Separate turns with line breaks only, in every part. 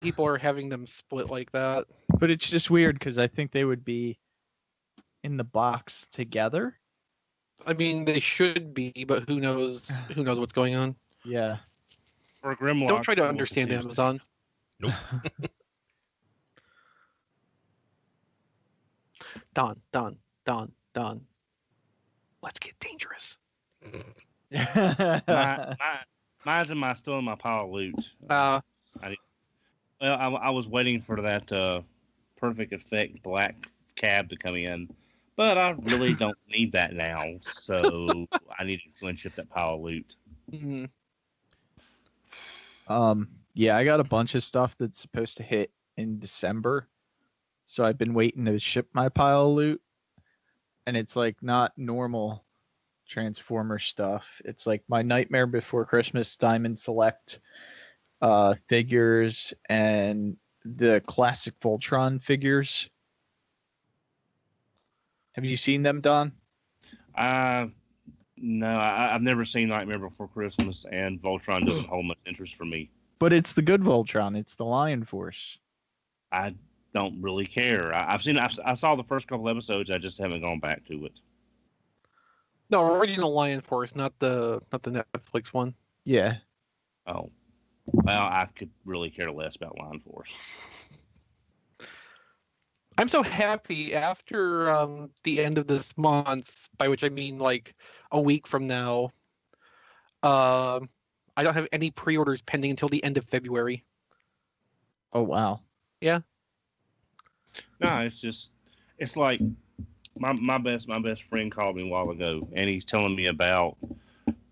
people are having them split like that.
But it's just weird because I think they would be in the box together.
I mean, they should be, but who knows? Who knows what's going on?
Yeah.
For Grimlock,
Don't try to understand Amazon.
Nope.
Don. Let's get dangerous.
Mine's still in my pile of loot. I was waiting for that perfect effect black cab to come in, but I really don't need that now. So I need to flinch up that pile of loot.
Mm-hmm.
Yeah, I got a bunch of stuff that's supposed to hit in December, so I've been waiting to ship my pile of loot, and it's like not normal Transformer stuff. It's like my Nightmare Before Christmas Diamond Select figures and the classic Voltron figures. Have you seen them, Don?
No, I've never seen Nightmare Before Christmas, and Voltron doesn't hold much interest for me.
But it's the good Voltron. It's the Lion Force.
I don't really care. I saw the first couple episodes. I just haven't gone back to it.
No, original Lion Force, not the Netflix one.
Yeah.
Oh, well, I could really care less about Lion Force.
I'm so happy after the end of this month, by which I mean like a week from now. I don't have any pre-orders pending until the end of February.
Oh wow.
Yeah.
No, it's like my best friend called me a while ago, and he's telling me about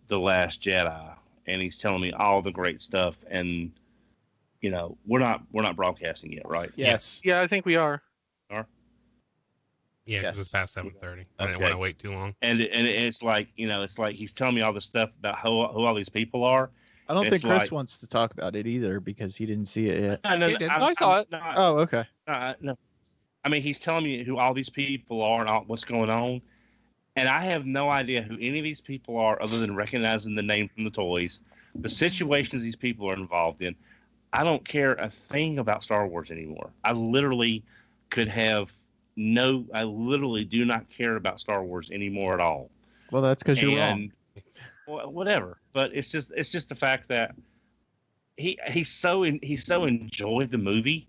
The Last Jedi, and he's telling me all the great stuff, and you know we're not broadcasting yet, right?
Yes.
Yeah, I think we are.
Yeah, because it's past 7:30. I didn't want to wait too long.
And it's like he's telling me all this stuff about who all these people are.
I don't think Chris wants to talk about it either because he didn't see it yet.
I saw it.
Oh, okay.
No. I mean, he's telling me who all these people are and what's going on, and I have no idea who any of these people are other than recognizing the name from the toys, the situations these people are involved in. I don't care a thing about Star Wars anymore. I literally do not care about Star Wars anymore at all.
Well, that's because you're wrong.
Whatever, but it's just the fact that he so enjoyed the movie,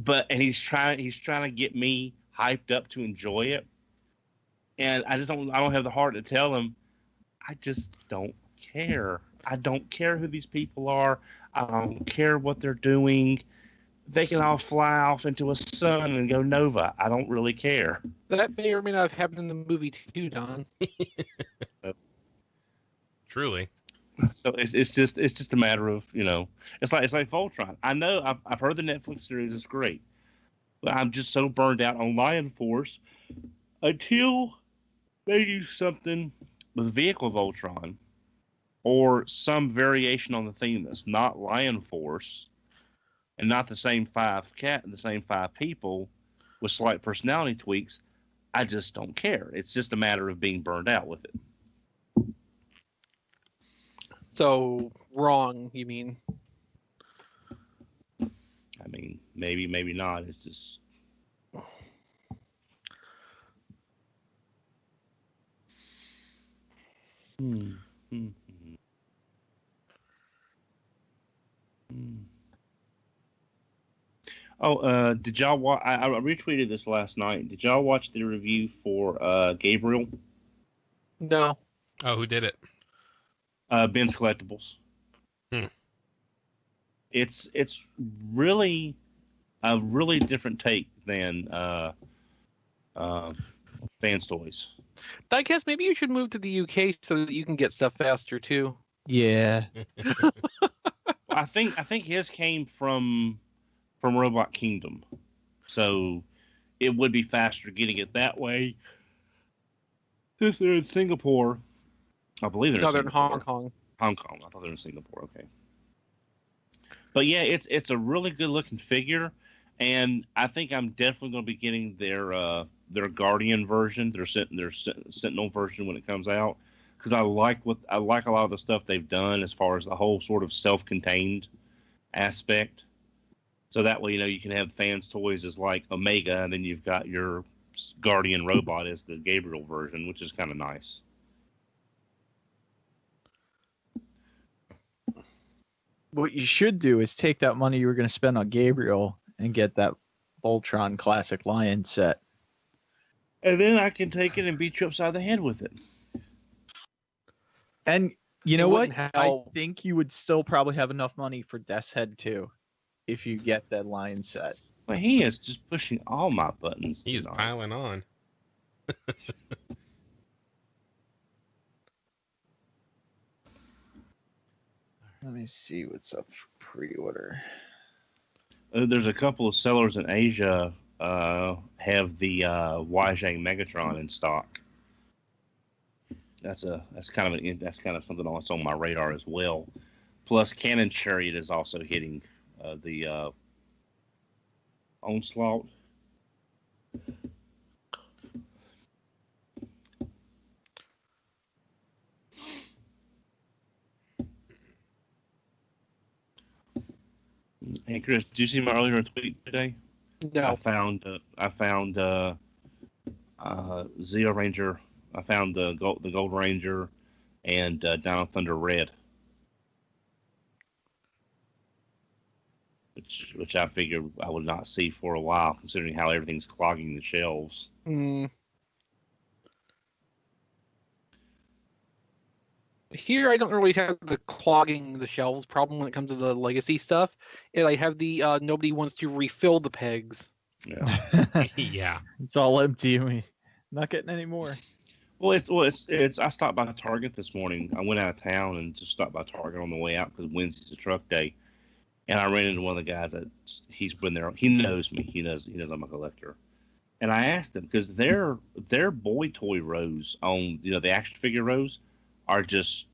and he's trying to get me hyped up to enjoy it, and I don't have the heart to tell him. I just don't care. I don't care who these people are. I don't care what they're doing. They can all fly off into a sun and go nova. I don't really care.
That may or may not have happened in the movie too, Don.
Truly.
So it's just a matter of, it's like Voltron. I know I've heard the Netflix series is great, but I'm just so burned out on Lion Force until they do something with Vehicle Voltron or some variation on the theme that's not Lion Force and not the same five people with slight personality tweaks. I just don't care. It's just a matter of being burned out with it.
So wrong, you mean?
I mean, maybe not. It's just. Oh, did y'all watch? I retweeted this last night. Did y'all watch the review for Gabriel?
No.
Oh, who did it?
Ben's Collectibles. It's really a really different take than Fans Toys.
I guess maybe you should move to the UK so that you can get stuff faster too.
Yeah.
I think his came from Robot Kingdom, so it would be faster getting it that way. Since they're in Singapore, I believe they're in
Hong Kong.
Hong Kong. I thought they were in Singapore. Okay. But yeah, it's a really good looking figure, and I think I'm definitely going to be getting their Guardian version, their Sentinel version when it comes out, because I like a lot of the stuff they've done as far as the whole sort of self-contained aspect So that way, you can have fans' toys as like Omega, and then you've got your Guardian robot as the Gabriel version, which is kind of nice.
What you should do is take that money you were going to spend on Gabriel and get that Voltron Classic Lion set.
And then I can take it and beat you upside the head with it.
And you know what? I
help.
think you would still probably have enough money for Death's Head too, if you get that Lion set.
Well, he is just pushing all my buttons.
He is
tonight.
piling on.
Let me see what's up for pre-order.
There's a couple of sellers in Asia have the Wyjang Megatron in stock. That's kind of something that's on my radar as well. Plus, Cannon Chariot is also hitting the Onslaught. Hey Chris, did you see my earlier tweet today?
No.
I found Zeo Ranger. I found the Gold Ranger and Dino Thunder Red, which I figured I would not see for a while, considering how everything's clogging the shelves.
Here, I don't really have the clogging the shelves problem when it comes to the legacy stuff. And I have the nobody wants to refill the pegs.
Yeah.
Yeah.
It's all empty. Not getting any more.
Well, it's. I stopped by Target this morning. I went out of town and just stopped by Target on the way out because Wednesday's a truck day, and I ran into one of the guys that he's been there. He knows me. He knows I'm a collector, and I asked him because their boy toy rows on the action figure rows are just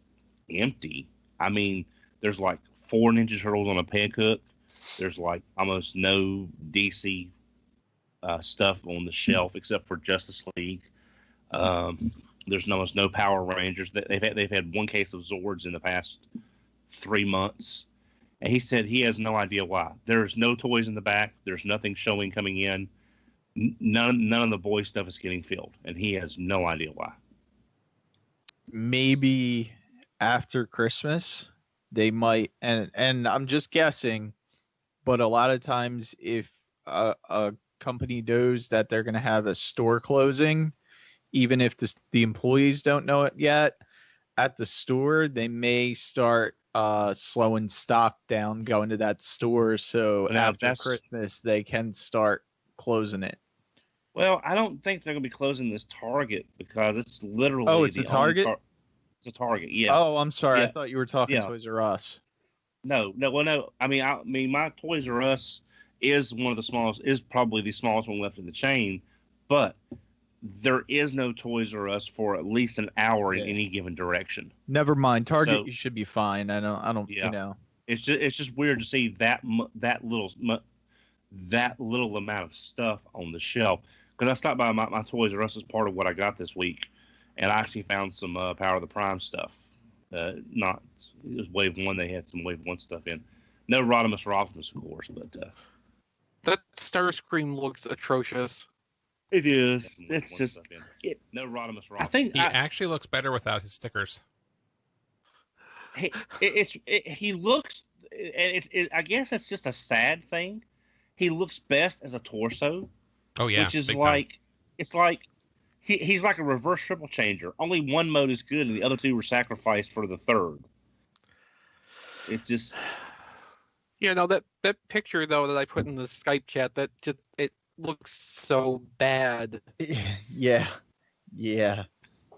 empty. I mean, there's like 4 Ninja Turtles on a peg hook. There's like almost no DC stuff on the shelf except for Justice League. There's almost no Power Rangers. They've had one case of Zords in the past 3 months, and he said he has no idea why. There's no toys in the back. There's nothing showing coming in. None of the boy stuff is getting filled, and he has no idea why.
Maybe after Christmas they might, and I'm just guessing, but a lot of times if a company knows that they're going to have a store closing, even if the employees don't know it yet, at the store they may start slowing stock down going to that store, so after Christmas they can start closing it.
Well, I don't think they're going to be closing this Target because it's literally.
Oh, it's a Target?
It's a Target, yeah.
Oh, I'm sorry.
Yeah.
I thought you were talking Toys R Us.
No. Well, no. I mean, my Toys R Us is one of the smallest. Is probably the smallest one left in the chain, but there is no Toys R Us for at least an hour in any given direction.
Never mind. Target, you should be fine. I don't.
Yeah. It's just weird to see that little amount of stuff on the shelf. Because I stopped by my Toys R Us as part of what I got this week, and I actually found some Power of the Prime stuff. It was Wave 1. They had some Wave 1 stuff in. No Rodimus Rosmus, of course, but
that Starscream looks atrocious.
It is. It's just no Rodimus Rosmus. I think
he actually looks better without his stickers.
He looks. I guess it's just a sad thing. He looks best as a torso.
Oh yeah,
which is like it's like he's like a reverse triple changer. Only one mode is good, and the other 2 were sacrificed for the third. It's just
that picture though that I put in the Skype chat, that just it looks so bad.
Yeah.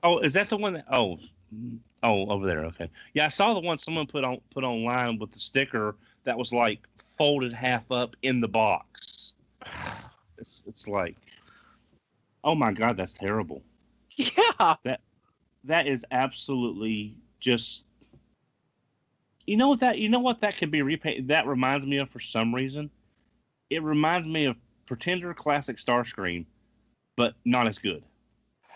Oh, is that the one that? Oh, over there. Okay. Yeah, I saw the one someone put online with the sticker that was like folded half up in the box. It's like, oh my God, that's terrible.
Yeah.
That is absolutely just. You know what that could be repainted. That reminds me of for some reason. It reminds me of Pretender Classic Starscream, but not as good.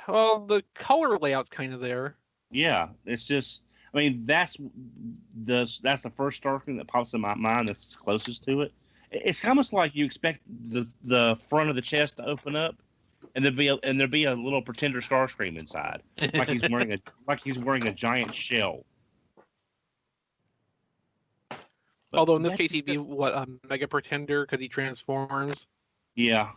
Well, the color layout's kind of there.
Yeah, it's just. I mean, that's the first Starscream that pops in my mind that's closest to it. It's almost like you expect the front of the chest to open up, and there'd be a little pretender Starscream inside, like he's wearing a giant shell. But
Although in this
that's
case, he'd be what, a mega pretender because he transforms.
yeah.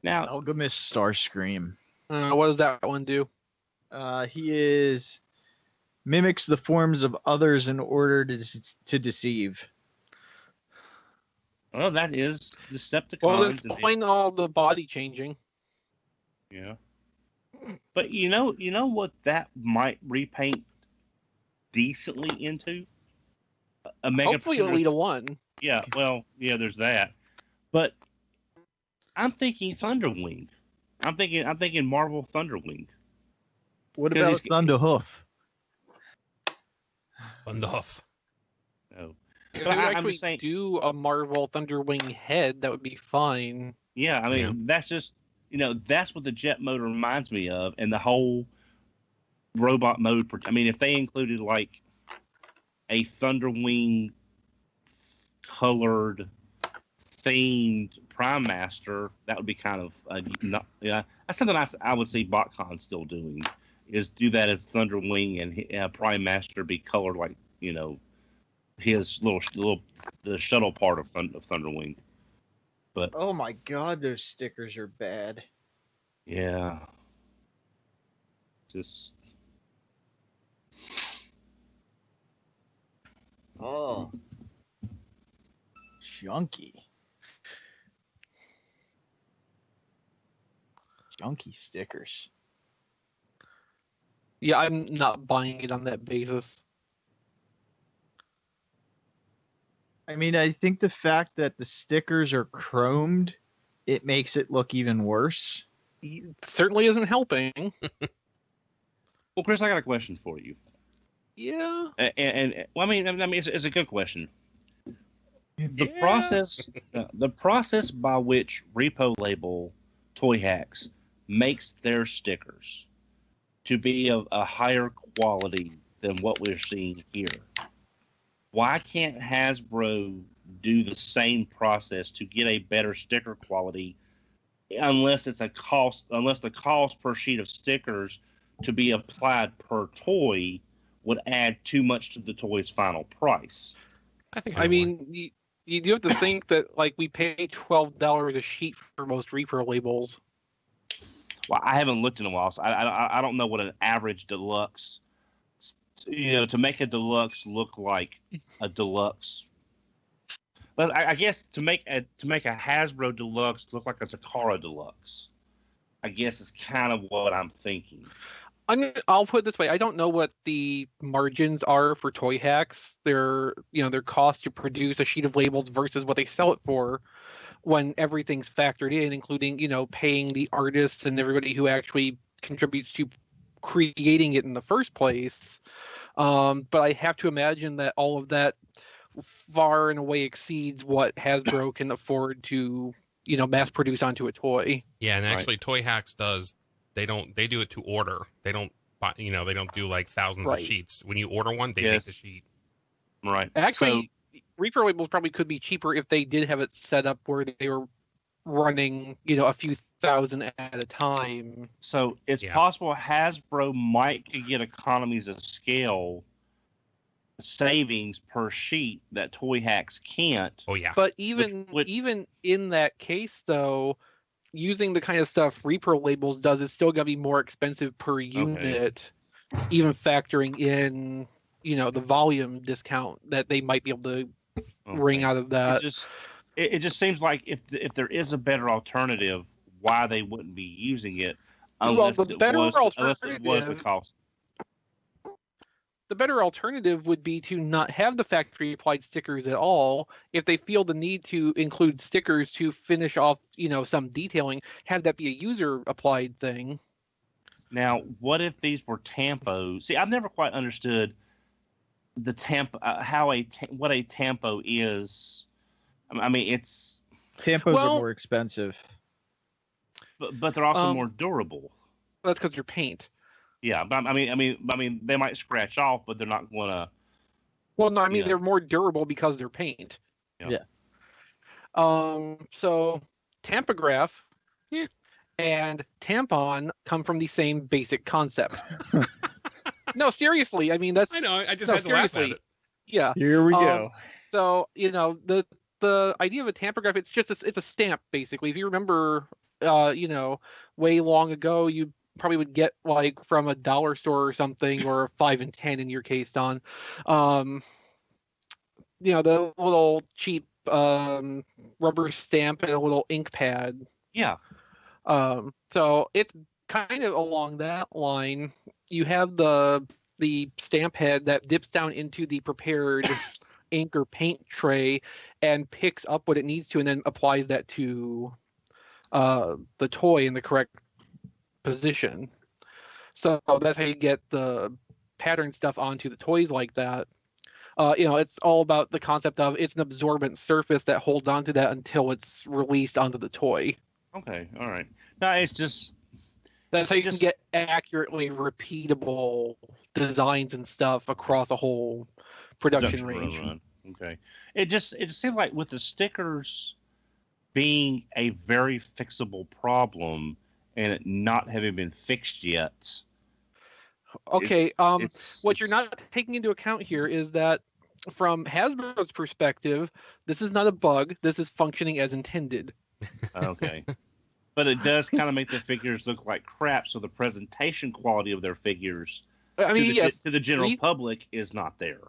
Now,
Alchemist Starscream.
What does that one do?
He mimics the forms of others in order to deceive.
well, that is Decepticons.
Well,
and
explain all the body changing.
yeah. But you know what that might repaint decently into a mega.
Hopefully,
pretender.
Elite One.
Yeah. Well, yeah. There's that. But I'm thinking Thunderwing. I'm thinking Marvel Thunderwing.
What
'Cause
about
he's-
Thunderhoof?
Enough.
No.
If
But
they
I'm
actually
just saying-
do a Marvel Thunderwing head, that would be fine.
Yeah, I mean
Yeah.
that's just that's what the jet motor reminds me of, and the whole robot mode. I mean, if they included like a Thunderwing colored themed Prime Master, that would be kind of that's something I would see BotCon still doing, is do that as Thunderwing and Prime Master be colored like his little the shuttle part of Thunderwing. But
Oh my god, those stickers are bad.
yeah, just
Oh. Junky. Junky stickers.
Yeah, I'm not buying it on that basis.
I mean, I think the fact that the stickers are chromed, it makes it look even worse.
It certainly isn't helping.
well, Chris, I got a question for you.
Yeah.
And well, I mean, it's a good question. The
Yeah.
process by which Repo Label Toy Hacks makes their stickers to be of a higher quality than what we're seeing here. Why can't Hasbro do the same process to get a better sticker quality, unless the cost per sheet of stickers to be applied per toy would add too much to the toy's final price?
I think.
I mean, you do have to think that like we pay $12 a sheet for most repro labels.
Well, I haven't looked in a while, so I don't know what an average deluxe. To make a deluxe look like a deluxe. But I guess to make a Hasbro deluxe look like a Takara deluxe, I guess is kind of what I'm thinking.
I'll put it this way: I don't know what the margins are for Toy Hacks. Their cost to produce a sheet of labels versus what they sell it for, when everything's factored in, including paying the artists and everybody who actually contributes to creating it in the first place. But I have to imagine that all of that far and away exceeds what Hasbro can afford to mass produce onto a toy.
Yeah, and actually, Toy Hacks does. They do it to order. They don't buy. They don't do like thousands of
Right.
sheets. When you order one, they make the sheet.
Right.
Actually, repro labels probably could be cheaper if they did have it set up where they were running a few thousand at a time.
So it's possible Hasbro might get economies of scale savings per sheet that Toy Hacks can't.
Oh yeah.
But even in that case, though, using the kind of stuff repro labels does, it's still gonna be more expensive per unit, even factoring in the volume discount that they might be able to wring out of that.
It just seems like if there is a better alternative, why they wouldn't be using it unless it was the cost.
The better alternative would be to not have the factory applied stickers at all. If they feel the need to include stickers to finish off, some detailing, have that be a user applied thing.
Now, what if these were tampos? See, I've never quite understood the what a tampo is. I mean, it's
Tampos are more expensive,
but they're also more durable.
That's because they're paint.
Yeah, but I mean, they might scratch off, but they're not gonna.
Well, no, I mean they're more durable because they're paint.
Yeah.
So tampograph
Yeah.
and tampon come from the same basic concept. No, seriously. I mean, that's
I know. I just
no,
had to laugh at
seriously.
it.
Yeah.
Here we go.
So the idea of a tampograph, it's a stamp basically. If you remember, way long ago, you probably would get like from a dollar store or something, or 5 and 10 in your case, Don. The little cheap rubber stamp and a little ink pad.
Yeah.
So it's kind of along that line. You have the stamp head that dips down into the prepared ink or paint tray and picks up what it needs to, and then applies that to the toy in the correct position. So that's how you get the pattern stuff onto the toys like that. It's all about the concept of it's an absorbent surface that holds onto that until it's released onto the toy.
Okay. All right. No, it's just
That's how you can get accurately repeatable designs and stuff across a whole production range.
run. Okay. It just seems like with the stickers being a very fixable problem and it not having been fixed yet.
Okay. What you're not taking into account here is that from Hasbro's perspective, this is not a bug. This is functioning as intended.
Okay. But it does kind of make the figures look like crap, so the presentation quality of their figures
I mean,
to the general public is not there.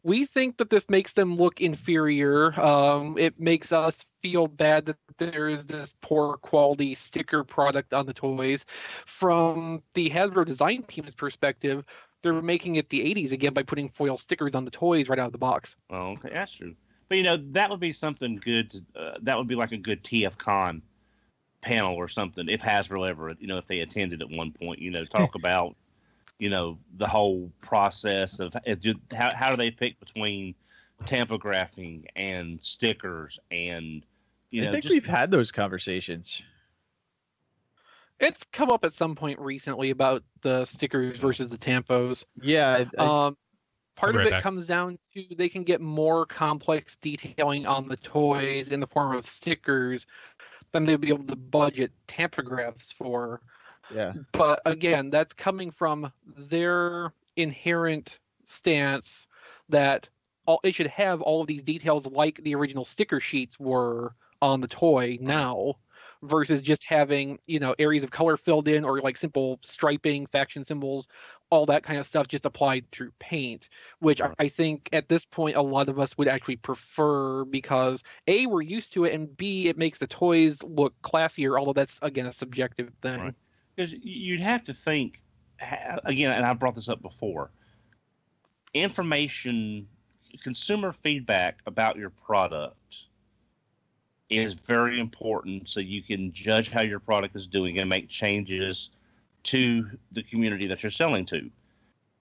We think that this makes them look inferior. It makes us feel bad that there is this poor quality sticker product on the toys. From the Hasbro design team's perspective, they're making it the 80s again by putting foil stickers on the toys right out of the box.
Oh, okay, that's true. But that would be something good. That would be like a good TFCon panel or something if Hasbro ever, if they attended at one point, talk about, the whole process of how do they pick between tampography and stickers and,
I think we've had those conversations.
It's come up at some point recently about the stickers versus the tampos.
Yeah.
Part of it comes down to they can get more complex detailing on the toys in the form of stickers than they'd be able to budget tampographs for.
Yeah.
But again, that's coming from their inherent stance that it should have all of these details like the original sticker sheets were on the toy now, versus just having, areas of color filled in or like simple striping, faction symbols, all that kind of stuff just applied through paint, which I think at this point a lot of us would actually prefer because A, we're used to it, and B, it makes the toys look classier, although that's, again, a subjective thing.
Right. Because you'd have to think, again, and I brought this up before, consumer feedback about your product is very important so you can judge how your product is doing and make changes to the community that you're selling to.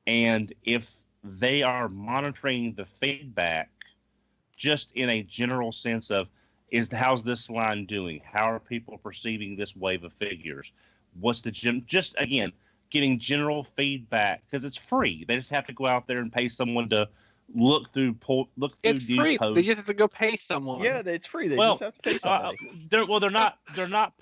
And if they are monitoring the feedback just in a general sense of how's this line doing? How are people perceiving this wave of figures? What's just again, getting general feedback because it's free. They just have to go out there and pay someone to look through
it's
news
free.
posts.
They just have to go pay someone.
Yeah, it's free. They just have to pay somebody.
They're not.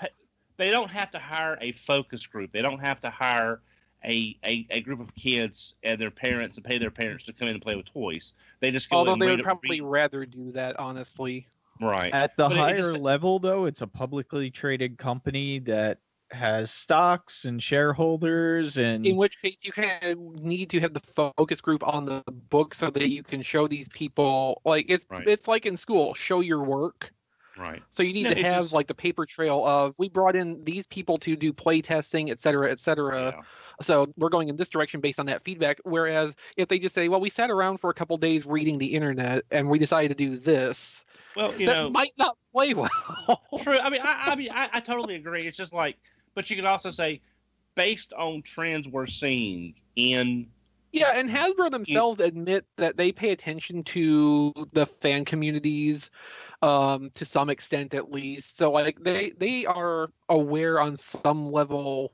They don't have to hire a focus group. They don't have to hire a group of kids and their parents and pay their parents to come in and play with toys. They just go.
Although they would probably rather do that, honestly.
Right.
At the higher level, though, it's a publicly traded company that has stocks and shareholders, and
in which case you kind of need to have the focus group on the book so that you can show these people, like it's like in school, show your work.
Right.
So you need to have like the paper trail of we brought in these people to do play testing, et cetera, et cetera. Yeah. So we're going in this direction based on that feedback. Whereas if they just say, well, we sat around for a couple days reading the internet and we decided to do this,
well,
that might not play well.
True. I mean, I totally agree. It's just like, but you could also say, based on trends we're seeing in.
Yeah, and Hasbro themselves admit that they pay attention to the fan communities, to some extent at least. So like they are aware on some level,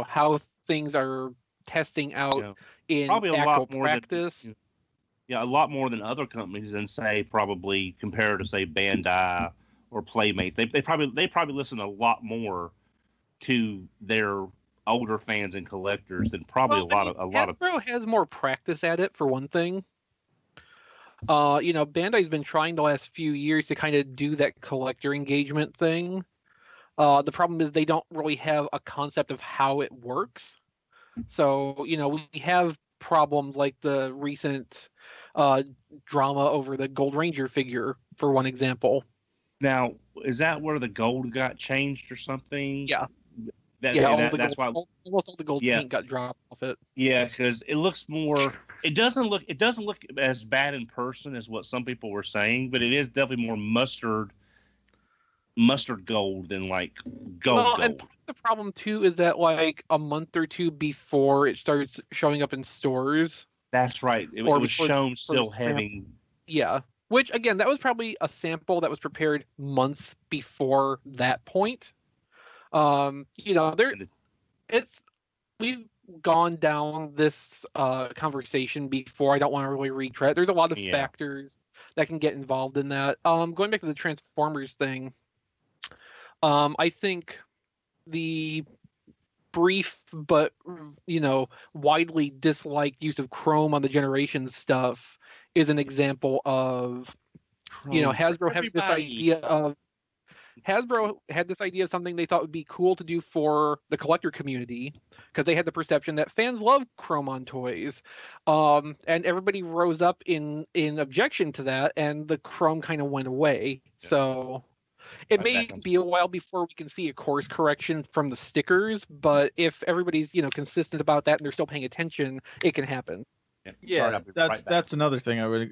how things are testing out in
probably
actual practice.
Yeah, a lot more than other companies, and say probably compared to say Bandai or Playmates. They probably listen a lot more to their older fans and collectors than probably a lot of.
Hasbro has more practice at it, for one thing. Bandai's been trying the last few years to kind of do that collector engagement thing. The problem is they don't really have a concept of how it works. So, we have problems like the recent drama over the Gold Ranger figure, for one example.
Now, is that where the gold got changed or something?
Yeah.
That's why
almost all the gold paint got dropped off it.
Yeah, because it looks more. It doesn't look as bad in person as what some people were saying, but it is definitely more mustard gold than like gold.
And the problem too is that like a month or two before it starts showing up in stores.
That's right. It was shown still having. Yeah.
Which again, that was probably a sample that was prepared months before that point. We've gone down this conversation before. I don't want to really retread. There's a lot of factors that can get involved in that. Going back to the Transformers thing, I think the brief but widely disliked use of chrome on the Generations stuff is an example of Hasbro had this idea of something they thought would be cool to do for the collector community because they had the perception that fans love chrome on toys, and everybody rose up in objection to that, and the chrome kind of went away. So it may be a while before we can see a course correction from the stickers, but if everybody's consistent about that and they're still paying attention, it can happen.
Yeah, that's another thing I was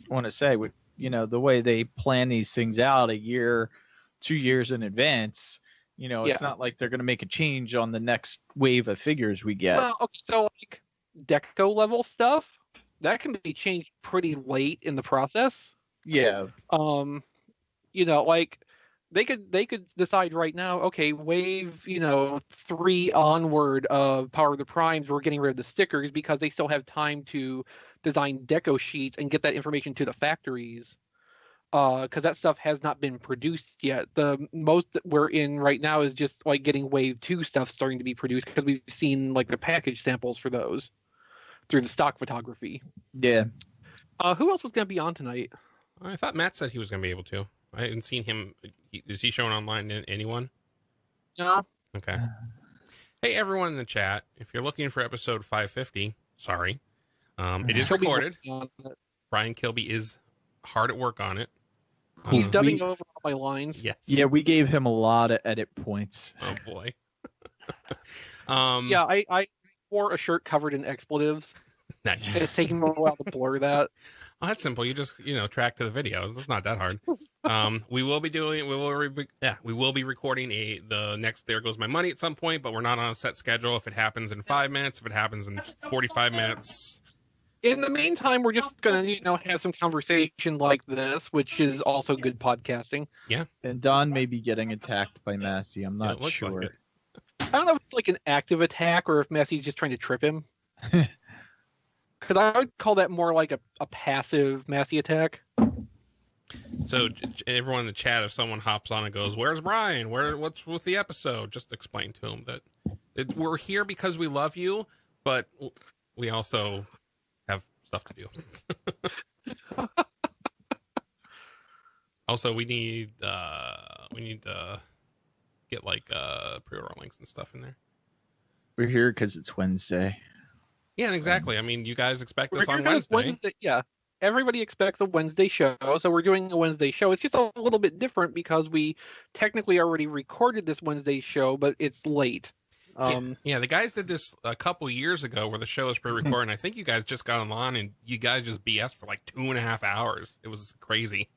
want to say. With the way they plan these things out a year, 2 years in advance, it's not like they're going to make a change on the next wave of figures we get.
Well, okay, so like deco level stuff that can be changed pretty late in the process.
Yeah.
Like they could decide right now, okay, wave 3 onward of Power of the Primes, we're getting rid of the stickers because they still have time to design deco sheets and get that information to the factories. Because that stuff has not been produced yet. The most that we're in right now is just like getting Wave 2 stuff starting to be produced because we've seen like the package samples for those through the stock photography.
Yeah.
Who else was going to be on tonight?
I thought Matt said he was going to be able to. I hadn't seen him. Is he showing online to anyone?
No.
Okay. Hey, everyone in the chat. If you're looking for episode 550, sorry. It is recorded. Brian Kilby is hard at work on it.
He's dubbing over all my lines.
Yes.
Yeah, we gave him a lot of edit points.
Oh boy.
I wore a shirt covered in expletives.
Nice.
It's taking me a while to blur that.
Oh, that's simple. You just track to the videos. It's not that hard. We will be recording the next There Goes My Money at some point, but we're not on a set schedule. If it happens in 5 minutes, if it happens in 45 minutes.
In the meantime, we're just gonna, have some conversation like this, which is also good podcasting.
Yeah.
And Don may be getting attacked by Massey. I'm not sure.
Like
I don't know if it's like an active attack or if Massey's just trying to trip him. Because I would call that more like a passive Massey attack.
So everyone in the chat, if someone hops on and goes, "Where's Brian? What's with the episode?" Just explain to him that we're here because we love you, but we also have stuff to do. Also, we need to get like pre-order links and stuff in there.
We're here because it's Wednesday.
Yeah, exactly. I mean, you guys expect us on Wednesday.
Yeah, everybody expects a Wednesday show, so we're doing a Wednesday show. It's just a little bit different because we technically already recorded this Wednesday show, but it's late.
Yeah, the guys did this a couple years ago where the show was pre-recorded, and I think you guys just got online and you guys just BS for like 2.5 hours. It was crazy.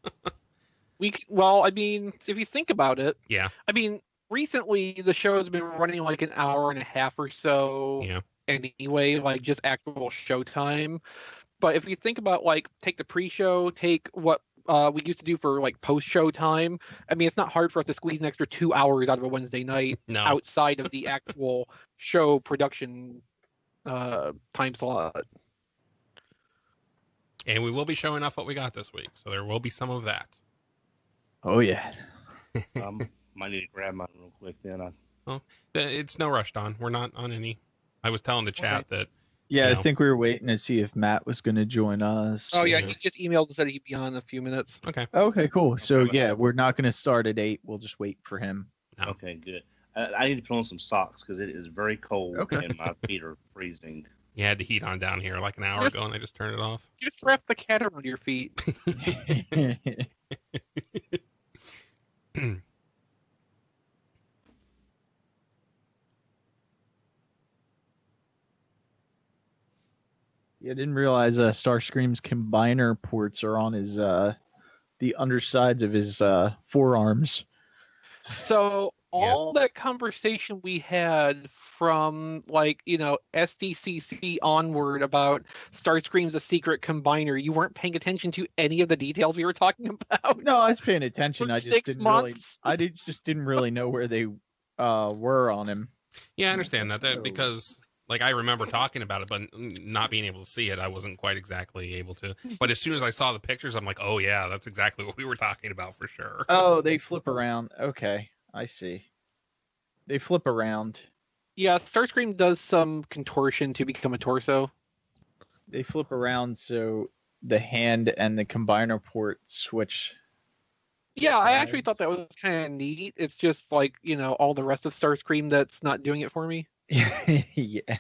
I mean, if you think about it,
yeah.
I mean, recently the show has been running like an hour and a half or so.
Yeah.
Anyway, like just actual show time. But if you think about like take the pre-show, take what we used to do for like post-show time. I mean, it's not hard for us to squeeze an extra 2 hours out of a Wednesday night outside of the actual show production time slot.
And we will be showing off what we got this week, so there will be some of that.
Oh yeah.
Might need to grab mine real quick then.
It's no rush, Don. We're not on any. I was telling the chat that.
Yeah,
You
I
know.
think we were waiting to see if Matt was going to join us.
Oh yeah,
Yeah.
he just emailed and said he'd be on in a few minutes.
Okay.
Okay, cool. So yeah, we're not going to start at 8. We'll just wait for him.
No.
Okay, good. I need to put on some socks because it is very cold
Okay.
and my feet are freezing.
You had the heat on down here like an hour ago, and I just turned it off.
Just wrap the cat around your feet.
Yeah, I didn't realize Starscream's combiner ports are on his the undersides of his forearms.
So all that conversation we had from SDCC onward about Starscream's a secret combiner, you weren't paying attention to any of the details we were talking about.
No, I was paying attention.
For
I just
6
didn't
months.
just didn't really know where they were on him.
Yeah, I understand that
So-
because I remember talking about it, but not being able to see it, I wasn't quite exactly able to. But as soon as I saw the pictures, I'm like, oh yeah, that's exactly what we were talking about for sure.
Oh, they flip around. Okay, I see. They flip around.
Yeah, Starscream does some contortion to become a torso.
They flip around so the hand and the combiner port switch.
Yeah, I actually
Sides.
thought that was kind of neat. It's just all the rest of Starscream that's not doing it for me.
Yeah.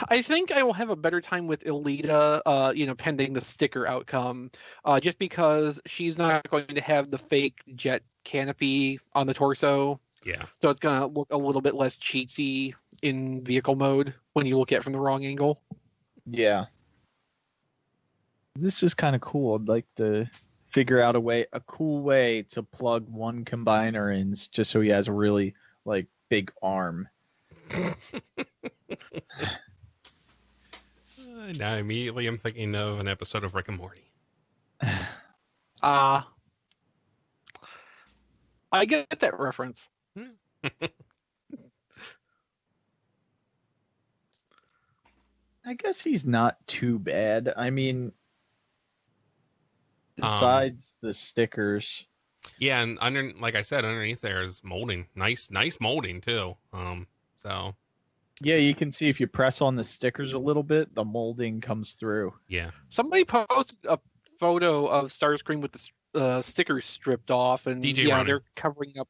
I think I will have a better time with Elita, pending the sticker outcome, just because she's not going to have the fake jet canopy on the torso,
Yeah.
so it's going to look a little bit less cheatsy in vehicle mode when you look at it from the wrong angle.
Yeah. This is kind of cool. I'd like to figure out a cool way to plug one combiner in just so he has a really big arm.
Now immediately I'm thinking of an episode of Rick and Morty.
I get that reference.
I guess he's not too bad. I mean, besides the stickers.
Yeah, and like I said, underneath there is molding. Nice molding too. So
Yeah, you can see if you press on the stickers a little bit, the molding comes through.
yeah.
Somebody posted a photo of Starscream with the stickers stripped off, and
DJ
yeah,
Runner.
they're covering up.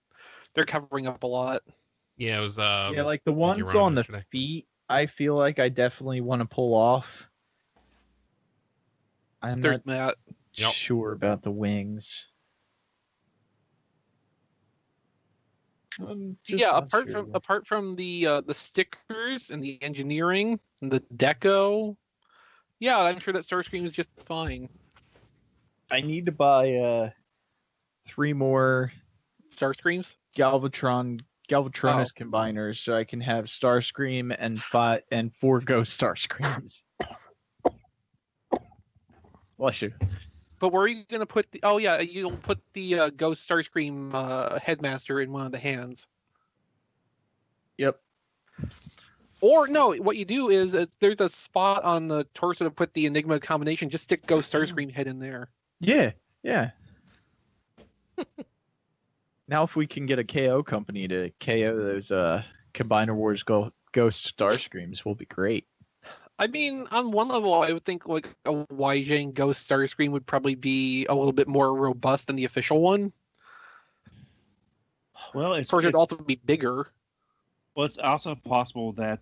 They're covering up a lot.
Yeah, it was
Yeah, like the
you
ones
run
on the
yesterday.
feet, I feel like I definitely want to pull off. I'm
There's
not
that.
Yep.
sure about the wings. I'm just
Yeah,
not
apart
sure.
from the stickers and the engineering and the deco, yeah, I'm sure that Starscream is just fine.
I need to buy 3 more
Starscreams.
Galvatronus combiners so I can have Starscream and 4 Ghost Starscreams. Bless you.
But where are you going to put the? Oh yeah, you'll put the Ghost Starscream headmaster in one of the hands.
Yep.
Or no, what you do is there's a spot on the torso to put the Enigma combination. Just stick Ghost Starscream head in there.
Yeah. Now if we can get a KO company to KO those Combiner Wars Ghost Starscreams, will be great.
I mean, on one level, I would think a Wyjang Ghost Starscream would probably be a little bit more robust than the official one.
Well,
Of course, it'd also be bigger.
Well, it's also possible that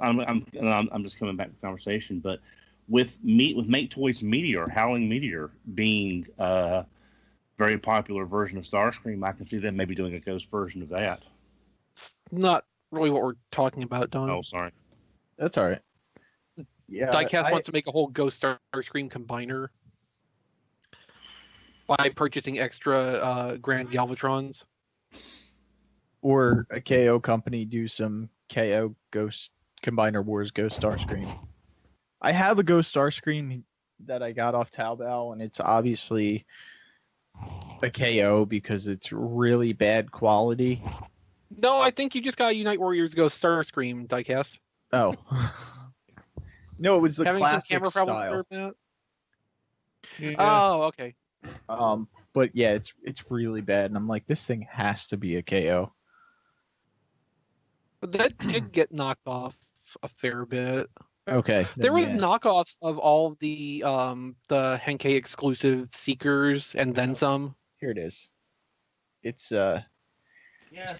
I'm just coming back to the conversation, but with Make Toys Meteor, Howling Meteor being a very popular version of Starscream, I can see them maybe doing a ghost version of that.
It's not really what we're talking about, Don.
Oh, sorry.
That's all right. Yeah.
Diecast wants to make a whole Ghost Starscream combiner by purchasing extra Grand Galvatrons.
Or a KO company do some KO Ghost Combiner Wars Ghost Starscream. I have a Ghost Starscream that I got off Taobao, and it's obviously a KO because it's really bad quality.
No, I think you just got Unite Warriors Ghost Starscream, Diecast.
Oh. No, it was the
Having some
classic
camera problems
style.
there, Matt?
Yeah.
Oh, okay.
But yeah, it's really bad, and I'm like, this thing has to be a KO.
But that did get knocked off a fair bit.
Okay,
There
then
was
yeah.
knockoffs of all the Henkei exclusive Seekers and then some.
Here it is. It's
Yeah.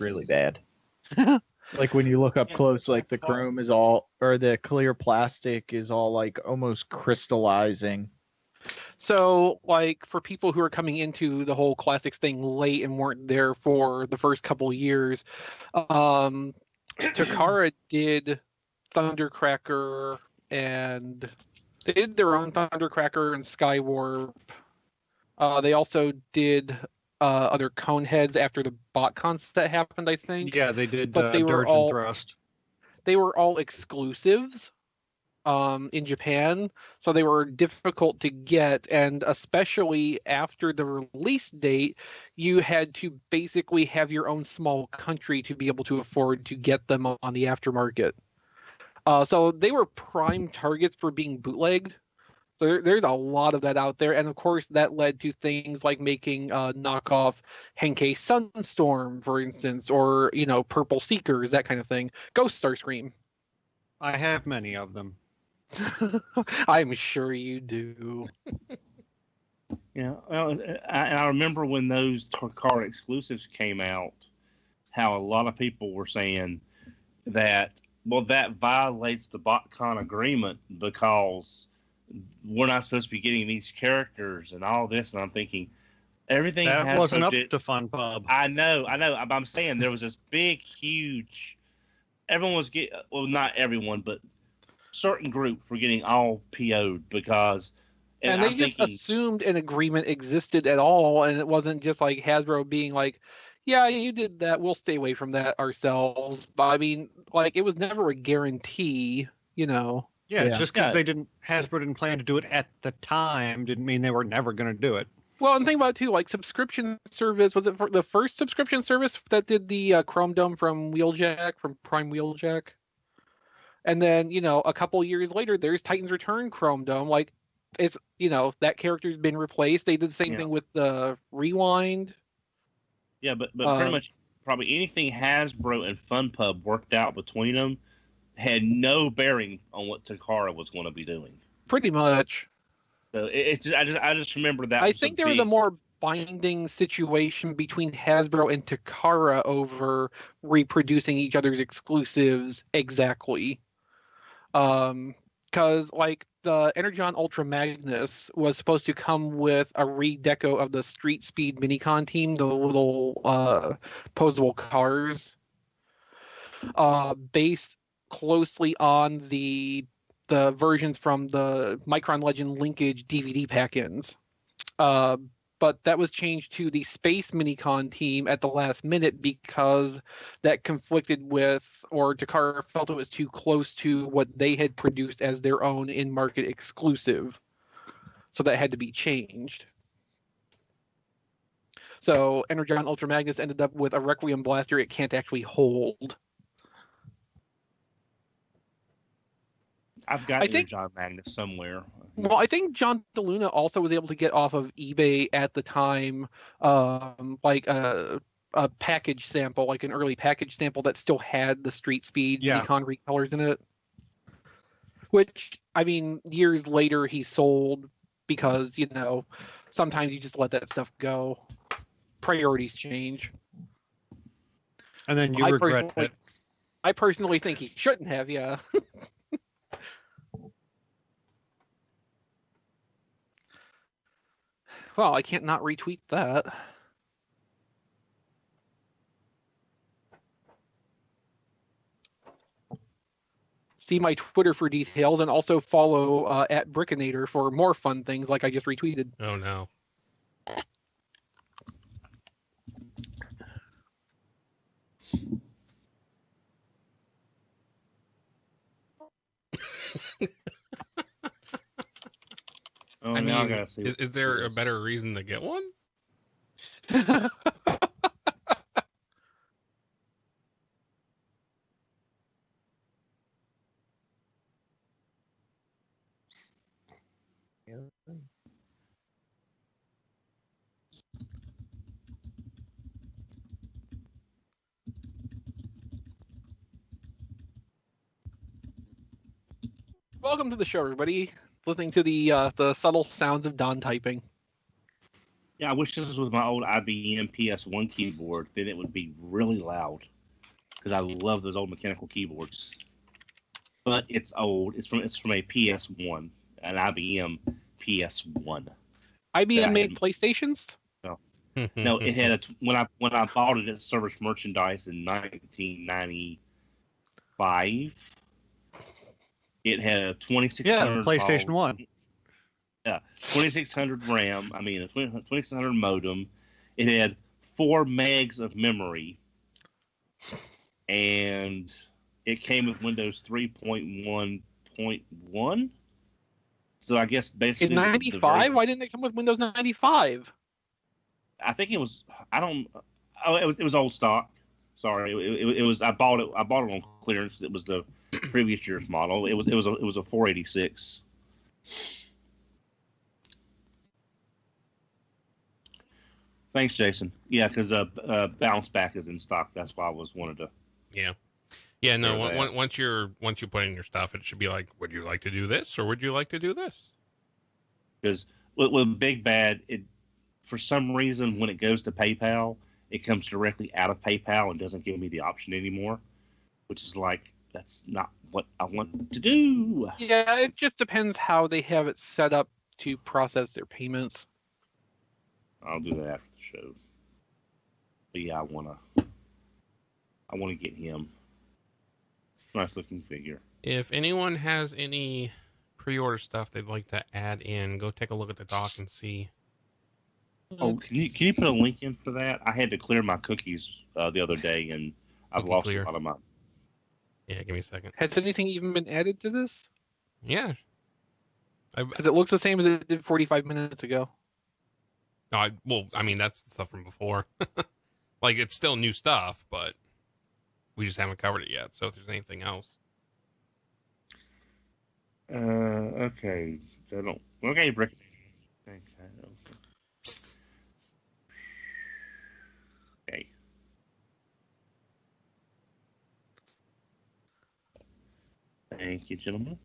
really bad. Like when you look up close, like the chrome is all, or the clear plastic is all like almost crystallizing.
So, like, for people who are coming into the whole classics thing late and weren't there for the first couple years, Takara did Thundercracker, and they did their own Thundercracker and Skywarp. They also did other Coneheads after the BotCons that happened, I think.
Yeah, they did.
But they were
Dirge and
all
Thrust.
they were all exclusives in Japan, so they were difficult to get, and especially after the release date, you had to basically have your own small country to be able to afford to get them on the aftermarket. So they were prime targets for being bootlegged. So there's a lot of that out there, and of course that led to things like making knockoff Henkei Sunstorm, for instance, or Purple Seekers, that kind of thing. Ghost Starscream.
I have many of them.
I'm sure you do.
Yeah, well, I remember when those Takara exclusives came out, how a lot of people were saying that, well, that violates the BotCon agreement because we're not supposed to be getting these characters and all this. And I'm thinking, everything
That
Hasbro
wasn't up
did,
to Fun Pub.
I know. I'm saying there was this big, huge. Everyone was getting, well, not everyone, but certain group were getting all PO'd because.
And they just assumed an agreement existed at all, and it wasn't just like Hasbro being like, yeah, you did that, we'll stay away from that ourselves. But I mean, like, it was never a guarantee,
Yeah, just because Hasbro didn't plan to do it at the time didn't mean they were never going to do it.
Well, and think about it too, like subscription service, was it for the first subscription service that did the Chrome Dome from Wheeljack, from Prime Wheeljack? And then, a couple years later, there's Titan's Return Chrome Dome. Like, it's, that character's been replaced. They did the same thing with the Rewind.
Yeah, but pretty much probably anything Hasbro and Fun Pub worked out between them had no bearing on what Takara was going to be doing.
Pretty much.
So I just remember that.
I think there was a more binding situation between Hasbro and Takara over reproducing each other's exclusives exactly. Because like the Energon Ultra Magnus was supposed to come with a redeco of the Street Speed Minicon team, the little posable cars, based closely on the versions from the Micron Legend Linkage DVD pack-ins. But that was changed to the Space Minicon team at the last minute because that conflicted with, or Takara felt it was too close to what they had produced as their own in-market exclusive. So that had to be changed. So Energon Ultra Magnus ended up with a Requiem blaster it can't actually hold.
I've got John Magnus somewhere.
Well, I think John DeLuna also was able to get off of eBay at the time, like a package sample, like an early package sample that still had the Street Speed Recon recolors in it. Which, I mean, years later he sold because, sometimes you just let that stuff go. Priorities change.
And then you regret it.
I personally think he shouldn't have, yeah. Well, I can't not retweet that. See my Twitter for details, and also follow at Brickinator for more fun things like I just retweeted.
Oh, no. I mean, is there a better reason to get one?
Welcome to the show, everybody. Listening to the subtle sounds of Don typing.
Yeah, I wish this was my old IBM PS1 keyboard. Then it would be really loud. Because I love those old mechanical keyboards. But it's old. It's from a PS1, an IBM PS1.
IBM made PlayStations?
No, it had when I bought it at Service Merchandise in 1995. It had a 2600.
PlayStation 1.
Yeah, 2600 RAM. I mean, a 2600 modem. It had 4 megs of memory, and it came with Windows 3.1.1. So I guess basically
in 95. Why didn't it come with Windows 95?
I think it was. I don't. Oh, it was old stock. Sorry, it was. I bought it on clearance. It was the previous year's model. It was a 486. Thanks, Jason. Yeah, because bounce back is in stock. That's why I wanted to.
Yeah. No. Once you put in your stuff, it should be like, would you like to do this or would you like to do this?
Because with Big Bad, for some reason, when it goes to PayPal, it comes directly out of PayPal and doesn't give me the option anymore, which is like, that's not what I want to do.
Yeah, it just depends how they have it set up to process their payments.
I'll do that after the show. But yeah, I want to get him. Nice looking figure.
If anyone has any pre-order stuff they'd like to add in, go take a look at the doc and see.
Oh, can you put a link in for that? I had to clear my cookies the other day, and I've lost a lot of my.
Yeah, give me a second.
Has anything even been added to this?
Yeah.
Because it looks the same as it did 45 minutes ago.
I mean, that's the stuff from before. Like, it's still new stuff, but we just haven't covered it yet. So if there's anything else.
Okay. Okay, Brick. Okay. Thank you, gentlemen.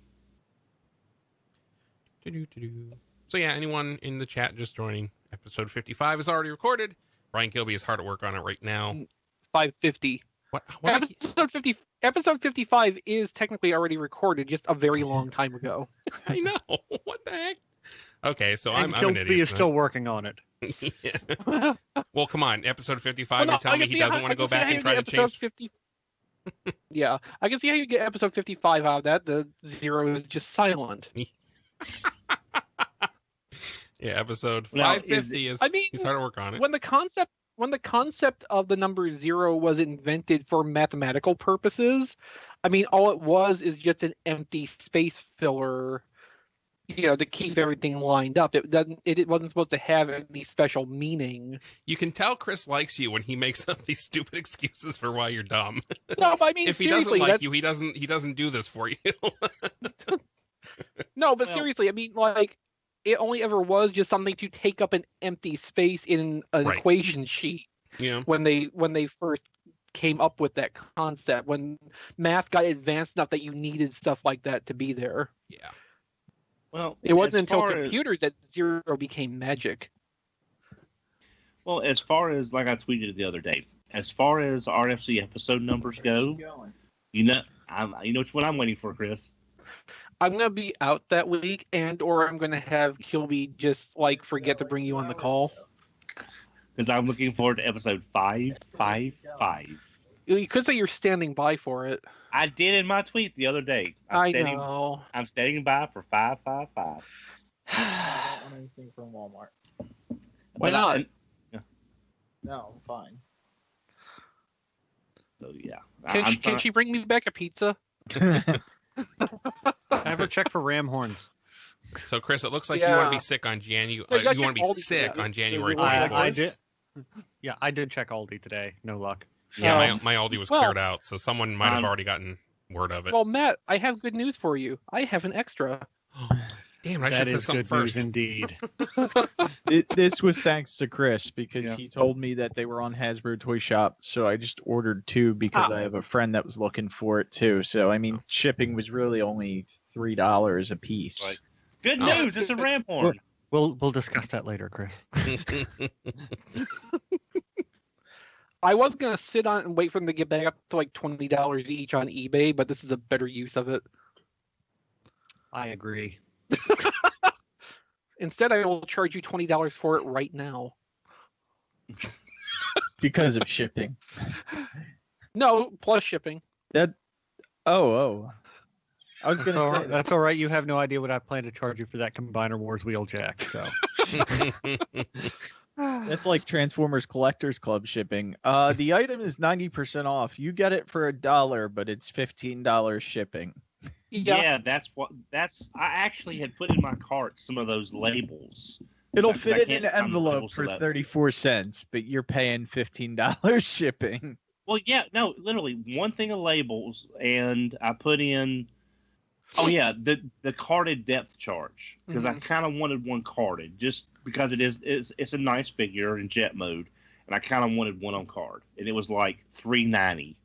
So yeah, anyone in the chat just joining, episode 55 is already recorded. Brian Kilby is hard at work on it right now.
550.
What
Episode 55 is technically already recorded, just a very long time ago.
I know. What the heck? Okay, so
and
I'm an idiot.
is still working on it.
Yeah. Well, come on, episode 55. You're telling me he doesn't want to go back and try to change.
50... Yeah, I can see how you get episode 55 out of that. The 0 is just silent.
Yeah, episode 550 is. I mean, he's hard to work on it.
When the concept of the number 0 was invented for mathematical purposes, I mean, all it was is just an empty space filler, to keep everything lined up. It wasn't supposed to have any special meaning.
You can tell Chris likes you when he makes up these stupid excuses for why you're dumb.
No, but I mean,
if he doesn't like you, he doesn't do this for you.
No, but seriously, I mean, like, it only ever was just something to take up an empty space in an equation sheet.
Yeah.
When they first came up with that concept, when math got advanced enough that you needed stuff like that to be there.
Yeah.
Well,
it wasn't until computers that 0 became magic.
Well, as far as, like I tweeted the other day, as far as RFC episode numbers go, you know what I'm waiting for, Chris.
I'm gonna be out that week, or I'm gonna have Kilby just forget to bring you on the call.
Because I'm looking forward to episode 555.
You could say you're standing by for it.
I did in my tweet the other day.
I know.
I'm standing by for 555.
I don't want anything from Walmart.
Why not?
No, I'm fine.
So yeah.
Can she bring me back a pizza?
Have her check for ram horns.
So, Chris, it looks like you want to be sick on January. You want to be sick on January 24th.
I did. Yeah, I did check Aldi today. No luck.
Yeah, my Aldi was cleared out, so someone might have already gotten word of it.
Well, Matt, I have good news for you. I have an extra.
Damn, I
That
should
is
say something
good news
first.
indeed.
This was thanks to Chris because
Yeah.
he told me that they were on Hasbro Toy Shop, so I just ordered 2 because I have a friend that was looking for it too. So I mean, shipping was really only $3 a piece.
Right. Good
Oh.
news! It's a ram horn.
We'll discuss that later, Chris.
I was gonna sit on it and wait for them to get back up to like $20 each on eBay, but this is a better use of it.
I agree.
Instead, I will charge you $20 for it right now.
Because of shipping.
No, plus shipping.
Oh. I was
That's
gonna
all
say
right. That's all right. You have no idea what I plan to charge you for that Combiner Wars Wheeljack. So
that's like Transformers Collectors Club shipping. The item is 90% off. You get it for $1, but it's $15 shipping.
Yeah, that's. I actually had put in my cart some of those labels.
It'll
Because I
fit in
can't
an
find the
envelope
labels
for
that-
34 cents, but you're paying $15 shipping.
Well, yeah, no, literally one thing of labels, and I put in. Oh yeah, the carded depth charge because I kind of wanted one carded just because it's a nice figure in jet mode, and I kind of wanted one on card, and it was like $3.90.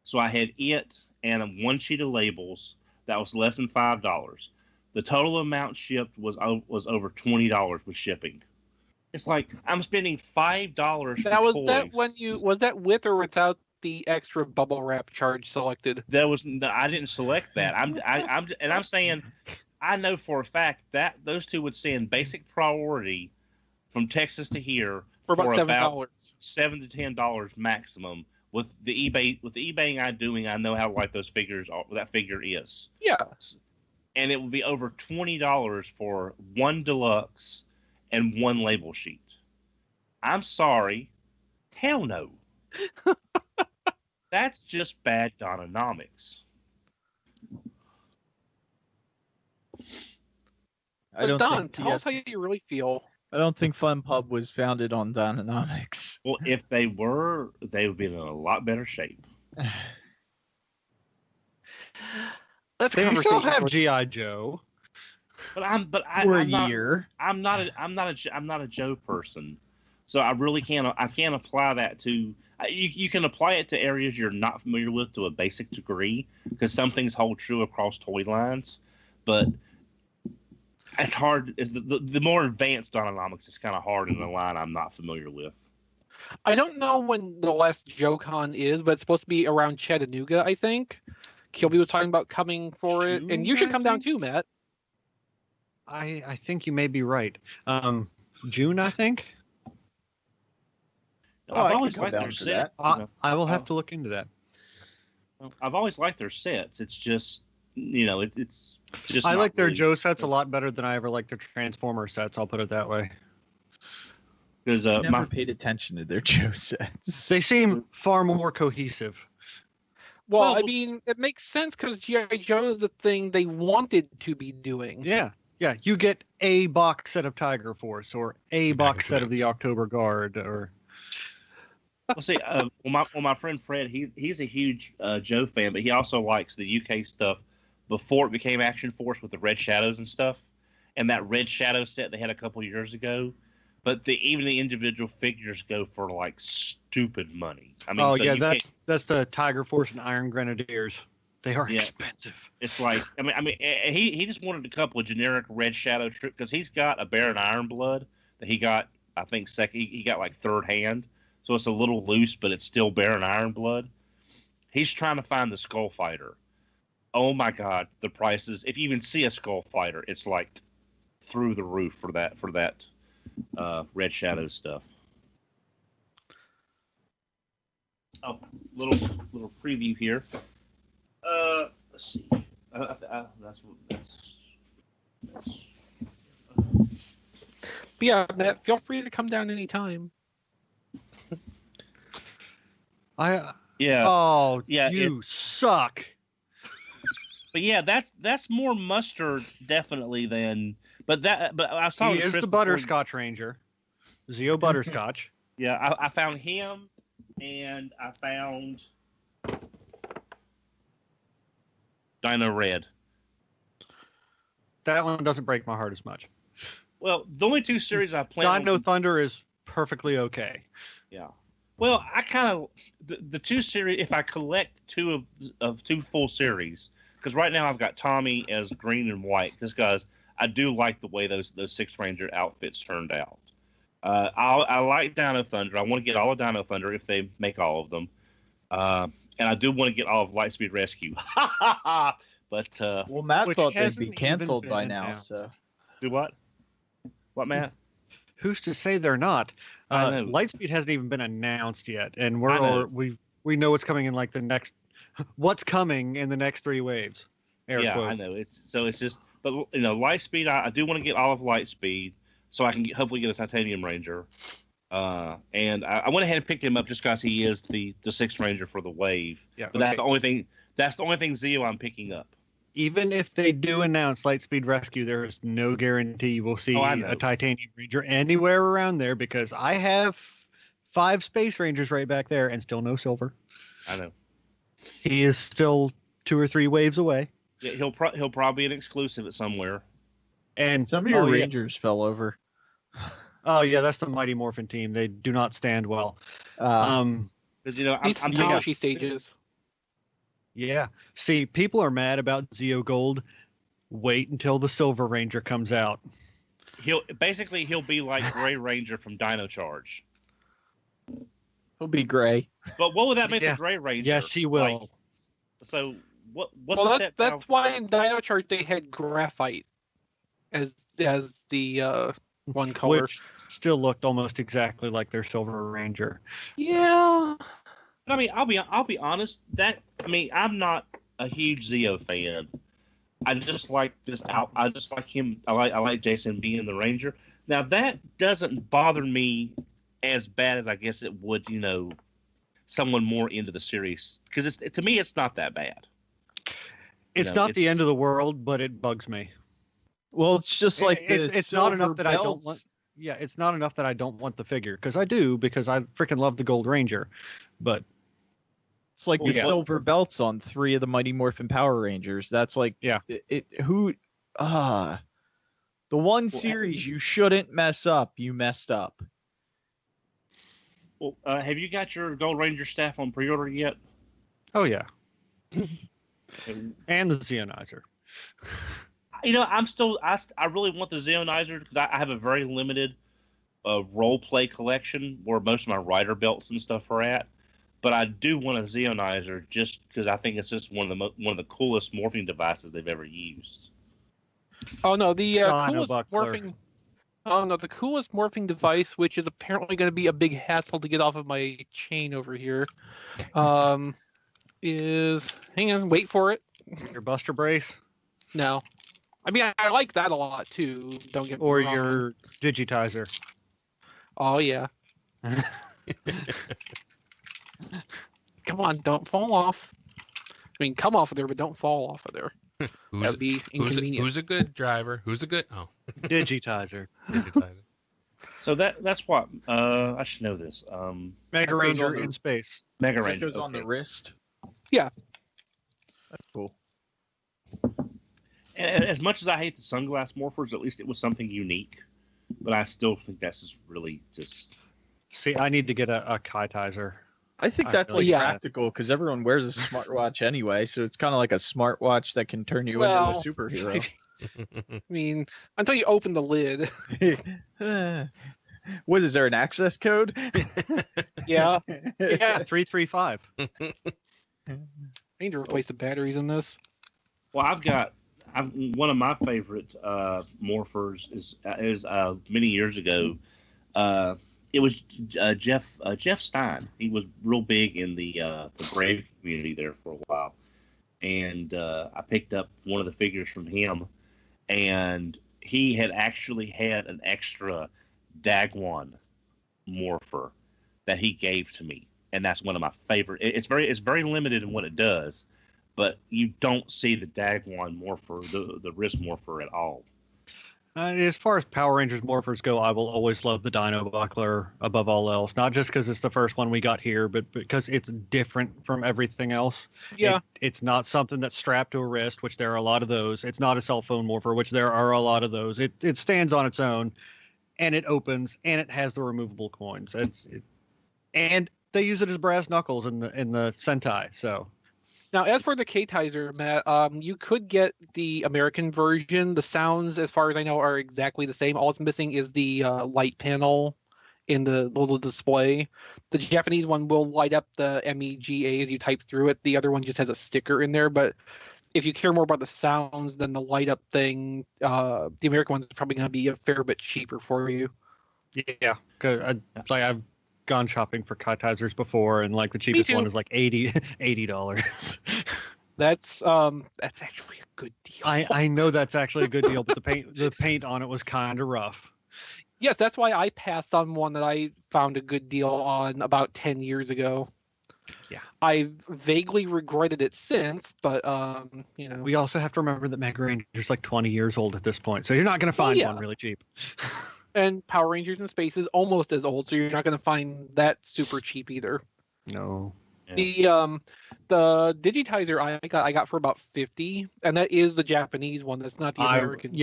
So I had it and one sheet of labels that was less than $5. The total amount shipped was over $20 with shipping. It's like I'm spending $5 for
That was
toys.
that when you was that with or without the extra bubble wrap charge selected?
I didn't select that. I'm saying I know for a fact that those two would send basic priority from Texas to here
For about $7.
$7 to $10 maximum. With the eBaying I'm doing, I know how light those figures are. That figure is.
Yeah.
And it would be over $20 for one deluxe and one label sheet. I'm sorry. Hell no. That's just bad Dononomics.
But Don, tell us how you really feel.
I don't think Fun Pub was founded on Dononomics.
Well, if they were, they would be in a lot better shape.
That's a
they still
conversation
have
for-
GI Joe.
For a year. I'm not a Joe person, so I really can't apply that to. You can apply it to areas you're not familiar with to a basic degree because some things hold true across toy lines, but it's hard. The more advanced Dononomics is kind of hard in a line I'm not familiar with.
I don't know when the last JoeCon is, but it's supposed to be around Chattanooga, I think. Kilby was talking about coming for it, and you should come down too, Matt.
I think you may be right. June, I think.
I've always liked their set.
I will have to look into that.
I've always liked their sets. It's just, it's just.
I like their
really,
Joe sets a lot better than I ever liked their Transformer sets. I'll put it that way.
Because
I never paid attention to their Joe sets.
They seem far more cohesive.
Well, I mean, it makes sense because G.I. Joe is the thing they wanted to be doing.
Yeah. You get a box set of Tiger Force or a box set of the October Guard or.
Well, see, my friend Fred, he's a huge Joe fan, but he also likes the UK stuff before it became Action Force with the Red Shadows and stuff, and that Red Shadow set they had a couple years ago. But even the individual figures go for like stupid money. I mean,
that's the Tiger Force and Iron Grenadiers. They are expensive.
It's like he just wanted a couple of generic Red Shadow trips because he's got a Baron Ironblood that he got, I think, second. He got like third hand. So it's a little loose, but it's still Baron Ironblood. He's trying to find the Skull Fighter. Oh my God, the prices! If you even see a Skull Fighter, it's like through the roof for that Red Shadow stuff. Oh, little preview here. Let's see. That's.
But yeah, Matt, feel free to come down anytime.
You suck.
But yeah, that's more mustard definitely than. But I was talking.
He is the Butterscotch Ranger, Zeo Butterscotch.
Yeah, I found him, and I found Dino Red.
That one doesn't break my heart as much.
Well, the only two series I plan
Dino Thunder is perfectly okay.
Yeah. Well, I kind of the two series. If I collect two of two full series, because right now I've got Tommy as green and white. Because guys, I do like the way those Six Ranger outfits turned out. I like Dino Thunder. I want to get all of Dino Thunder if they make all of them, and I do want to get all of Lightspeed Rescue. But
well, Matt thought they'd be
hasn't
canceled
even
by
been
now.
announced.
So
do what? What, Matt?
Who's to say they're not?
I know.
Lightspeed hasn't even been announced yet, and
I know.
we know what's coming in like the next. What's coming in the next 3 waves?
Yeah,
quotes.
I know. It's just, but Lightspeed. I do want to get all of Lightspeed, so I can hopefully get a Titanium Ranger. And I went ahead and picked him up just because he is the Sixth Ranger for the wave.
Yeah,
but that's the only thing. That's the only thing Zeo I'm picking up.
Even if they do announce Lightspeed Rescue, there is no guarantee we'll see a Titanium Ranger anywhere around there because I have 5 Space Rangers right back there and still no Silver.
I know.
He is still 2 or 3 waves away.
Yeah, he'll probably be an exclusive at somewhere.
And
some of your Rangers fell over.
Oh yeah, that's the Mighty Morphin team. They do not stand well.
Because
I'm polishy stages.
Yeah. See, people are mad about Zeo Gold. Wait until the Silver Ranger comes out.
He'll be like Gray Ranger from Dino Charge.
He'll be gray.
But what would that make the Gray Ranger?
Yes, he will.
Like, so what's
well,
the step
that's why in Dino Chart they had graphite as the one color,
which still looked almost exactly like their Silver Ranger.
Yeah.
I mean, I'll be honest. I'm not a huge Zeo fan. I just like this out. I just like him. I like Jason being the Ranger. Now that doesn't bother me as bad as I guess it would, someone more into the series, because to me it's not that bad.
It's not the end of the world, but it bugs me.
Well, it's just like
it's not enough that I don't want. Yeah, it's not enough that I don't want the figure because I do because I freaking love the Gold Ranger, but
it's like the silver belts on 3 of the Mighty Morphin Power Rangers. That's like the one series you shouldn't mess up. You messed up.
Well, have you got your Gold Ranger staff on pre-order yet?
Oh yeah, and the Zeonizer.
I really want the Zeonizer because I have a very limited role play collection where most of my rider belts and stuff are at. But I do want a Zeonizer just because I think it's just one of the coolest morphing devices they've ever used.
Oh no, the coolest morphing. Oh no, the coolest morphing device, which is apparently going to be a big hassle to get off of my chain over here, is hang on, wait for it.
Your Buster Brace?
No, I mean I like that a lot too. Don't get me
or
wrong.
Your Digitizer.
Oh yeah. Come on, don't fall off. I mean, come off of there, but don't fall off of there. That would be inconvenient.
Who's a good driver? Who's a good... Oh.
Digitizer.
So that's what... I should know this.
Mega Ranger in space.
Mega Ranger.
That goes on the wrist.
Yeah.
That's cool.
And as much as I hate the sunglass morphers, at least it was something unique. But I still think that's just really just...
See, I need to get a Kitizer.
I think that's practical because everyone wears a smartwatch anyway, so it's kind of like a smartwatch that can turn you into a superhero.
I mean, until you open the lid.
What is there, an access code?
Yeah.
Yeah, 335.
I need to replace the batteries in this.
Well, one of my favorite morphers is many years ago. It was Jeff Stein. He was real big in the Brave community there for a while, and I picked up one of the figures from him, and he had actually had an extra Dagwan morpher that he gave to me, and that's one of my favorite. It's very limited in what it does, but you don't see the Dagwan morpher, the wrist morpher at all.
As far as Power Rangers morphers go, I will always love the Dino Buckler above all else. Not just because it's the first one we got here, but because it's different from everything else.
Yeah.
It's not something that's strapped to a wrist, which there are a lot of those. It's not a cell phone morpher, which there are a lot of those. It stands on its own, and it opens, and it has the removable coins. And they use it as brass knuckles in the Sentai. So.
Now, as for the K-Tizer, Matt, you could get the American version. The sounds, as far as I know, are exactly the same. All it's missing is the light panel in the little display. The Japanese one will light up the MEGA as you type through it. The other one just has a sticker in there. But if you care more about the sounds than the light up thing, the American one's probably going to be a fair bit cheaper for you.
Yeah, because I've gone shopping for K-Tizers before, and like the cheapest one is like $80.
That's actually a good deal.
I know that's actually a good deal, but the paint on it was kind of rough.
Yes, that's why I passed on one that I found a good deal on about 10 years ago.
Yeah,
I vaguely regretted it since, but
we also have to remember that Mega Ranger's like 20 years old at this point, so you're not going to find one really cheap.
And Power Rangers in Space is almost as old, so you're not going to find that super cheap either.
No.
Yeah. The Digitizer I got for about $50, and that is the Japanese one. That's not the American.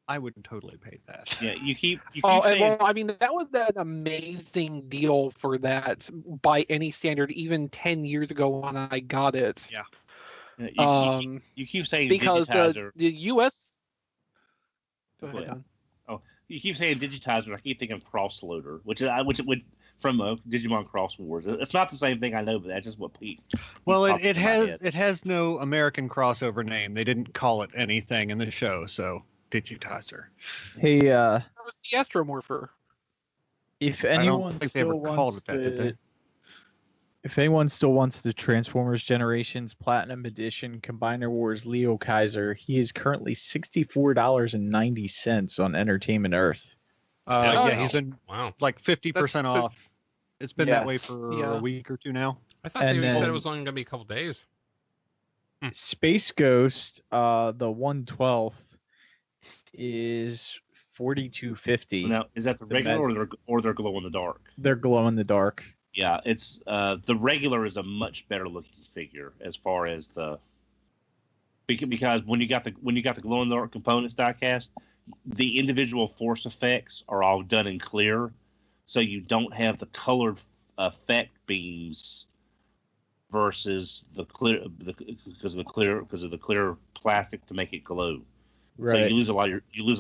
I would totally pay that.
Yeah, you keep
saying... well, I mean, that was an amazing deal for that by any standard, even 10 years ago when I got it.
Yeah. You keep saying
because
Digitizer.
The US. Go ahead, Don.
You keep saying Digitizer, I keep thinking Crossloader, which would from Digimon Cross Wars. It's not the same thing, I know, but that's just what Pete.
Well, it has no American crossover name. They didn't call it anything in the show, so Digitizer.
Hey,
that was the Astromorpher.
If anyone still wants the Transformers Generations Platinum Edition Combiner Wars Leo Kaiser, he is currently $64.90 on Entertainment Earth.
He's been like 50% off. It's been that way for a week or two now.
I thought they said it was only going to be a couple days.
Space Ghost, the 1/12th, is $42.50.
Now, is that the regular or they're glow in the dark?
They're glow in the dark.
Yeah, it's the regular is a much better looking figure as far as because when you got the glow in the dark components diecast, the individual force effects are all done in clear, so you don't have the colored effect beams versus the clear because of the clear plastic to make it glow. Right. So you lose a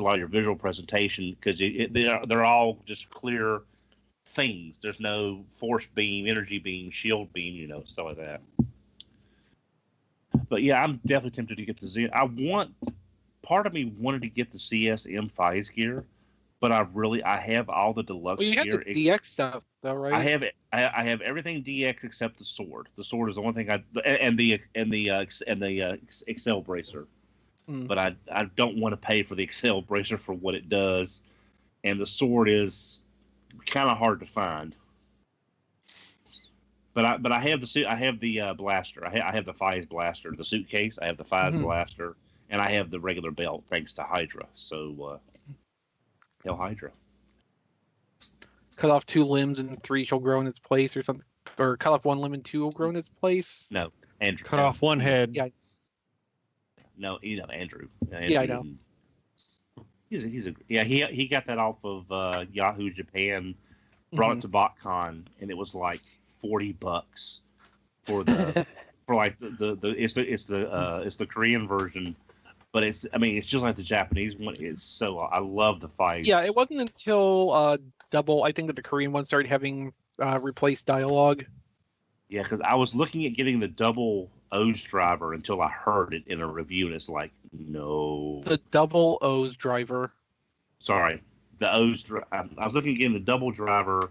lot of your visual presentation because they're all just clear things. There's no force beam, energy beam, shield beam, stuff like that. But yeah, I'm definitely tempted to get the Z. Part of me wanted to get the CSM Phase gear, but I have all the deluxe gear.
Well, you have the DX stuff though, right?
I have everything DX except the sword. The sword is the only thing and the Excel bracer. But I don't want to pay for the Excel bracer for what it does, and the sword is kind of hard to find. But I have the suit. I have the blaster. I have the Phase blaster, the suitcase. I have the Phase blaster, and I have the regular belt thanks to Hydra. So, Hail Hydra.
Cut off 2 limbs and 3 shall grow in its place, or something, or cut off 1 limb and 2 will grow in its place.
No, Andrew.
Cut off 1 head.
Yeah.
No, Andrew.
Yeah, I know.
He got that off of Yahoo Japan, brought it to BotCon, and it was like $40 for the it's the Korean version, but it's just like the Japanese one. I love the fight.
Yeah, it wasn't until I think that the Korean one started having replaced dialogue.
Yeah, because I was looking at getting the double O's driver until I heard it in a review, and it's like, no.
The double O's driver.
Sorry, the O's. I was looking at getting the double driver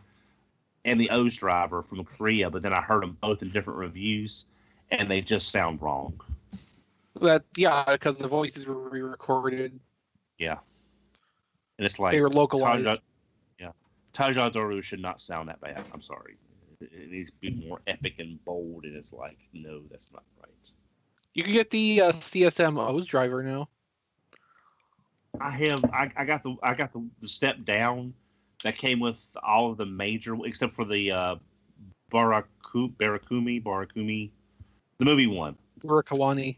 and the O's driver from Korea, but then I heard them both in different reviews, and they just sound wrong.
Because the voices were re-recorded.
Yeah, and it's like
they were localized.
Tajadoru should not sound that bad. I'm sorry. It needs to be more epic and bold, and it's like, no, that's not right.
You can get the CSM O's driver now.
I got the step down that came with all of the major, except for the Barakumi, the movie one.
Urakawani.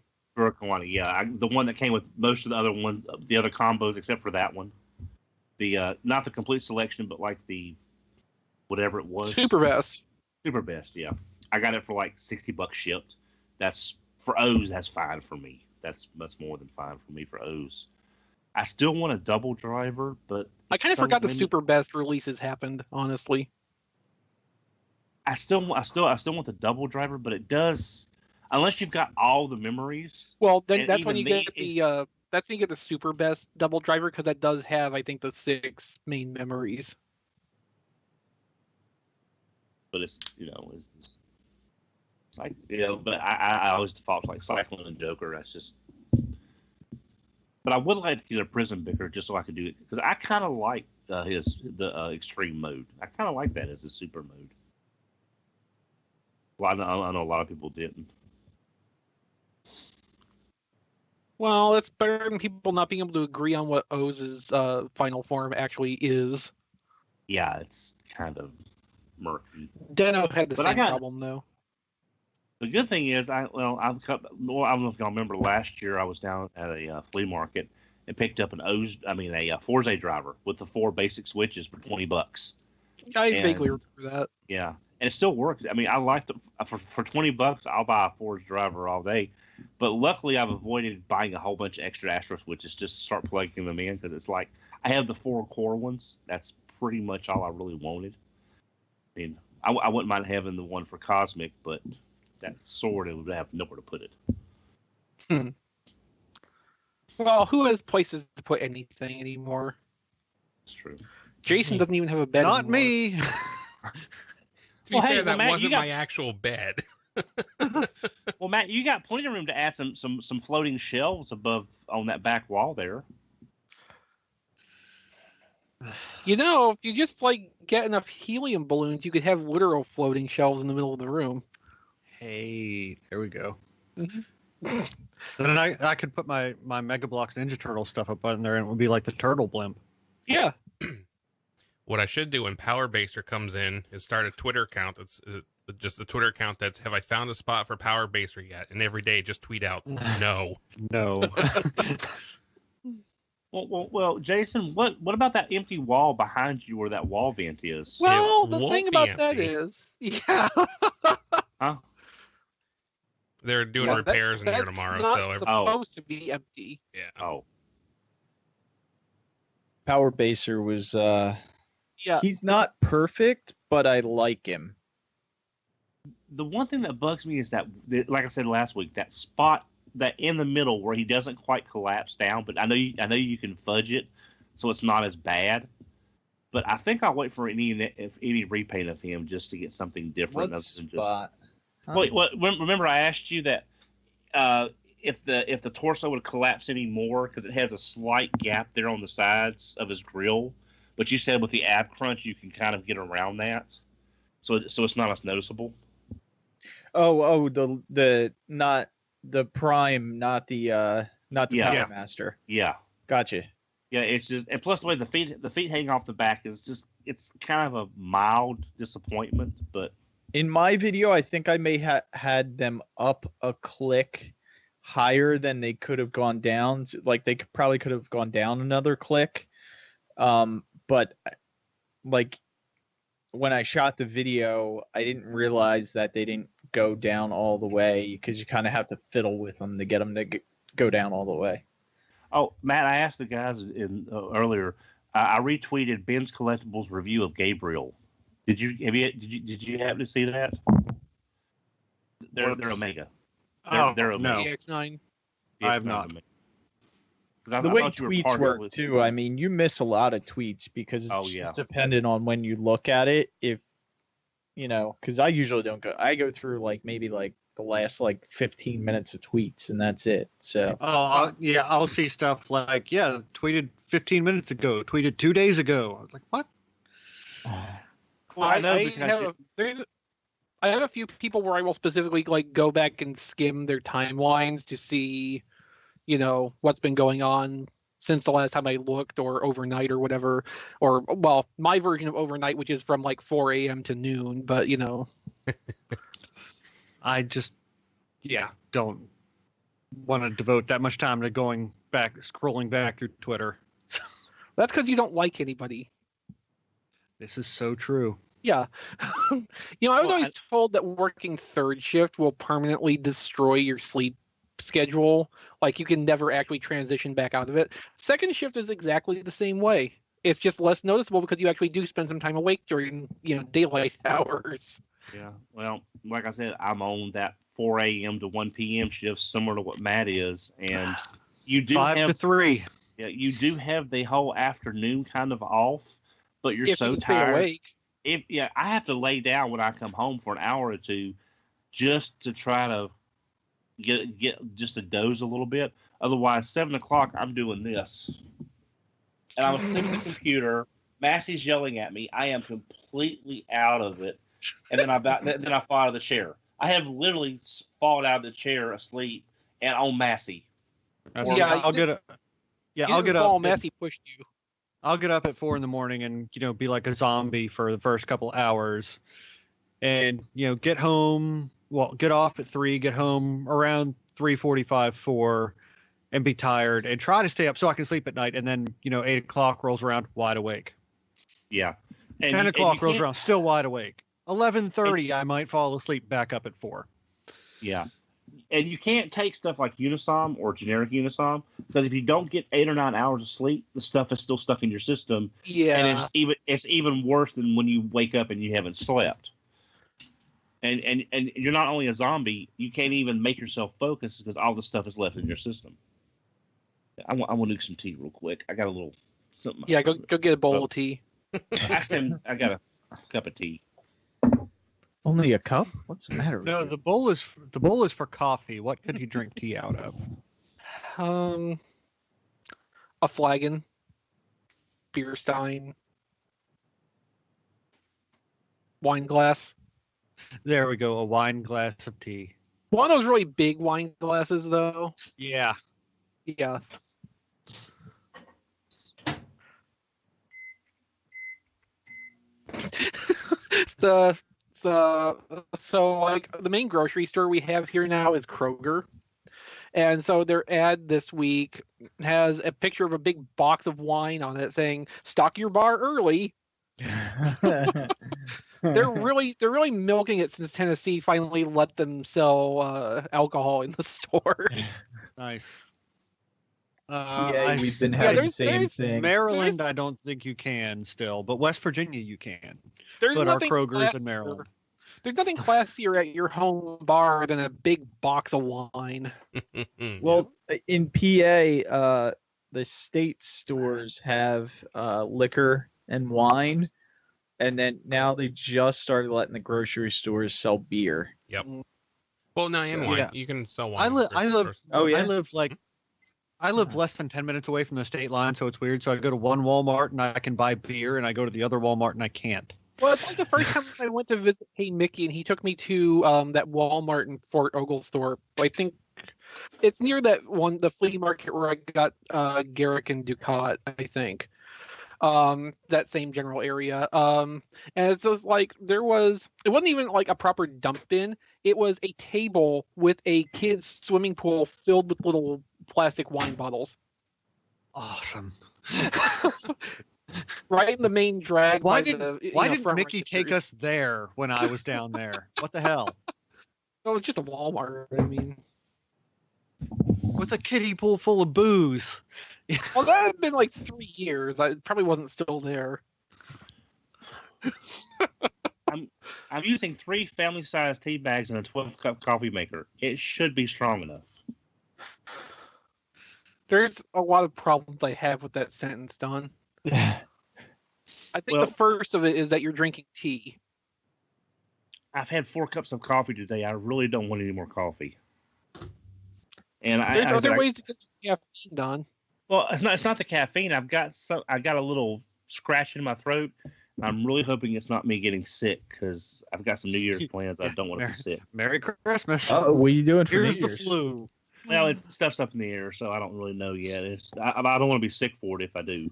Yeah, the one that came with most of the other ones, the other combos, except for that one. The not the complete selection, but like the whatever it was.
Super best.
Super best, yeah. I got it for like $60 shipped. That's for O's. That's fine for me. That's more than fine for me for O's. I still want a double driver, but
I kind of forgot the super best releases happened. Honestly,
I still want the double driver, but it does unless you've got all the memories.
Well, then that's when you get the that's when you get the super best double driver because that does have, I think, the 6 main memories.
But it's like but I always default to like Cyclone and Joker. That's just. But I would like to get a Prison Bicker just so I could do it because I kind of like the extreme mode. I kind of like that as a super mode. Well, I know a lot of people didn't.
Well, it's better than people not being able to agree on what Oz's final form actually is.
Yeah, it's kind of murky.
Deno had the same problem though.
The good thing is, I don't know if y'all remember last year I was down at a flea market and picked up a Forza driver with the 4 basic switches for $20.
I vaguely remember that.
Yeah, and it still works. I mean, I like for $20, I'll buy a Forza driver all day. But luckily, I've avoided buying a whole bunch of extra Astro switches just to start plugging them in because it's like I have the 4 core ones. That's pretty much all I really wanted. I mean, I wouldn't mind having the one for Cosmic, but that sword, it would have nowhere to put it.
Well, who has places to put anything anymore?
That's true.
Jason doesn't even have a bed.
Not
anymore.
me.
To be fair, that
Matt,
wasn't my actual bed.
Well, Matt, you got plenty of room to add some floating shelves above on that back wall there.
If you just get enough helium balloons, you could have literal floating shelves in the middle of the room.
Hey, there we go.
Mm-hmm.
Then I could put my Mega Bloks Ninja Turtle stuff up in there, and it would be like the turtle blimp.
Yeah.
What I should do when Power Baser comes in is start a Twitter account that's just the Twitter account that's have I found a spot for Power Baser yet? And every day just tweet out no.
No.
Well, Jason, what about that empty wall behind you where that wall vent is?
Well, the thing about that is, yeah.
Huh?
They're doing repairs in here tomorrow,
so supposed to be empty.
Yeah.
Oh.
Power Baser was
yeah.
He's not perfect, but I like him.
The one thing that bugs me is that, like I said last week, that spot that in the middle where he doesn't quite collapse down. But I know you can fudge it, so it's not as bad. But I think I'll wait for any repaint of him just to get something different.
What spot?
Wait, remember I asked you that if the torso would collapse any more because it has a slight gap there on the sides of his grill, but you said with the ab crunch you can kind of get around that, so it's not as noticeable.
Oh, the not the Prime, not the Power Master.
Yeah,
gotcha.
Yeah, it's just, and plus the way the feet hang off the back is just, it's kind of a mild disappointment, but.
In my video, I think I may have had them up a click higher than they could have gone down. Like they probably could have gone down another click. But like when I shot the video, I didn't realize that they didn't go down all the way because you kind of have to fiddle with them to get them to go down all the way.
Oh, Matt, I asked the guys earlier. I retweeted Ben's Collectibles review of Gabriel. Did you happen to see that? They're Omega. They're Omega.
No.
X9.
I have not.
The way tweets work too, I mean, you miss a lot of tweets because it's just dependent on when you look at it. If because I usually don't go. I go through maybe the last 15 minutes of tweets and that's it. So
I'll see stuff tweeted 15 minutes ago, tweeted 2 days ago. I was like, what?
Well,
I have a few people where I will specifically go back and skim their timelines to see, what's been going on since the last time I looked, or overnight or whatever, or well, my version of overnight, which is from like 4 a.m. to noon. But
I just, don't want to devote that much time to scrolling back through Twitter.
That's because you don't like anybody.
This is so true.
Yeah. I was always told that working third shift will permanently destroy your sleep schedule. Like, you can never actually transition back out of it. Second shift is exactly the same way. It's just less noticeable because you actually do spend some time awake during, daylight hours.
Yeah. Well, like I said, I'm on that 4 a.m. to 1 p.m. shift, similar to what Matt is. And you do
5 to 3.
Yeah, you do have the whole afternoon kind of off, but you're
if
so
you can stay
tired.
Awake.
I have to lay down when I come home for an hour or two just to try to get just a doze a little bit. Otherwise, 7 o'clock, I'm doing this. And I'm sitting at the computer. Massey's yelling at me. I am completely out of it. And then I fall out of the chair. I have literally fallen out of the chair asleep and on Massey.
I'll get up.
Massey pushed you.
I'll get up at 4 a.m. and be like a zombie for the first couple hours, and get home. Well, get off at 3, get home around 3:45, 4, and be tired and try to stay up so I can sleep at night. And then 8 o'clock rolls around, wide awake.
Yeah, and
10 o'clock rolls around, still wide awake. 11:30, I might fall asleep back up at 4.
Yeah. And you can't take stuff like Unisom or generic Unisom, because if you don't get 8 or 9 hours of sleep, the stuff is still stuck in your system.
Yeah.
And it's even worse than when you wake up and you haven't slept. And you're not only a zombie, you can't even make yourself focus because all the stuff is left in your system. I want to do some tea real quick. I got a little something.
Yeah, go get a bowl of tea.
Actually, I got a cup of tea.
Only a cup? What's the matter with
No,
you?
the bowl is for coffee. What could he drink tea out of?
A flagon, beer stein, wine glass.
There we go, a wine glass of tea.
One of those really big wine glasses, though.
Yeah.
Yeah. So like the main grocery store we have here now is Kroger. And so their ad this week has a picture of a big box of wine on it saying, "Stock your bar early." They're really milking it since Tennessee finally let them sell alcohol in the store.
Nice.
We've been having the same thing.
Maryland, I don't think you can still, but West Virginia you can.
There's
but our
nothing
Kroger's
classier.
in Maryland.
There's nothing classier at your home bar than a big box of wine.
Well, in PA, the state stores have liquor and wine, and then now they just started letting the grocery stores sell beer.
Yep. Well, no, and wine.
Yeah.
You can sell wine.
I live less than 10 minutes away from the state line, so it's weird. So I go to one Walmart and I can buy beer, and I go to the other Walmart and I can't.
Well, it's like the first time I went to visit Hey Mickey, and he took me to that Walmart in Fort Oglethorpe. I think it's near that one, the flea market where I got Garrick and Ducat, I think. That same general area. And it's just like it wasn't even like a proper dump bin. It was a table with a kid's swimming pool filled with little plastic wine bottles.
Awesome.
Right in the main drag.
Why didn't
front
Mickey take us there when I was down there? What the hell?
Well, it's just a Walmart. I mean,
with a kiddie pool full of booze.
Well, that had been like 3 years. I probably wasn't still there.
I'm using 3 family-sized tea bags and a 12-cup coffee maker. It should be strong enough.
There's a lot of problems I have with that sentence, Don. I think the first of it is that you're drinking tea.
I've had 4 cups of coffee today. I really don't want any more coffee. And
there's other ways to get the caffeine, Don.
Well, it's not the caffeine. I got a little scratch in my throat. And I'm really hoping it's not me getting sick because I've got some New Year's plans. I don't want to be sick.
Merry Christmas.
Oh, what are you doing for
Here's
New
the
Year's?
flu.
Well, stuff's up in the air, so I don't really know yet. I don't want to be sick for it if I do.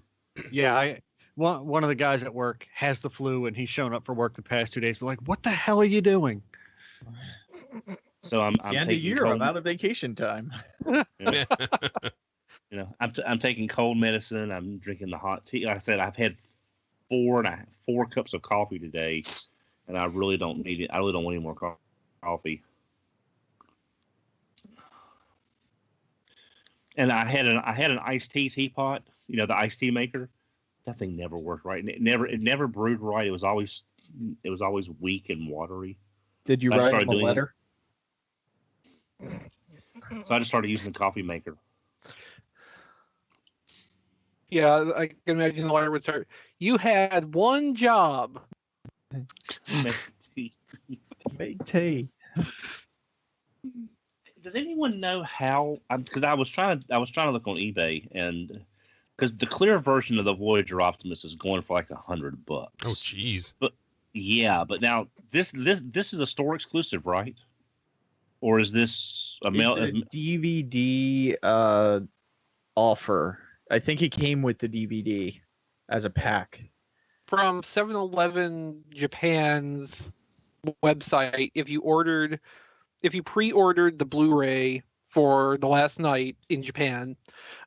Yeah, one of the guys at work has the flu, and he's shown up for work the past 2 days. We're like, what the hell are you doing?
So I'm
It's the end of year. I'm out of vacation time.
I'm taking cold medicine. I'm drinking the hot tea. Like I said, I've had 4 cups of coffee today, and I really don't need it. I really don't want any more coffee. And I had an iced tea teapot. The iced tea maker. That thing never worked right. It never brewed right. It was always weak and watery.
Did you write him a letter?
So I just started using the coffee maker.
Yeah, I can imagine the letter would start. You had one job.
Make tea.
Does anyone know how? Because I was trying to look on eBay, and because the clear version of the Voyager Optimus is going for like $100.
Oh, jeez.
But now this is a store exclusive, right? Or is this a
DVD offer? I think it came with the DVD as a pack.
From 7-Eleven Japan's website, if you pre-ordered the Blu-ray for the last night in Japan,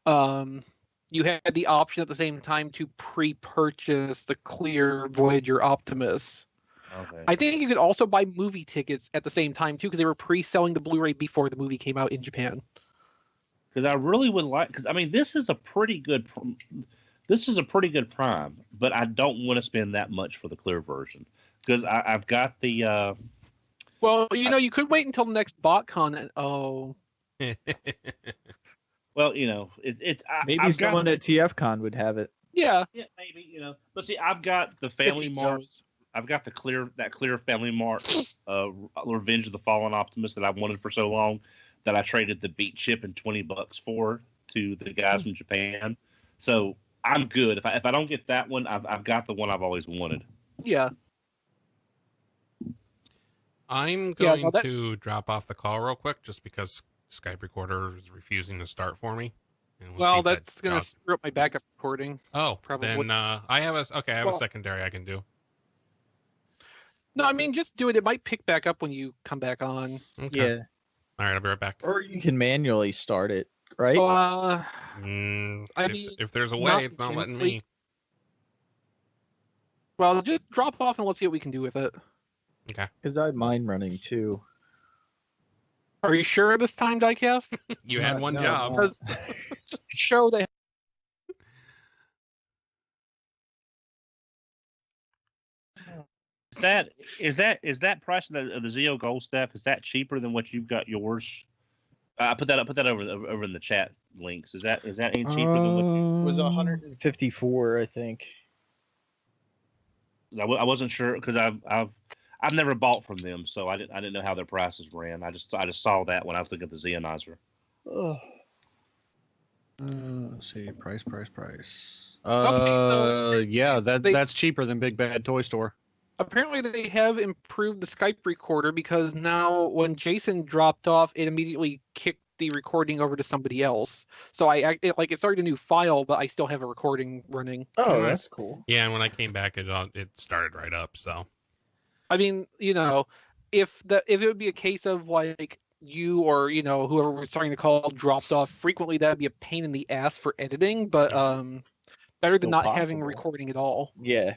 you had the option at the same time to pre-purchase the clear Voyager Optimus.
Okay.
I think you could also buy movie tickets at the same time too, because they were pre-selling the Blu-ray before the movie came out in Japan.
Because I really would like, because I mean, this is a pretty good Prime, but I don't want to spend that much for the clear version because I've got the.
Well, you could wait until the next BotCon.
Well,
maybe someone at TFCon would have it.
Yeah,
maybe But see, I've got the Family Mart. I've got the clear Family Mart, Revenge of the Fallen Optimus that I've wanted for so long that I traded the beat chip and $20 for to the guys from Japan. So I'm good. If I don't get that one, I've got the one I've always wanted.
Yeah.
I'm going to drop off the call real quick just because Skype recorder is refusing to start for me.
Well, that's going to screw up my backup recording.
Oh,
probably.
Then I have a secondary I can do.
No, I mean, just do it. It might pick back up when you come back on.
Okay.
Yeah.
All right, I'll be right back.
Or you can manually start it, right?
If there's a way, it's not letting me.
Well, just drop off and let's see what we can do with it.
Okay.
Because I have mine running too.
Are you sure this time, Diecast?
You had one job.
Because show they.
Is that price of the Zeo Gold stuff? Is that cheaper than what you've got yours? I put that over in the chat links. Is that any cheaper than what you?
It was 154, I think.
I wasn't sure because I've never bought from them, so I didn't know how their prices ran. I just saw that when I was looking at the Xeonizer.
Let's see, price.
Okay, so
yeah, that's cheaper than Big Bad Toy Store.
Apparently, they have improved the Skype recorder because now when Jason dropped off, it immediately kicked the recording over to somebody else. So it started a new file, but I still have a recording running.
Oh, that's cool.
Yeah, and when I came back, it started right up. So,
I mean, if it would be a case of like you or whoever we're starting to call dropped off frequently, that'd be a pain in the ass for editing. But better than not having a recording at all.
Yeah.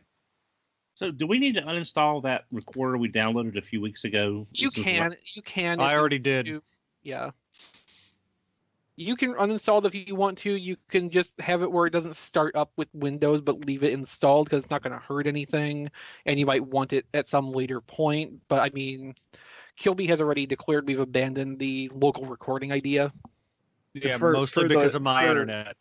So, do we need to uninstall that recorder we downloaded a few weeks ago?
You can.
I already did.
Yeah. You can uninstall it if you want to. You can just have it where it doesn't start up with Windows, but leave it installed because it's not going to hurt anything, and you might want it at some later point. But I mean, Kilby has already declared we've abandoned the local recording idea.
Yeah, mostly because of my internet.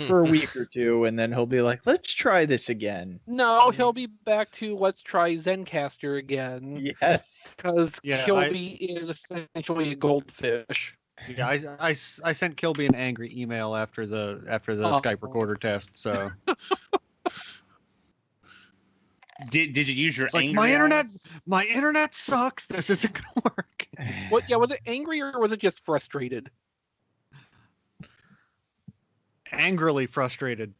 For a week or two, and then he'll be like, let's try this again.
No, he'll be back to let's try Zencaster again.
Yes.
Because Kilby is essentially a goldfish.
Yeah, I sent Kilby an angry email after the Skype recorder test, so
Did you use your
angry my internet sucks, this isn't gonna work.
Was it angry or was it just frustrated?
angrily frustrated.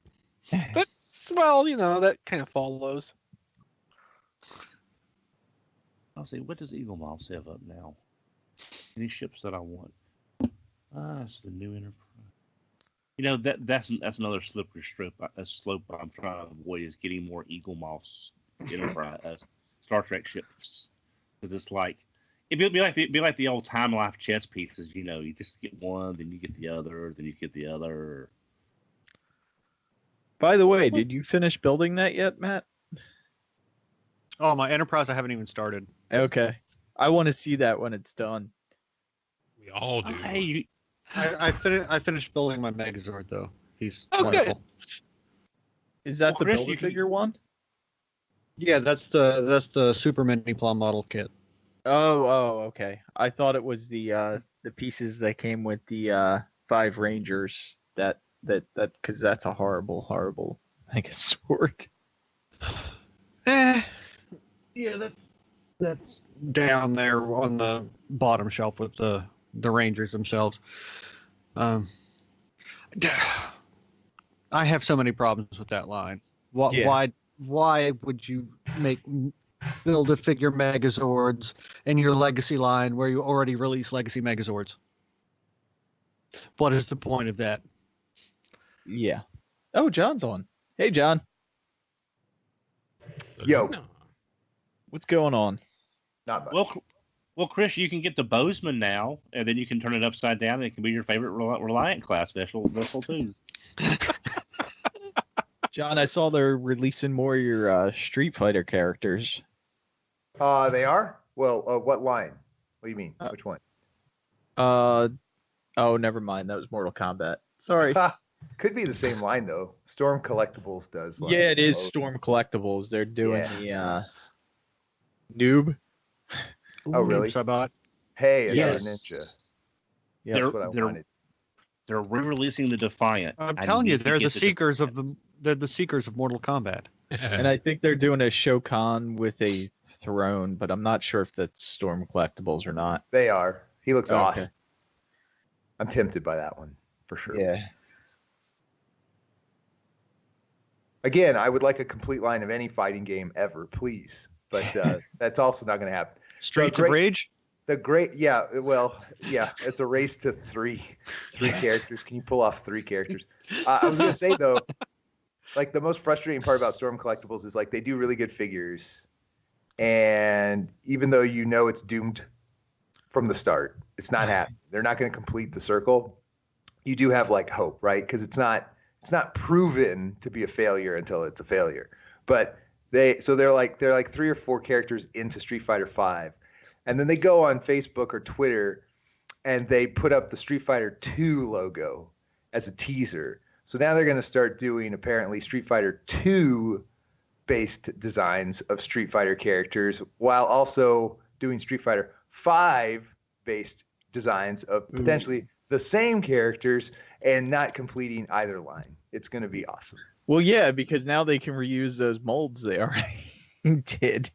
That's, well, that kind of follows.
I'll see. What does Eagle Mouse have up now? Any ships that I want? It's the new Enterprise. That's another slippery slope I'm trying to avoid is getting more Eagle Mouse Enterprise Star Trek ships, because it's like it'd be like the old Time Life chess pieces. You just get one, then you get the other, then you get the other.
By the way, did you finish building that yet, Matt?
Oh, my Enterprise, I haven't even started.
Okay. I want to see that when it's done.
We all do.
Hey,
I finished building my Megazord though. He's
Oh,
wonderful.
good.
Is that the
Chris,
Build-A-Figure one?
Yeah, that's the Super Mini Plum model kit.
Oh, okay. I thought it was the pieces that came with the 5 Rangers. That because that's a horrible Megazord.
Yeah, that's down there on the bottom shelf with the Rangers themselves. I have so many problems with that line. Why would you build a figure Megazords in your Legacy line where you already release Legacy Megazords? What is the point of that?
Yeah. Oh, John's on. Hey, John.
Yo.
What's going on?
Not much.
Well, Chris, you can get the Bozeman now, and then you can turn it upside down, and it can be your favorite Reliant class vessel too.
John, I saw they're releasing more of your Street Fighter characters.
They are? Well, what line? What do you mean? Which one?
Oh, never mind. That was Mortal Kombat. Sorry.
Could be the same line though. Storm Collectibles does.
Yeah, it is Storm Collectibles. They're doing the noob.
Oh, really?
I bought.
Hey, another
Yes.
ninja.
Yeah,
That's what I wanted.
They're re-releasing the Defiant.
I'm telling you, they're the seekers of Mortal Kombat.
and I think they're doing a Shokan with a throne, but I'm not sure if that's Storm Collectibles or not.
They are. He looks
Okay.
awesome. I'm tempted by that one for sure.
Yeah.
Again, I would like a complete line of any fighting game ever, please. But that's also not going to happen.
Streets of Rage?
It's a race to three characters. Can you pull off 3 characters? I was going to say, though, like the most frustrating part about Storm Collectibles is like they do really good figures. And even though it's doomed from the start, it's not happening. They're not going to complete the circle. You do have like hope, right? Because it's not proven to be a failure until it's a failure. But they're like 3 or 4 characters into Street Fighter V, and then they go on Facebook or Twitter and they put up the Street Fighter 2 logo as a teaser. So now they're going to start doing apparently Street Fighter 2 based designs of Street Fighter characters, while also doing Street Fighter 5 based designs of potentially the same characters, and not completing either line. It's going to be awesome.
Well, yeah, because now they can reuse those molds they already did.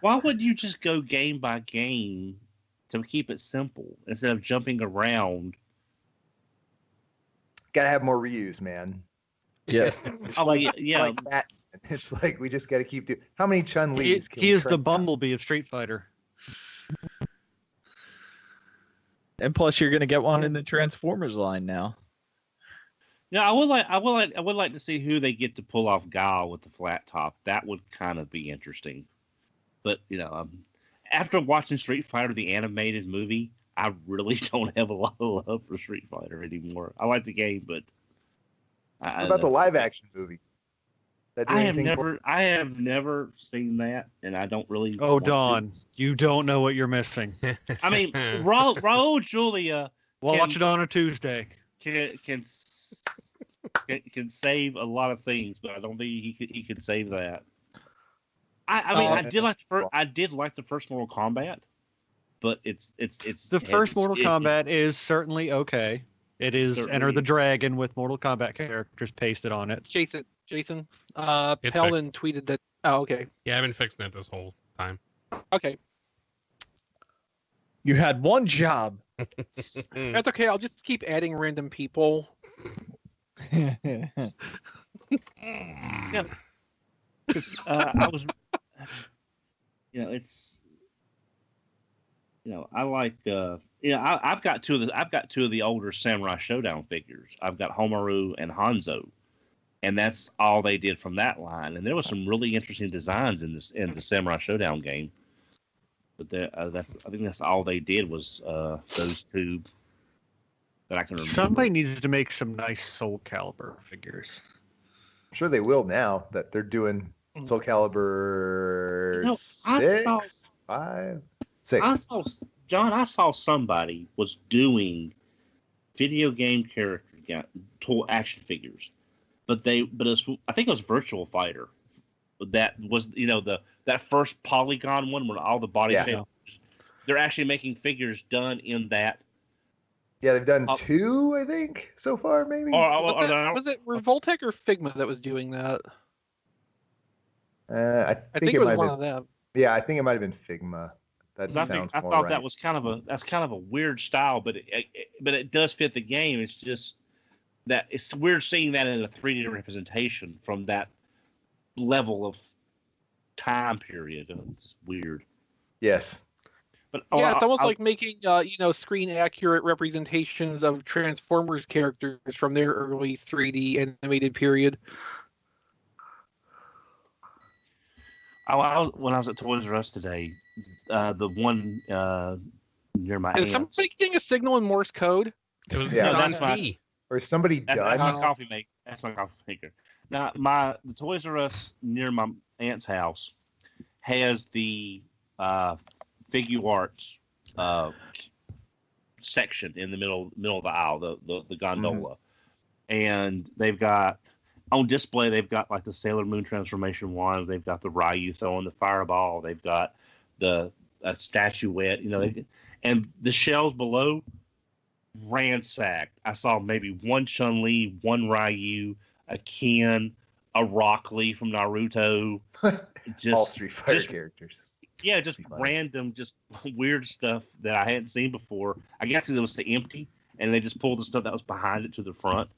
Why wouldn't you just go game by game to keep it simple instead of jumping around?
Got to have more reuse, man.
Yes.
It's like that. It's like we just got to keep doing. How many Chun-Li's?
He is the Bumblebee of Street Fighter.
And plus, you're going to get one in the Transformers line now.
Yeah, I would like to see who they get to pull off Guile with the flat top. That would kind of be interesting. But after watching Street Fighter the animated movie, I really don't have a lot of love for Street Fighter anymore. I like the game, but
what about the live action movie?
I have never seen that, and I don't really.
Oh, Don, you don't know what you're missing.
I mean, Raul Julia.
Watch it on a Tuesday.
Can save a lot of things, but I don't think he could save that. I did like the first Mortal Kombat, but it's
the first Mortal Kombat is certainly okay. It is Enter the Dragon with Mortal Kombat characters pasted on it.
Jason, Helen tweeted that. Oh, okay.
Yeah, I've been fixing it this whole time.
Okay.
You had one job.
That's okay. I'll just keep adding random people.
Yeah, because I was, it's, I like, I've got two of the older Samurai Showdown figures. I've got Homaru and Hanzo, and that's all they did from that line. And there was some really interesting designs in the Samurai Showdown game. But I think that's all they did was those two that I can remember.
Somebody needs to make some nice Soul Calibur figures.
I'm sure they will now that they're doing Soul Calibur 6, 5, 6.
I saw somebody was doing video game character toy action figures, but I think it was Virtual Fighter. That was that first polygon one where all the body shapes. They're actually making figures done in that.
Yeah, they've done 2, I think, so far, maybe.
Was it Revoltech or Figma that was doing that?
I think
it was one of them.
Yeah, I think it might have been Figma. I
thought right. That was kind of a weird style, but it does fit the game. It's just that it's weird seeing that in a 3D representation from that level of time period. It's weird.
Yes.
But
it's almost like making screen accurate representations of Transformers characters from their early 3D animated period.
When I was at Toys R Us today, the one near my
Is somebody getting a signal in Morse code?
It was
that's
my
or somebody died.
That's my coffee maker. That's my coffee maker. Now the Toys R Us near my aunt's house has the Figuarts section in the middle of the aisle, the gondola, and they've got on display. They've got like the Sailor Moon transformation wands. They've got the Ryu throwing the fireball. They've got the statuette. And the shelves below ransacked. I saw maybe one Chun-Li, one Ryu, a Ken, a Rock Lee from Naruto.
All Street Fighter characters.
Yeah, just random, just weird stuff that I hadn't seen before. I guess it was the empty, and they just pulled the stuff that was behind it to the front.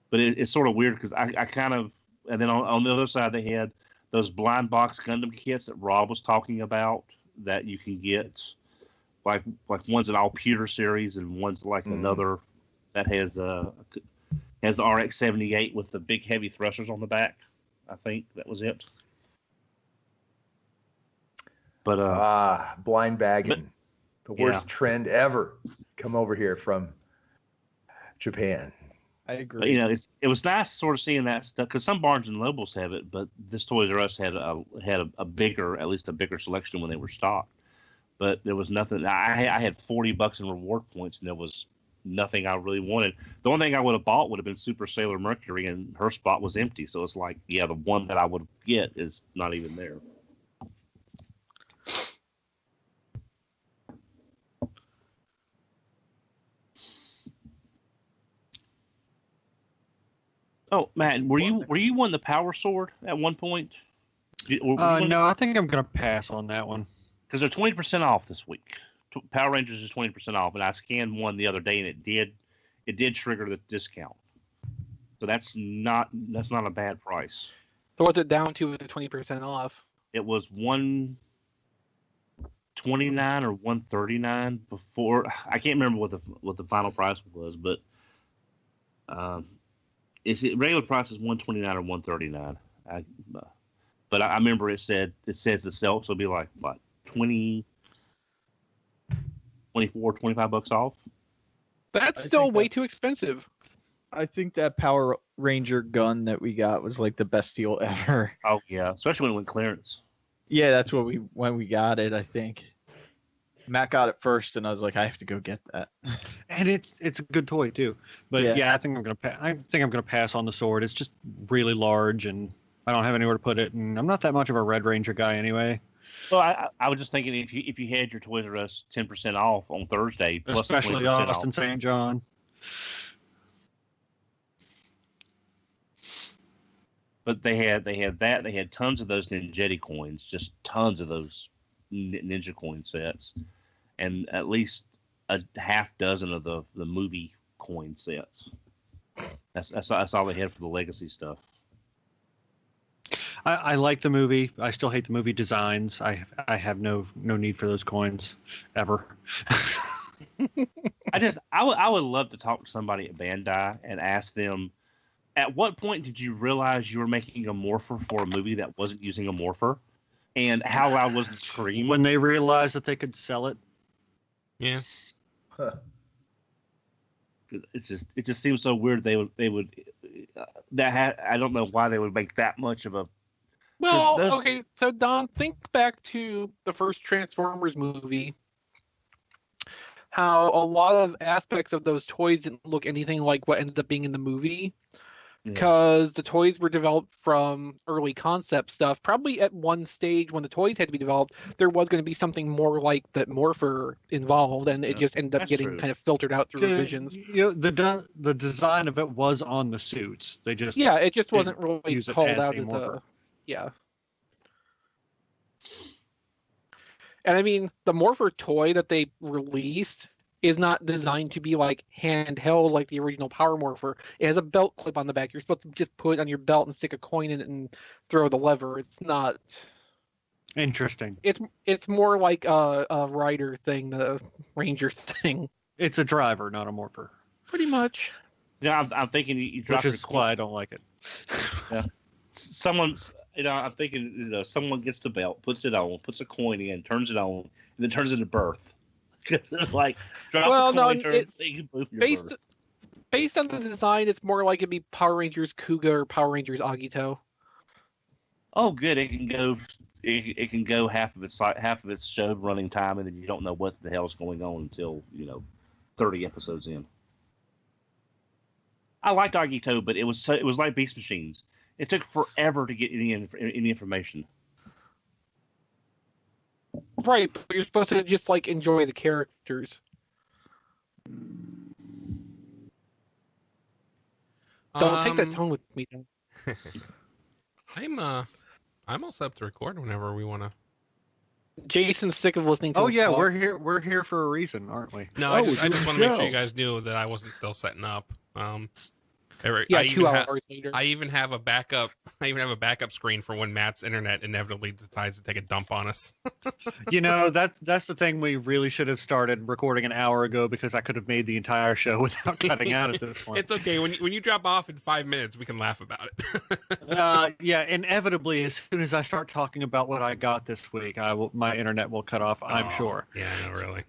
But it's sort of weird because I kind of, and then on the other side they had those blind box Gundam kits that Rob was talking about that you can get, like one's an all pewter series and one's like another that has the RX-78 with the big heavy thrusters on the back. I think that was it. But
blind bagging, the worst trend ever. Come over here from Japan.
I agree.
But, it was nice sort of seeing that stuff because some Barnes and Nobles have it, but this Toys R Us had a bigger selection when they were stocked. But there was nothing. I had $40 in reward points, and there was nothing I really wanted. The only thing I would have bought would have been Super Sailor Mercury, and her spot was empty. So it's like, the one that I would get is not even there. Oh, Matt, were you on the Power Sword at one point?
No, I think I'm going to pass on that one.
Because they're 20% off this week. Power Rangers is 20% off, and I scanned one the other day, and it did trigger the discount. So that's not a bad price.
So what's it down to with the 20% off?
It was $129 or $139 before. I can't remember what the final price was, but regular price is $129 or $139. But I remember it says the sale, so it'll be like what, 20, 24, $25 off.
That's still way too expensive.
I think that Power Ranger gun that we got was like the best deal ever.
Oh yeah, especially when it went clearance.
Yeah, that's when we got it. I think Matt got it first, and I was like, I have to go get that.
And it's a good toy too. But I think I'm gonna pass on the sword. It's just really large, and I don't have anywhere to put it. And I'm not that much of a Red Ranger guy anyway.
Well, I was just thinking if you had your Toys R Us 10% off on Thursday, plus
especially Austin St. John.
But they had that. They had tons of those Ninjetti coins, just tons of those Ninja coin sets, and at least a half dozen of the movie coin sets. That's all they had for the legacy stuff.
I like the movie. I still hate the movie designs. I have no need for those coins ever.
I would love to talk to somebody at Bandai and ask them, at what point did you realize you were making a morpher for a movie that wasn't using a morpher? And how loud was the scream?
When they realized that they could sell it.
Yeah.
Huh.
It just seems so weird I don't know why they would make that much of a.
Well, okay, so Don, think back to the first Transformers movie. How a lot of aspects of those toys didn't look anything like what ended up being in the movie. Because the toys were developed from early concept stuff. Probably at one stage when the toys had to be developed, there was going to be something more like that morpher involved, and it just ended up getting kind of filtered out through revisions.
The design of it was on the suits. They just
it just wasn't really called out as
morpher.
And I mean, the morpher toy that they released is not designed to be like handheld like the original Power Morpher. It has a belt clip on the back. You're supposed to just put it on your belt and stick a coin in it and throw the lever. It's not
interesting.
It's more like a rider thing, the Ranger thing.
It's a driver, not a morpher.
Pretty much.
Yeah, I'm thinking you drop
Which is why I don't like it.
Yeah, I'm thinking someone gets the belt, puts it on, puts a coin in, turns it on, and then turns it to birth. Because it's like drop the coin,
based on the design, it's more like it'd be Power Rangers Kuga or Power Rangers Agito.
Oh, good! It can go. It can go half of its show running time, and then you don't know what the hell's going on until 30 episodes in. I liked Agito, but it was like Beast Machines. It took forever to get any information.
Right, but you're supposed to just like enjoy the characters. Don't take that tone with me.
I'm all set up to record whenever we want to.
Jason's sick of listening to us
yeah,
talk.
we're here for a reason, aren't we?
No, I just want to make sure you guys knew that I wasn't still setting up.
2 hours later.
I even have a backup. I even have a backup screen for when Matt's internet inevitably decides to take a dump on us.
That's the thing we really should have started recording an hour ago, because I could have made the entire show without cutting out at this point.
It's okay when you drop off in 5 minutes, we can laugh about it.
Inevitably, as soon as I start talking about what I got this week, my internet will cut off. I'm sure.
Yeah, no, really.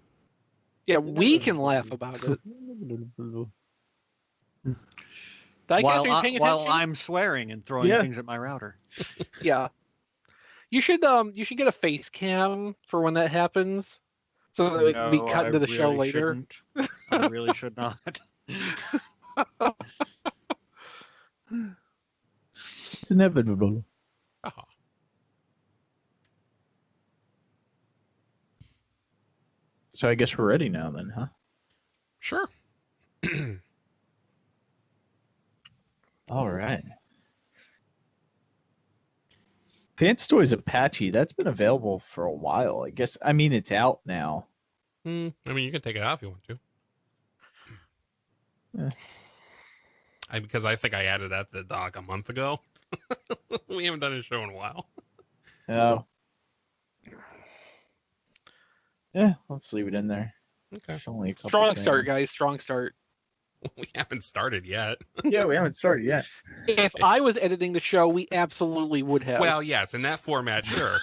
Yeah, we can laugh about it.
While I'm swearing and throwing things at my router.
Yeah. You should get a face cam for when that happens, so that it can be cut into the show later.
I really should not.
It's inevitable.
Oh.
So I guess we're ready now then, huh?
Sure.
All right. Pants Toys Apache, that's been available for a while. I guess, it's out now.
You can take it out if you want to. Because I think I added that to the doc a month ago. We haven't done a show in a while.
Oh. Yeah, let's leave it in there.
Okay.
Strong start, guys. Strong start.
We haven't started yet.
Yeah, we haven't started yet.
If I was editing the show, we absolutely would have.
Well, yes, in that format, sure.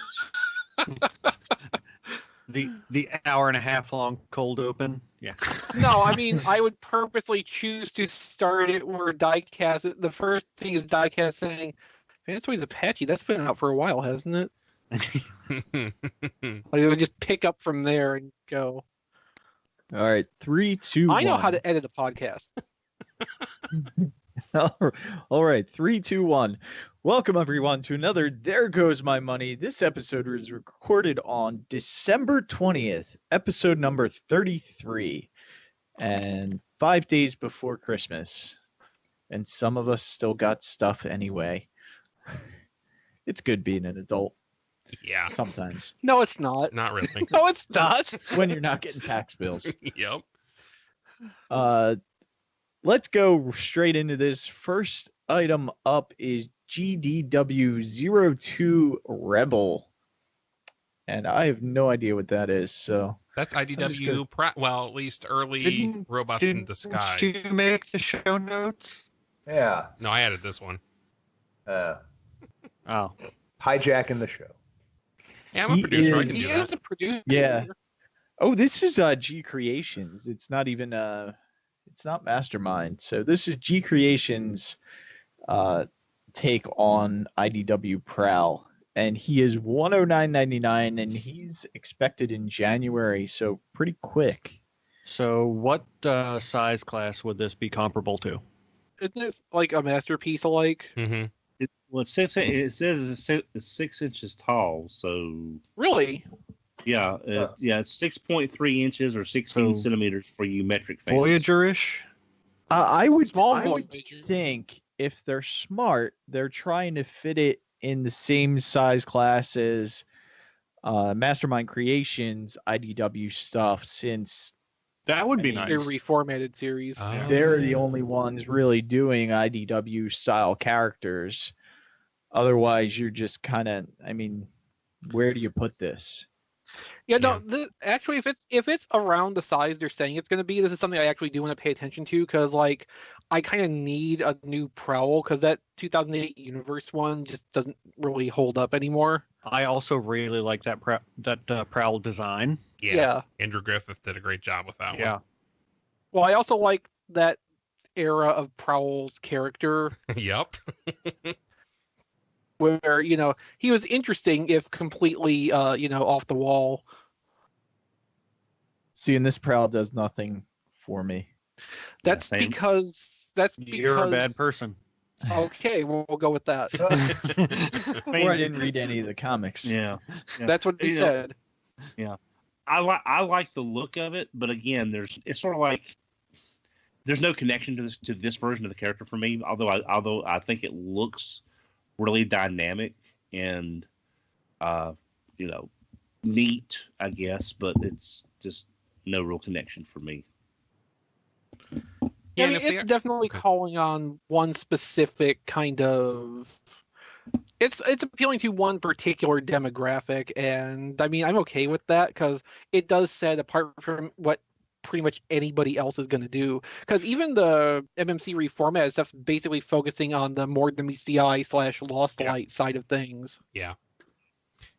The hour and a half long cold open. Yeah.
No, I would purposely choose to start it where diecast. The first thing is diecast saying, "Pants Toys Apache." That's been out for a while, hasn't it? Like it would just pick up from there and go.
All right, 3, 2, 1.
I know how to edit a podcast.
All right, 3, 2, 1. Welcome, everyone, to another There Goes My Money. This episode was recorded on December 20th, episode number 33, and 5 days before Christmas. And some of us still got stuff anyway. It's good being an adult.
Yeah.
Sometimes.
No, it's not.
Not really.
No, it's not.
When you're not getting tax bills.
Yep.
let's go straight into this. First item up is GDW02 Rebel. And I have no idea what that is, so...
That's IDW, well, at least early Robots in Disguise.
Did you make the show notes?
Yeah.
No, I added this one.
Oh.
Hijacking the show.
Yeah, I'm a producer. I can do that.
A producer.
Yeah. Oh, this is G Creations. It's not even it's not Mastermind. So this is G Creations take on IDW Prowl. And he is $109.99, and he's expected in January, so pretty quick.
So what size class would this be comparable to?
Isn't it like a masterpiece alike?
Mm-hmm.
It says it's 6 inches tall. So
Really?
yeah, it's 6.3 inches or 16 centimeters for you metric fans.
Voyager-ish?
I would
Voyager.
think if they're smart, they're trying to fit it in the same size class as Mastermind Creations IDW stuff, since
that would be
They're
nice.
reformatted series.
they're the only ones really doing IDW style characters. Otherwise, you're just kind of, I mean, where do you put this?
Yeah, no. Actually, if it's around the size they're saying it's going to be, this is something I actually do want to pay attention to, because like I kind of need a new Prowl, because that 2008 Universe one just doesn't really hold up anymore.
I also really like that Prowl design.
Yeah. Andrew Griffith did a great job with that
Yeah.
one.
Well, I also like that era of Prowl's character.
Yep.
Where, he was interesting if completely, off the wall.
See, and this Prowl does nothing for me.
That's
same.
because
You're a bad person.
Okay, we'll go with that.
Or I didn't read any of the comics.
Yeah.
That's what he said.
Yeah. I like the look of it, but again, it's sort of like there's no connection to this version of the character for me. Although I think it looks really dynamic and neat, I guess, but it's just no real connection for me.
Yeah, I mean, it's definitely calling on one specific kind of. It's appealing to one particular demographic, and I mean, I'm okay with that, because it does set apart from what pretty much anybody else is going to do. Because even the MMC reformat stuff's basically focusing on the more than meets the eye / Lost Light side of things.
Yeah.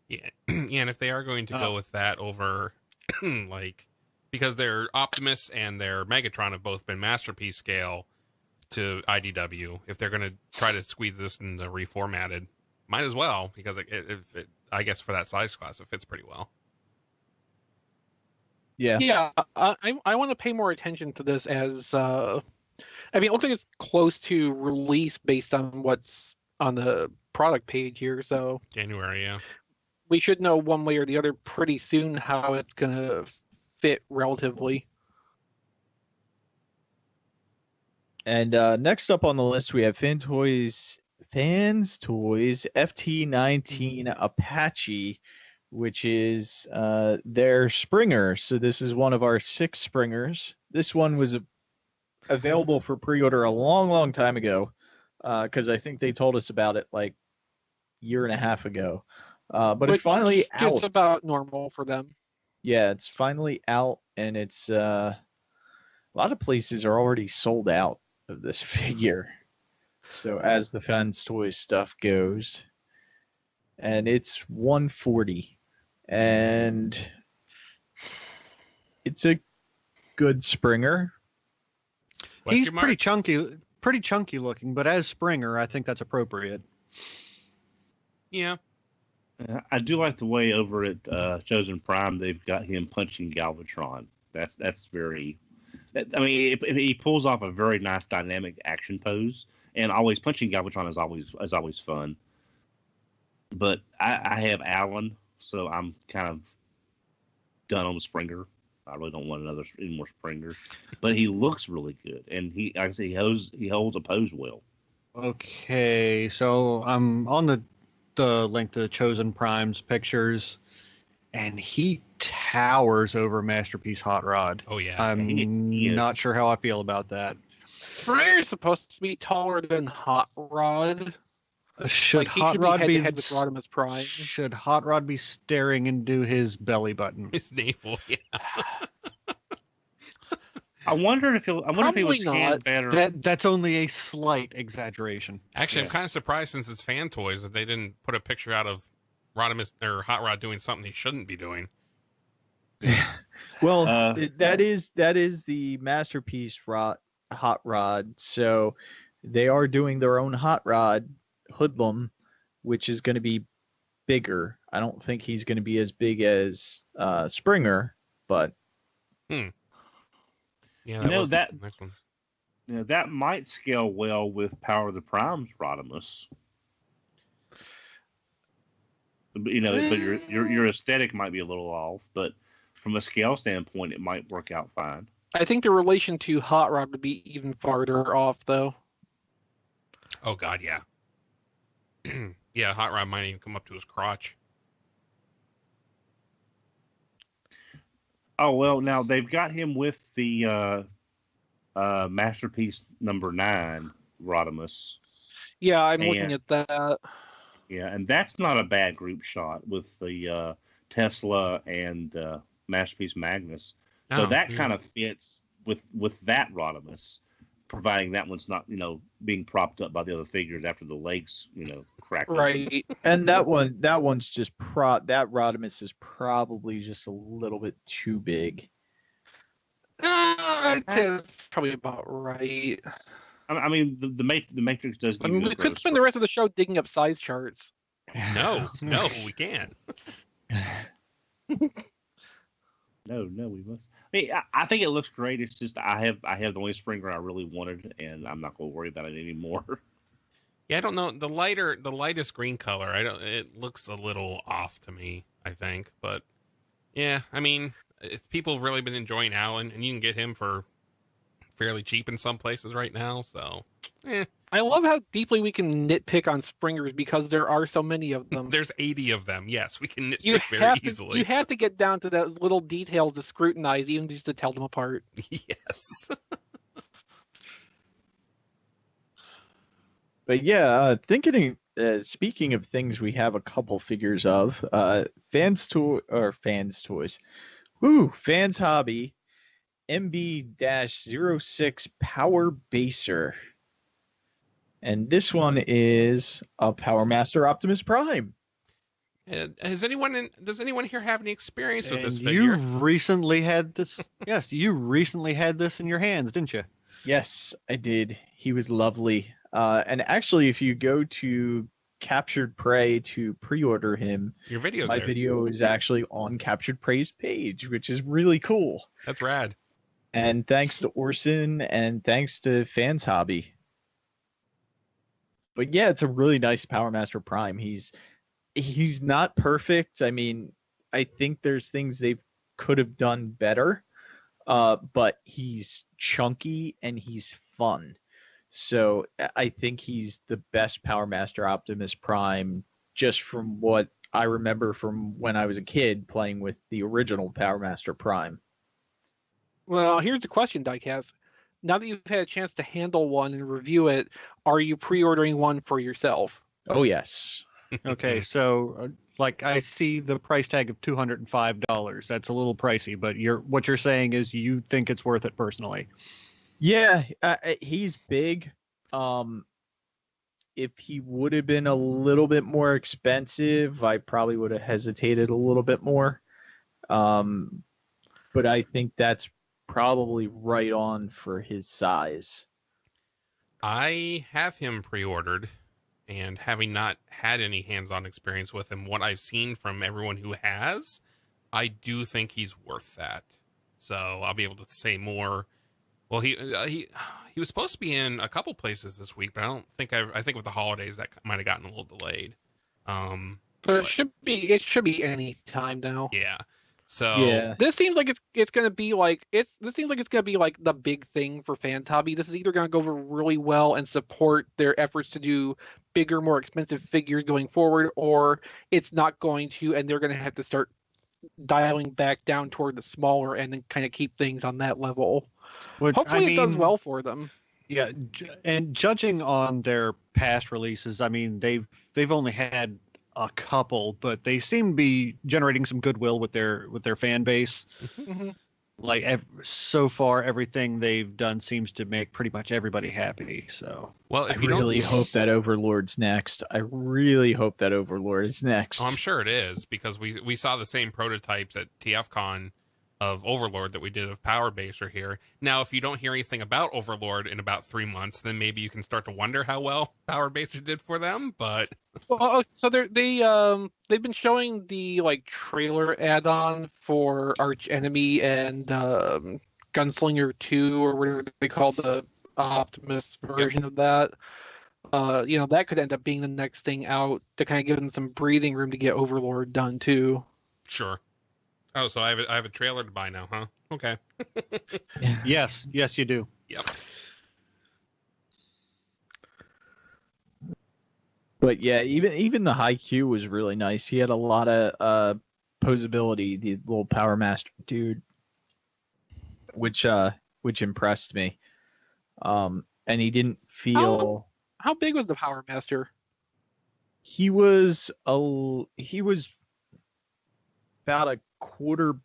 Yeah. Yeah, and if they are going to go with that over, like, because their Optimus and their Megatron have both been masterpiece scale to IDW, if they're going to try to squeeze this into reformatted, might as well, because I guess for that size class, it fits pretty well.
Yeah.
Yeah, I want to pay more attention to this as, I mean, it looks like it's close to release based on what's on the product page here, so.
January, yeah.
We should know one way or the other pretty soon how it's going to fit relatively.
And next up on the list, we have Fans Toys FT19 Apache, which is their Springer. So this is one of our 6 Springers. This one was available for pre-order a long, long time ago, because I think they told us about it like a year and a half ago. But it's finally out.
Just about normal for them.
Yeah, it's finally out, and it's a lot of places are already sold out of this figure. So as the Fans Toys stuff goes, and it's $140, and it's a good Springer.
He's pretty chunky looking, but as Springer, I think that's appropriate.
Yeah.
I do like the way over at Chosen Prime they've got him punching Galvatron. That's very. I mean, he pulls off a very nice dynamic action pose, and always punching Galvatron is always fun. But I have Alan, so I'm kind of done on the Springer. I really don't want any more Springers, but he looks really good, and like I say, he holds a pose well.
Okay, so I'm on the link to Chosen Prime's pictures, and he towers over Masterpiece Hot Rod.
Oh yeah,
I'm not sure how I feel about that.
Springer is supposed to be taller than Hot Rod.
Should
Like, he
Hot
should
Rod
be
be
head-to-head with Rodimus Prime.
Should Hot Rod be staring into his belly button?
His navel, yeah.
I wonder if he
Probably
would scan
not.
better.
That's only a slight exaggeration.
Actually,
Yeah.
I'm kind of surprised since it's fan toys that they didn't put a picture out of Rodimus or Hot Rod doing something he shouldn't be doing.
Well,
Uh,
that is the masterpiece hot rod. So they are doing their own hot rod hoodlum, which is going to be bigger. I don't think he's going to be as big as Springer, but
Yeah,
You know,
was the
that-
next one.
You know, that might scale well with Power of the Prime's Rodimus. You know, but your aesthetic might be a little off, but from a scale standpoint, it might work out fine.
I think the relation to Hot Rod would be even farther off, though.
Oh God, yeah. Yeah, Hot Rod might even come up to his crotch.
Oh well, now they've got him with the Masterpiece number 9 Rodimus.
Yeah, I'm looking
And-
at that.
Yeah, and that's not a bad group shot with the Tesla and Masterpiece Magnus. So
Oh,
that
yeah.
kind of fits with that Rodimus, providing that one's not, being propped up by the other figures after the legs, crack. open.
Right.
and that one's just that Rodimus is probably just a little bit too big.
I'd say that's probably about right.
I mean, the Matrix does.
I
Give
mean,
you
we
a
could
gross
spend the rest of the show digging up size charts.
No, we can't.
No, we must. I think it looks great. It's just I have the only Springer I really wanted, and I'm not going to worry about it anymore.
Yeah, I don't know the lightest green color. It looks a little off to me. I think, but yeah, I mean, if people have really been enjoying Alan, and you can get him for fairly cheap in some places right now. So,
I love how deeply we can nitpick on Springers because there are so many of them.
there's 80 of them. Yes, we can
You
nitpick very
have to,
easily.
you have to get down to those little details to scrutinize, even just to tell them apart.
Yes.
But yeah, speaking of things we have a couple figures of, Fans Toys. Woo, Fans Hobby MB-06 Power Baser. And this one is a Power Master Optimus Prime.
Does anyone here have any experience with this
And
figure?
you recently had this. Yes, you recently had this in your hands, didn't you?
Yes, I did. He was lovely. And actually, if you go to Captured Prey to pre-order him,
Your video's
my
there.
video is actually on Captured Prey's page, which is really cool.
That's rad.
And thanks to Orson and thanks to Fans Hobby. But yeah, it's a really nice Power Master Prime. He's not perfect. I mean, I think there's things they could have done better. But he's chunky and he's fun. So I think he's the best Power Master Optimus Prime, just from what I remember from when I was a kid playing with the original Power Master Prime.
Well, here's the question, Diecast. Now that you've had a chance to handle one and review it, are you pre-ordering one for yourself?
Oh, yes.
Okay, so like I see the price tag of $205. That's a little pricey, but what you're saying is you think it's worth it personally.
Yeah, he's big. If he would have been a little bit more expensive, I probably would have hesitated a little bit more. But I think that's probably right on for his size.
I have him pre-ordered, and having not had any hands-on experience with him, what I've seen from everyone who has, I do think he's worth that. So I'll be able to say more. Well, he was supposed to be in a couple places this week, but I think with the holidays that might have gotten a little delayed.
But it should be any time now.
Yeah. So
Yeah.
This seems like it's gonna be like the big thing for Fans Hobby. This is either gonna go over really well and support their efforts to do bigger, more expensive figures going forward, or it's not going to, and they're gonna have to start dialing back down toward the smaller end and kind of keep things on that level.
Which,
Hopefully, it does well for them.
Yeah, and judging on their past releases, I mean they've only had a couple, but they seem to be generating some goodwill with their fan base.
Mm-hmm.
Like so far, everything they've done seems to make pretty much everybody happy. So,
Well,
I
if you
really
don't,
hope that Overlord's next. I really hope that Overlord is next.
oh, I'm sure it is because we saw the same prototypes at TFCon of Overlord that we did of Power Baser here. Now, if you don't hear anything about Overlord in about 3 months, then maybe you can start to wonder how well Power Baser did for them. But
So they've been showing the like trailer add-on for Arch Enemy and Gunslinger 2 or whatever they call the Optimus version of that. That could end up being the next thing out to kind of give them some breathing room to get Overlord done too.
sure. Oh, so I have a trailer to buy now, huh? Okay.
yes, you do.
Yep.
But yeah, even the high Q was really nice. He had a lot of posability, the little Power Master dude, which impressed me. And he didn't feel.
How big was the Power Master?
He was about a quarter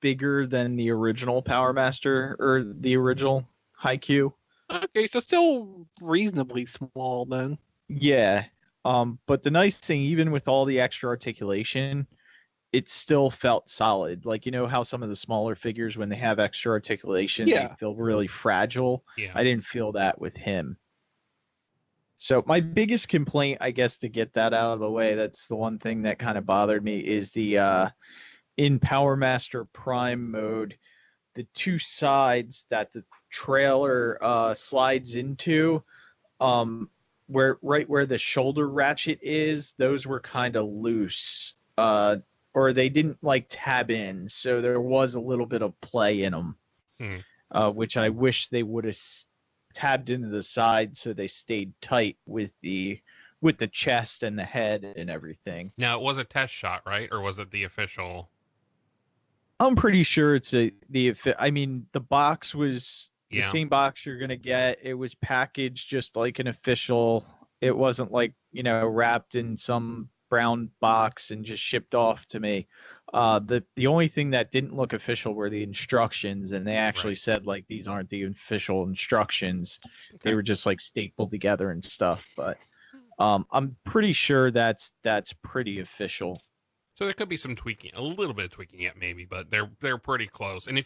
bigger than the original Power Master or the original high Q.
Okay, so still reasonably small then.
Yeah. But the nice thing, even with all the extra articulation, it still felt solid. Like, you know how some of the smaller figures, when they have extra articulation,
Yeah.
they feel really fragile.
Yeah.
I didn't feel that with him. So my biggest complaint, I guess, to get that out of the way, that's the one thing that kind of bothered me, is the in Power Master Prime mode, the two sides that the trailer slides into, where the shoulder ratchet is, those were kind of loose, or they didn't like tab in, so there was a little bit of play in them, which I wish they would have tabbed into the side so they stayed tight with the chest and the head and everything.
Now, it was a test shot, right? Or was it the official?
I'm pretty sure it's the box was the
Yeah.
same box you're going to get. It was packaged just like an official. It wasn't like, wrapped in some brown box and just shipped off to me. The only thing that didn't look official were the instructions, and they actually said like these aren't the official instructions. They were just like stapled together and stuff, but I'm pretty sure that's pretty official.
So there could be some tweaking, a little bit of tweaking yet maybe, but they're pretty close. And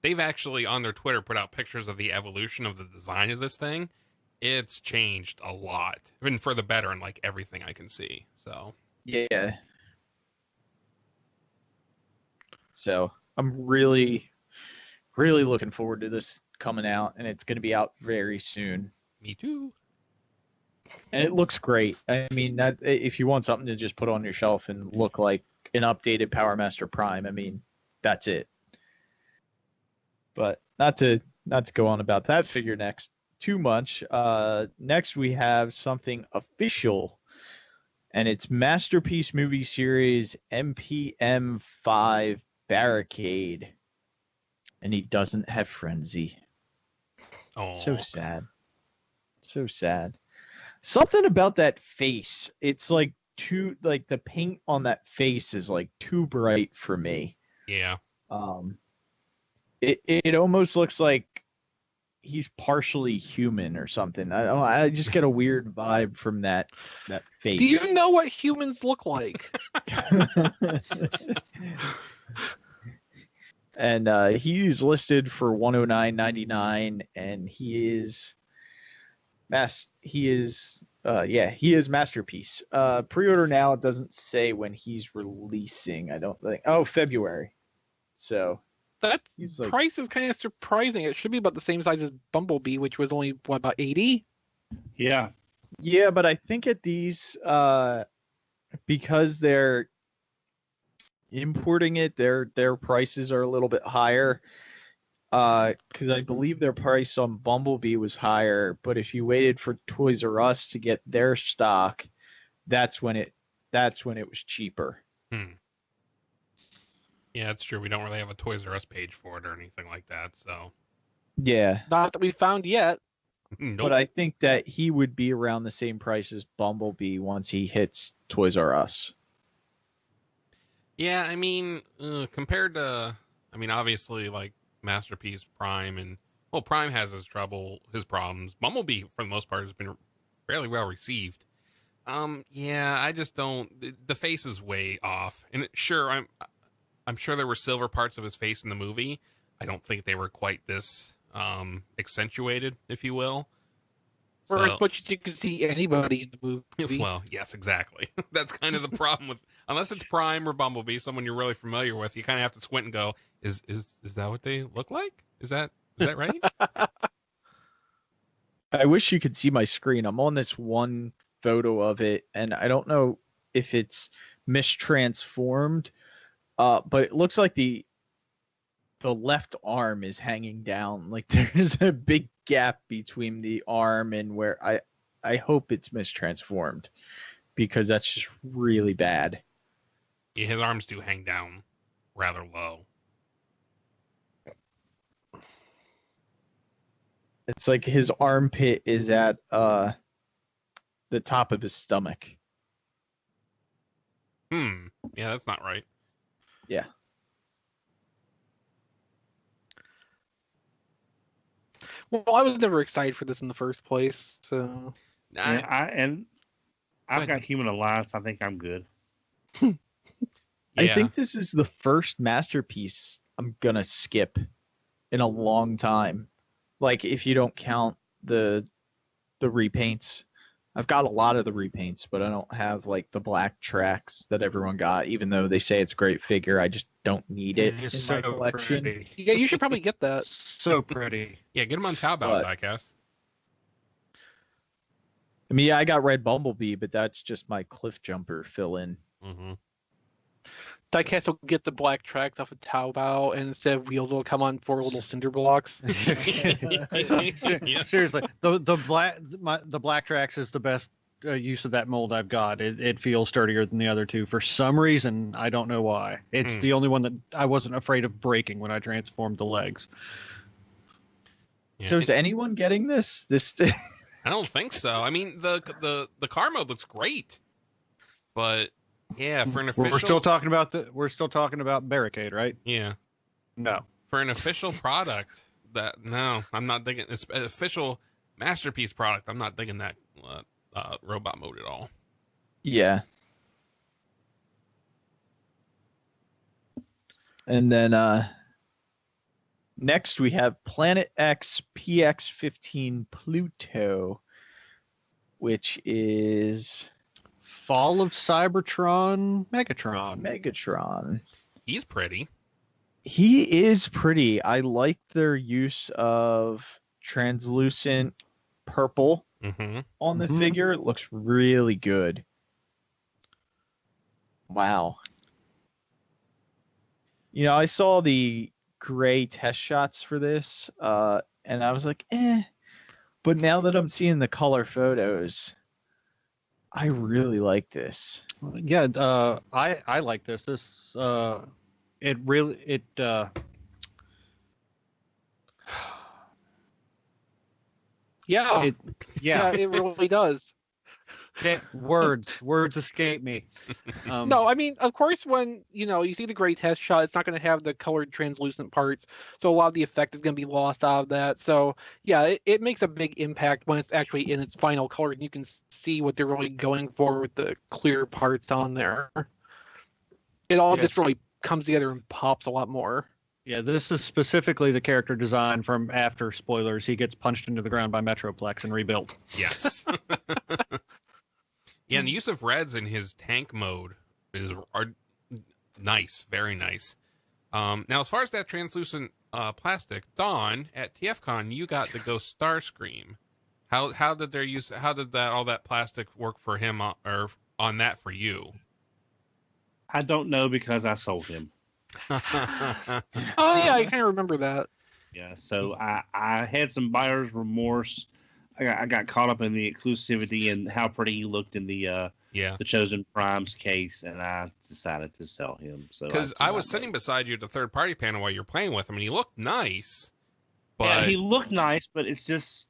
they've actually on their Twitter put out pictures of the evolution of the design of this thing. It's changed a lot, even for the better in like everything I can see. So
yeah. So I'm really, really looking forward to this coming out, and it's going to be out very soon.
Me too.
And it looks great. I mean, that if you want something to just put on your shelf and look like an updated Power Master Prime, I mean, that's it. But not to go on about that figure next too much. Next we have something official, and it's Masterpiece Movie Series MPM5 Barricade, and he doesn't have Frenzy.
Oh,
So sad. So sad. Something about that face. It's like the paint on that face is like too bright for me.
Yeah.
It almost looks like he's partially human or something. I just get a weird vibe from that face.
Do you know what humans look like?
And he's listed for $109.99, and he is Masterpiece. Pre-order now. It doesn't say when he's releasing. I don't think. Oh, February. So
That
he's like,
price is kind of surprising. It should be about the same size as Bumblebee, which was only about 80.
Yeah.
yeah, but I think at these, because they're importing it, their prices are a little bit higher. Because I believe their price on Bumblebee was higher, but if you waited for Toys R Us to get their stock, that's when it was cheaper.
Yeah, it's true. We don't really have a Toys R Us page for it or anything like that. So
Yeah.
Not that we found yet.
Nope.
But I think that he would be around the same price as Bumblebee once he hits Toys R Us.
Yeah, I mean, compared to, I mean, obviously, like Masterpiece Prime and well, Prime has his problems. Bumblebee, for the most part, has been fairly well received. Yeah, I just don't. The face is way off, and sure, I'm sure there were silver parts of his face in the movie. I don't think they were quite this accentuated, if you will.
Or as much as you can see anybody in the movie.
Well, yes, exactly. That's kind of the problem with, unless it's Prime or Bumblebee, someone you're really familiar with, you kind of have to squint and go, is that what they look like? Is that right?
I wish you could see my screen. I'm on this one photo of it, and I don't know if it's mistransformed, but it looks like the left arm is hanging down. Like there's a big gap between the arm and where I hope it's mistransformed, because that's just really bad.
Yeah, his arms do hang down rather low.
It's like his armpit is at the top of his stomach.
Yeah, that's not right.
Yeah.
Well, I was never excited for this in the first place, so...
I've got Human Alliance. I think I'm good.
Yeah.
I think this is the first Masterpiece I'm gonna skip in a long time. Like, if you don't count the repaints. I've got a lot of the repaints, but I don't have like the black tracks that everyone got, even though they say it's a great figure. I just don't need it in my collection.
Pretty.
Yeah, you should probably get that.
So pretty.
Yeah, get him on Taobao, Diecast.
I mean, I got Red Bumblebee, but that's just my Cliff Jumper fill-in.
Mm-hmm.
Diecast will get the black tracks off of Taobao, and instead of wheels, it'll come on 4 little cinder blocks.
Seriously, the black tracks is the best use of that mold I've got. It feels sturdier than the other two for some reason. I don't know why. It's the only one that I wasn't afraid of breaking when I transformed the legs.
Yeah.
So is anyone getting this?
I don't think so. I mean, the car mode looks great, but yeah, for an official,
we're still talking about Barricade, right?
Yeah.
No.
For an official product, I'm not digging. It's an official Masterpiece product. I'm not digging that robot mode at all.
Yeah. And then next we have Planet X PX-15 Pluto, which is
Fall of Cybertron Megatron.
Megatron.
He's pretty.
He is pretty. I like their use of translucent purple on the figure. It looks really good. Wow. You know, I saw the gray test shots for this, and I was like, eh. But now that I'm seeing the color photos, I really like this.
Yeah, I like this. It
Yeah, it really does.
Words escape me.
No, I mean, of course, when you see the gray test shot, it's not going to have the colored translucent parts, so a lot of the effect is going to be lost out of that. So yeah, it makes a big impact when it's actually in its final color, and you can see what they're really going for with the clear parts on there. It all just really comes together and pops a lot more.
Yeah, this is specifically the character design from after, spoilers, he gets punched into the ground by Metroplex and rebuilt.
Yes. Yeah, and the use of reds in his tank mode are nice, very nice. Now, as far as that translucent plastic, Dawn, at TFCon, you got the Ghost Starscream. How did all that plastic work for him or on that for you?
I don't know because I sold him.
Oh yeah, I kind of remember that.
Yeah, so I had some buyer's remorse. I got caught up in the exclusivity and how pretty he looked in the Chosen Prime's case, and I decided to sell him. So
because I was sitting beside you at the third party panel while you're playing with him, and he looked nice. But
yeah, he looked nice, but it's just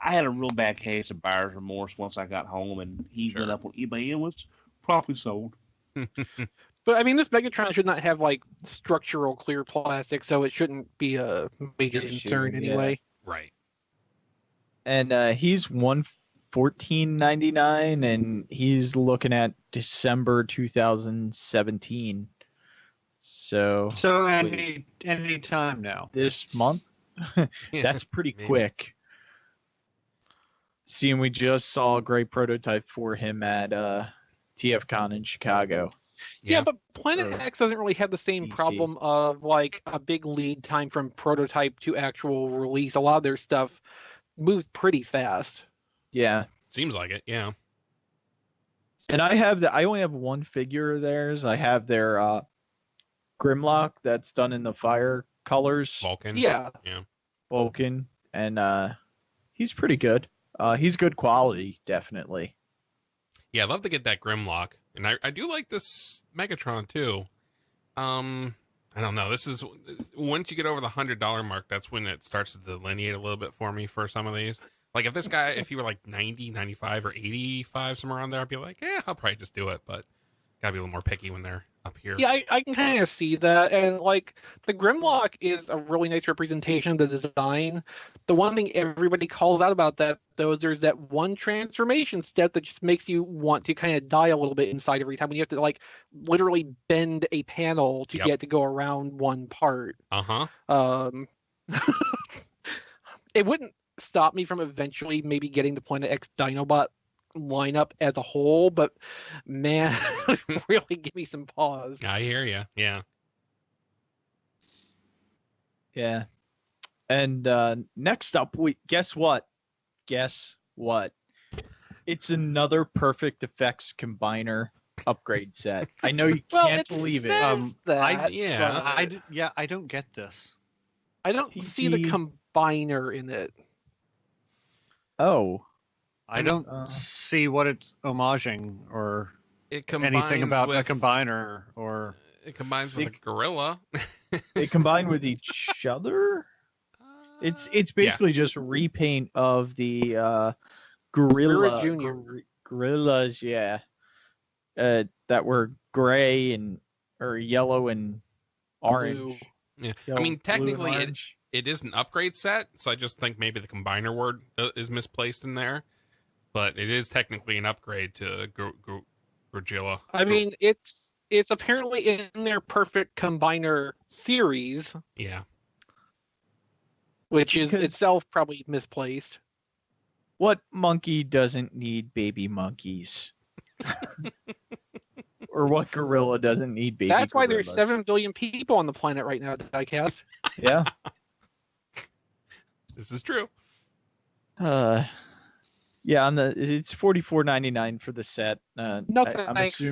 I had a real bad case of buyer's remorse once I got home, and he
Sure.
went up on eBay and was promptly sold.
But I mean, this Megatron should not have like structural clear plastic, so it shouldn't be a major
Issue,
concern
yeah.
anyway.
Right.
And he's $114.99, and he's looking at December 2017. So
any time now.
this month,
Yeah,
that's pretty
maybe.
quick. Seeing we just saw a great prototype for him at TFCon in Chicago.
Yeah, but Planet
Or
X doesn't really have the same
DC.
problem of like a big lead time from prototype to actual release. A lot of their stuff moves pretty fast.
Yeah.
Seems like it. Yeah.
And I only have one figure of theirs. I have their Grimlock that's done in the fire colors,
Vulcan.
Yeah.
Vulcan, and he's pretty good. He's good quality, definitely.
Yeah, I'd love to get that Grimlock. And I do like this Megatron too. I don't know. This is once you get over the $100 mark, that's when it starts to delineate a little bit for me for some of these. Like if this guy, if he were like 90, 95, or 85, somewhere around there, I'd be like, yeah, I'll probably just do it. But gotta be a little more picky when they're up here.
Yeah, I can kind of see that. And like the Grimlock is a really nice representation of the design. The one thing everybody calls out about that, though, is there's that one transformation step that just makes you want to kind of die a little bit inside every time when you have to like literally bend a panel to
Yep.
get to go around one part.
Uh-huh.
It wouldn't stop me from eventually maybe getting the Planet X Dinobot lineup as a whole, but man, really give me some pause.
I hear you. Yeah.
Yeah. And next up, guess what? It's another Perfect Effects Combiner upgrade set. I know you
Well,
can't
it
believe it.
says that,
Yeah.
but
I don't get this.
I don't see the
PC
combiner in it.
Oh,
I don't
Uh,
see what it's homaging or
It combines
anything about
with,
a combiner or
It combines with a gorilla.
they combine with each other. It's basically just repaint of the gorilla
Gorilla Junior.
gorillas, yeah. That were gray or yellow and orange.
Blue.
Yeah.
Yellow,
I mean,
blue, and
technically,
orange.
it is an upgrade set, so I just think maybe the combiner word is misplaced in there. But it is technically an upgrade to Gorilla.
I mean, it's apparently in their Perfect Combiner series,
Yeah.
which is
Because-
itself probably misplaced.
What monkey doesn't need baby monkeys? Or what gorilla doesn't need baby
That's why there's
gorillas?
7 billion people on the planet right now, Diecast.
Yeah.
This is true.
Yeah, it's $44.99 for the set.
No,
I'm
thanks.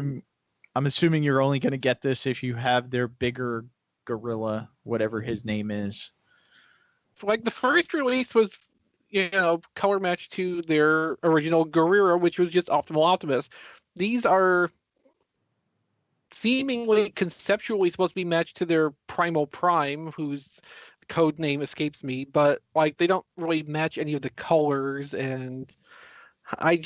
assuming you're only going to get this if you have their bigger gorilla, whatever his name is.
Like the first release was, color match to their original Guerrero, which was just Optimal Optimus. These are seemingly conceptually supposed to be matched to their Primal Prime, whose code name escapes me, but like they don't really match any of the colors, and I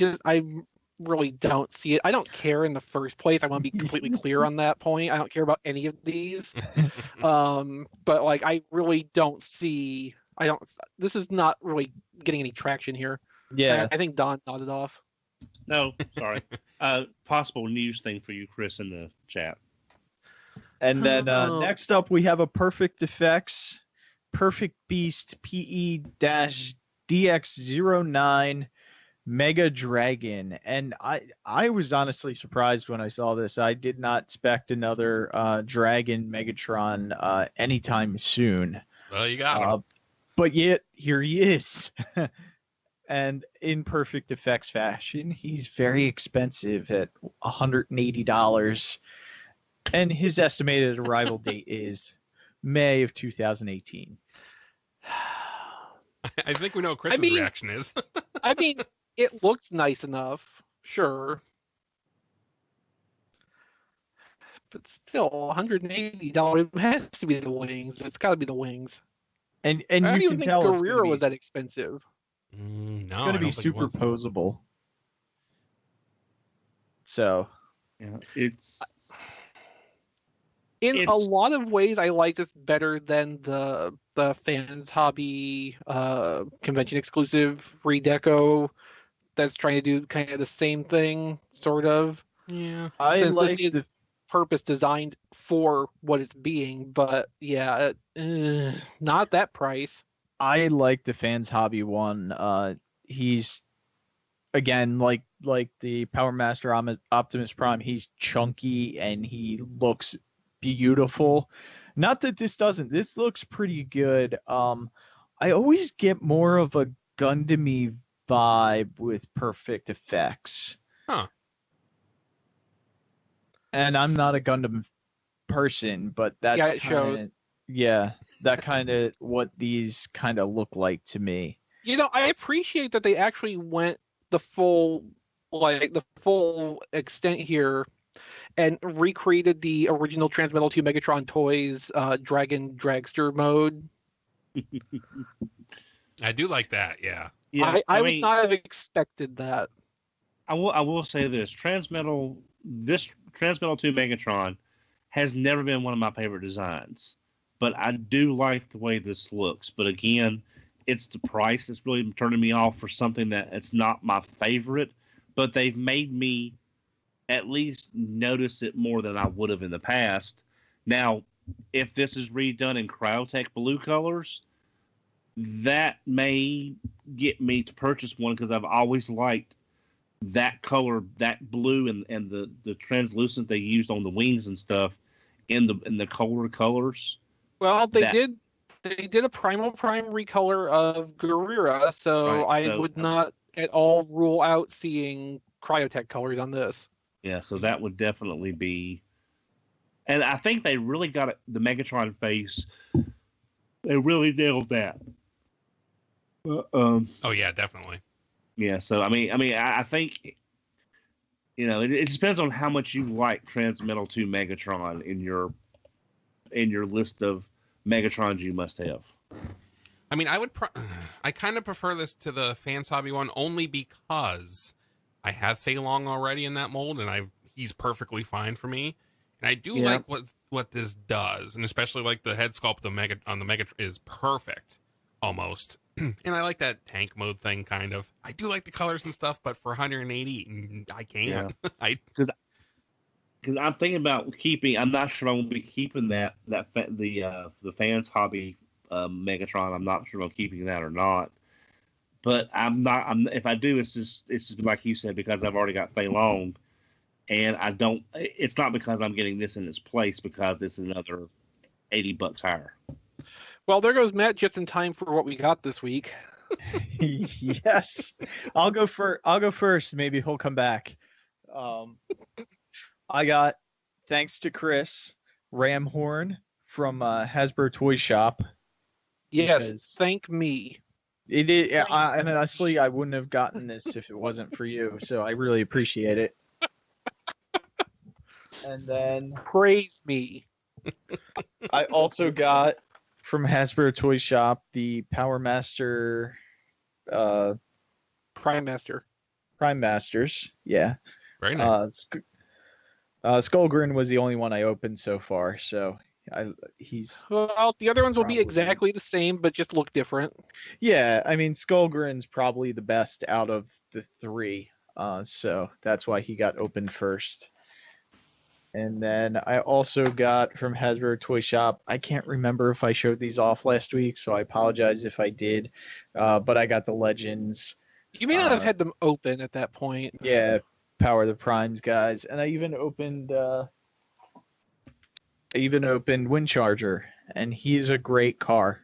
really don't see it. I don't care in the first place. I want to be completely clear on that point. I don't care about any of these. But like I really don't see. This is not really getting any traction here.
Yeah.
I think Don nodded off.
No, sorry. Possible news thing for you, Chris, in the chat.
And then
Oh.
next up, we have a Perfect Effects Perfect Beast PE-DX09 Mega Dragon. And I was honestly surprised when I saw this. I did not expect another Dragon Megatron anytime soon.
Well, you got him.
But yet, here he is. And in Perfect Effects fashion, he's very expensive at $180. And his estimated arrival date is May of 2018.
I think we know what Chris's reaction is.
I mean, it looks nice enough, sure. But still, $180. It has to be the wings. It's got to be the wings.
And
I don't
you
even
can
think
tell it's
Guerrero
gonna
was
be,
that expensive.
No,
It's going to be superposable. So,
yeah, it's
in a lot of ways, I like this better than the Fans Hobby convention exclusive redeco that's trying to do kind of the same thing, sort of.
Yeah,
since this is purpose designed for what it's being, but yeah, not that price.
I like the Fans Hobby one. He's again like the Power Master Optimus Prime. He's chunky and he looks beautiful. Not that this doesn't. This looks pretty good. I always get more of a Gundam-y vibe with perfect effects.
Huh.
And I'm not a Gundam person, but that's
it shows.
Yeah, that kind of what these kind of look like to me.
You know, I appreciate that they actually went the full extent here and recreated the original Transmetal 2 Megatron Toys Dragon Dragster mode.
I do like that. Yeah.
I would not have expected that.
I will say this Transmetal 2 Megatron has never been one of my favorite designs, but I do like the way this looks. But again, it's the price that's really turning me off for something that it's not my favorite, but they've made me at least notice it more than I would have in the past. Now, if this is redone in Cryotech blue colors, that may get me to purchase one because I've always liked that color, that blue, and the translucent they used on the wings and stuff in the colder colors.
Well, they did a Primal Prime recolor of Guerrera, so I would not at all rule out seeing Cryotech colors on this.
Yeah, so that would definitely be, and I think they really got it, the Megatron face. They really nailed that.
Oh yeah, definitely.
Yeah, so I mean, I think, you know, it depends on how much you like Transmetal 2 Megatron in your list of Megatrons you must have.
I mean, I kind of prefer this to the Fans Hobby one only because I have Fei Long already in that mold, and he's perfectly fine for me. And I do like what this does, and especially like the head sculpt on the Megatron is perfect, almost. And I like that tank mode thing, kind of. I do like the colors and stuff, but for 180, I can't.
Yeah. Because I'm thinking about keeping. I'm not sure I'm going to be keeping the Fans Hobby Megatron. I'm not sure I'm keeping that or not. But I'm not. If I do, it's just like you said, because I've already got Fei Long, and I don't. It's not because I'm getting this in its place, because it's another $80 higher.
Well, there goes Matt just in time for what we got this week.
Yes, I'll go first. Maybe he'll come back. I got, thanks to Chris, Ramhorn from Hasbro Toy Shop.
Yes, thank me.
It is, and honestly, I wouldn't have gotten this if it wasn't for you. So I really appreciate it. And then
praise me.
I also got from Hasbro Toy Shop the Power Master,
Prime
Masters. Yeah,
very nice.
Skullgrin was the only one I opened so far, so
well, the other ones will be exactly the same, but just look different.
Yeah, I mean, Skullgrin's probably the best out of the three, so that's why he got opened first. And then I also got from Hasbro Toy Shop, I can't remember if I showed these off last week, so I apologize if I did, but I got the Legends.
You may not have had them open at that point.
Yeah, Power of the Primes guys, and I even opened Windcharger, and he's a great car.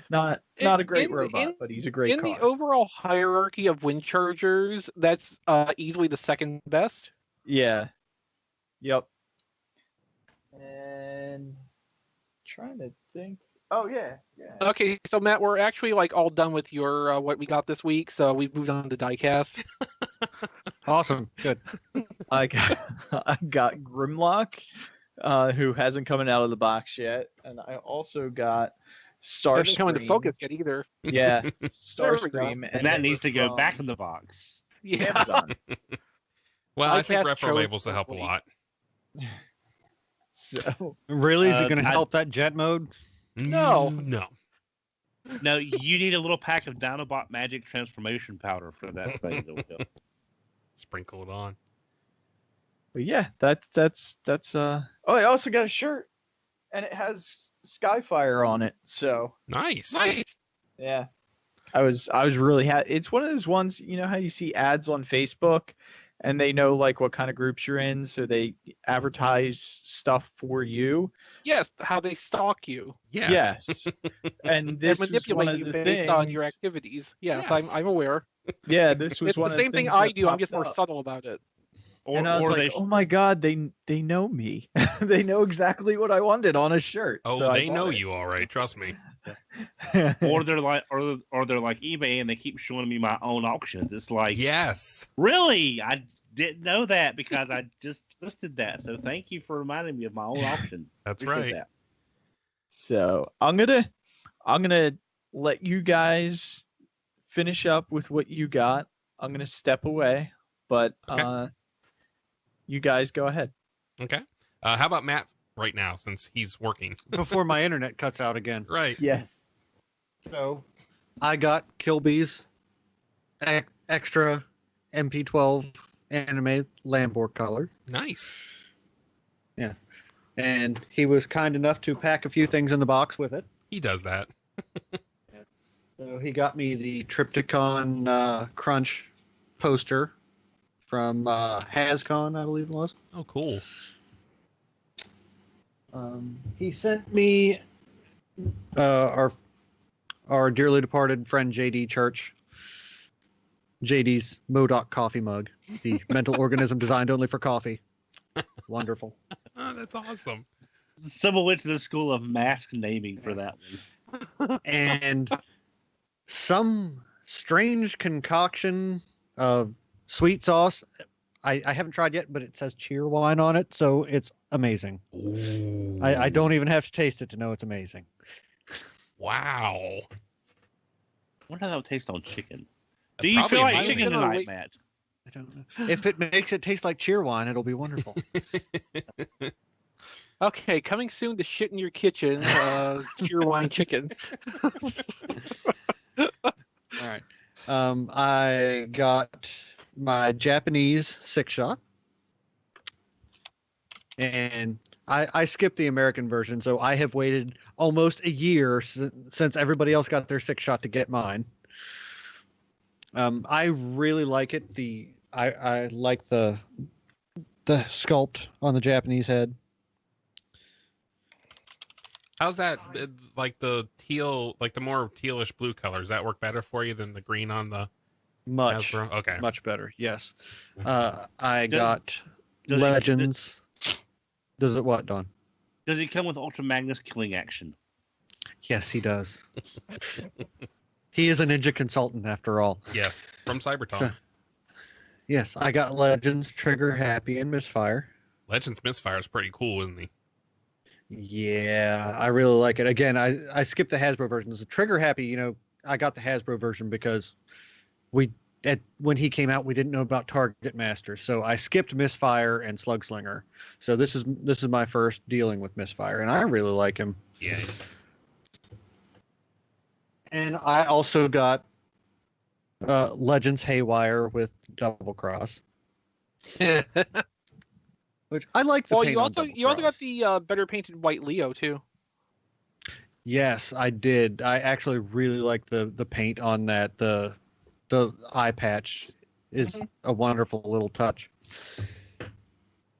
not a great robot, but he's a great car.
In the overall hierarchy of Windchargers, that's easily the second best.
Yeah. Yep. And trying to think. Oh yeah.
Okay, so Matt, we're actually like all done with your what we got this week, so we've moved on to diecast.
Awesome, good.
I got Grimlock, who hasn't come out of the box yet, and I also got
Doesn't come into
Starscream.
focus yet either.
Yeah,
There we go.
Starscream,
And that needs to go back in the box.
Yeah.
Amazon.
Well, I think
Diecast
retro
chose
labels will help a
correctly.
lot.
So
Really? Is it going to
I-
help that jet mode?
No.
No.
No, you need a little pack of Dinobot Magic Transformation Powder for that thing.
Sprinkle it on.
but yeah, that's Oh, I also got a shirt, and it has Skyfire on it. So
Nice.
Nice.
yeah, I was really happy. It's one of those ones, you know how you see ads on Facebook, and they know like what kind of groups you're in, so they advertise stuff for you.
Yes, how they stalk you
Yes.
Yes, and
and
this was one
manipulate
of
you
the
based on your
things-
activities. Yes,
Yes.
I'm aware.
Yeah, this was
It's
one
the
of the
same thing
things
I
that
do. I'm just
popped
more
up.
subtle about it.
And I was like, oh my god, they know me. They know exactly what I wanted on a shirt.
Oh,
so I
they
bought
know
it.
you all right. Trust me.
or they're like eBay and they keep showing me my own auctions. It's like,
Yes.
really? I didn't know that because I just listed that. So thank you for reminding me of my own auction.
That's
Appreciate
right.
that.
So I'm gonna let you guys finish up with what you got. I'm gonna step away, but
Okay.
you guys go ahead.
Okay. How about Matt right now, since he's working?
Before my internet cuts out again.
Right.
Yeah.
So, I got Kilby's extra MP12 anime Lambor color,
Nice.
and he was kind enough to pack a few things in the box with it.
He does that.
So he got me the Triptychon Crunch poster from HasCon, I believe it was.
Oh, cool.
He sent me our dearly departed friend JD Church, JD's Modoc coffee mug, the mental organism designed only for coffee. Wonderful.
Oh, that's awesome.
Someone went to the school of mask naming for that one.
And some strange concoction of sweet sauce. I haven't tried yet, but it says cheer wine on it, so it's amazing.
Ooh.
I don't even have to taste it to know it's amazing.
Wow.
I wonder how that would taste on chicken.
That's
Do you
probably
feel like
amazing.
chicken
I'm gonna
tonight,
wait-
Matt?
I don't know. If it makes it taste like cheer wine, it'll be wonderful.
Okay, coming soon to shit in your kitchen. Cheer wine chicken.
All right. I got my Japanese 6-shot. And I skipped the American version, so I have waited almost a year since everybody else got their 6-shot to get mine. I really like it. I like the sculpt on the Japanese head.
How's that? Like the teal, like the more tealish blue color. Does that work better for you than the green on the
Much,
Hasbro? Okay.
much better. Yes. I
Does-
got
does it-
Legends. Does it what, Don?
Does he come with Ultra Magnus killing action?
Yes, he does. He is a ninja consultant after all.
Yes, from Cybertron.
So- Yes, I got Legends, Trigger Happy, and Misfire.
Legends Misfire is pretty cool, isn't he?
Yeah, I really like it. Again, I skipped the Hasbro version. The Trigger Happy, I got the Hasbro version because when he came out, we didn't know about Target Master, so I skipped Misfire and Slugslinger. So this is my first dealing with Misfire, and I really like him.
Yeah.
And I also got Legends Haywire with Double Cross, which I like. The
Well,
paint
you
on
also
Double
got
Cross.
the better painted white Leo too.
Yes, I did. I actually really like the paint on that. The eye patch is a wonderful little touch.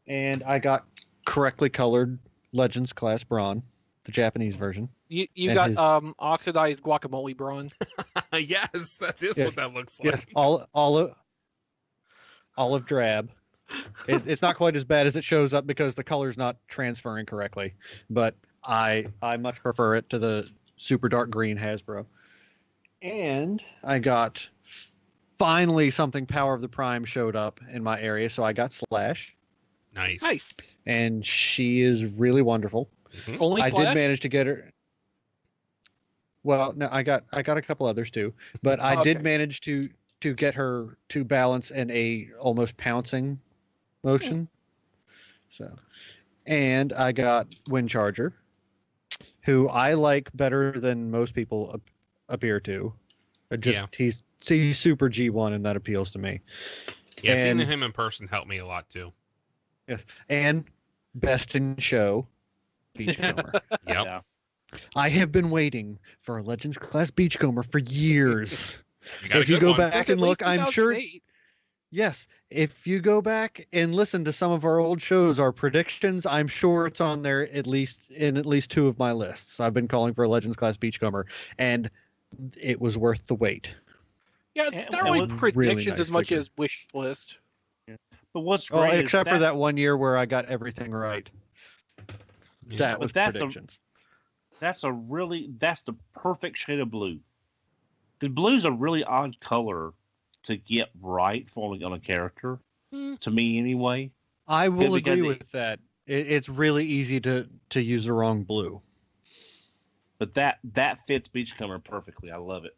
And I got correctly colored Legends Class Brawn, the Japanese version.
You
And
got
his-
oxidized guacamole brawn.
Yes, that is
Yes.
what that looks like.
Yes, olive drab. It's not quite as bad as it shows up because the color's not transferring correctly, but I much prefer it to the super dark green Hasbro. And I got finally something Power of the Prime showed up in my area, so I got Slash,
Nice.
Nice.
and she is really wonderful.
Mhm.
Only
I
Slash?
did manage to get her. Well, no, I got a couple others too, but I
Okay.
did manage to get her to balance in a almost pouncing motion. So, and I got Wind Charger, who I like better than most people appear to. He's super G1, and that appeals to me.
Yeah, seeing
And-
him in person helped me a lot too.
Yes, and best in show, Beachcomber.
Yep.
Yeah.
I have been waiting for a Legends class Beachcomber for years.
You got a
If you
good
go
one.
back
Since
and
at
look,
least
I'm sure.
2008.
Yes, if you go back and listen to some of our old shows, our predictions, I'm sure it's on there at least two of my lists. I've been calling for a Legends class Beachcomber, and it was worth the wait.
Yeah,
Yeah,
it's not
well,
really
it's
really
predictions
nice
as much
figure.
as wish list.
But what's
Well,
great
except
is
for
that's-
that one year where I got everything right.
Yeah.
That
But
was
that's
predictions.
that's the perfect shade of blue. Because blue's a really odd color to get right falling on a character, to me anyway.
I will
because
agree
it-
with that. It's really easy to use the wrong blue.
But that fits Beachcomber perfectly. I love it.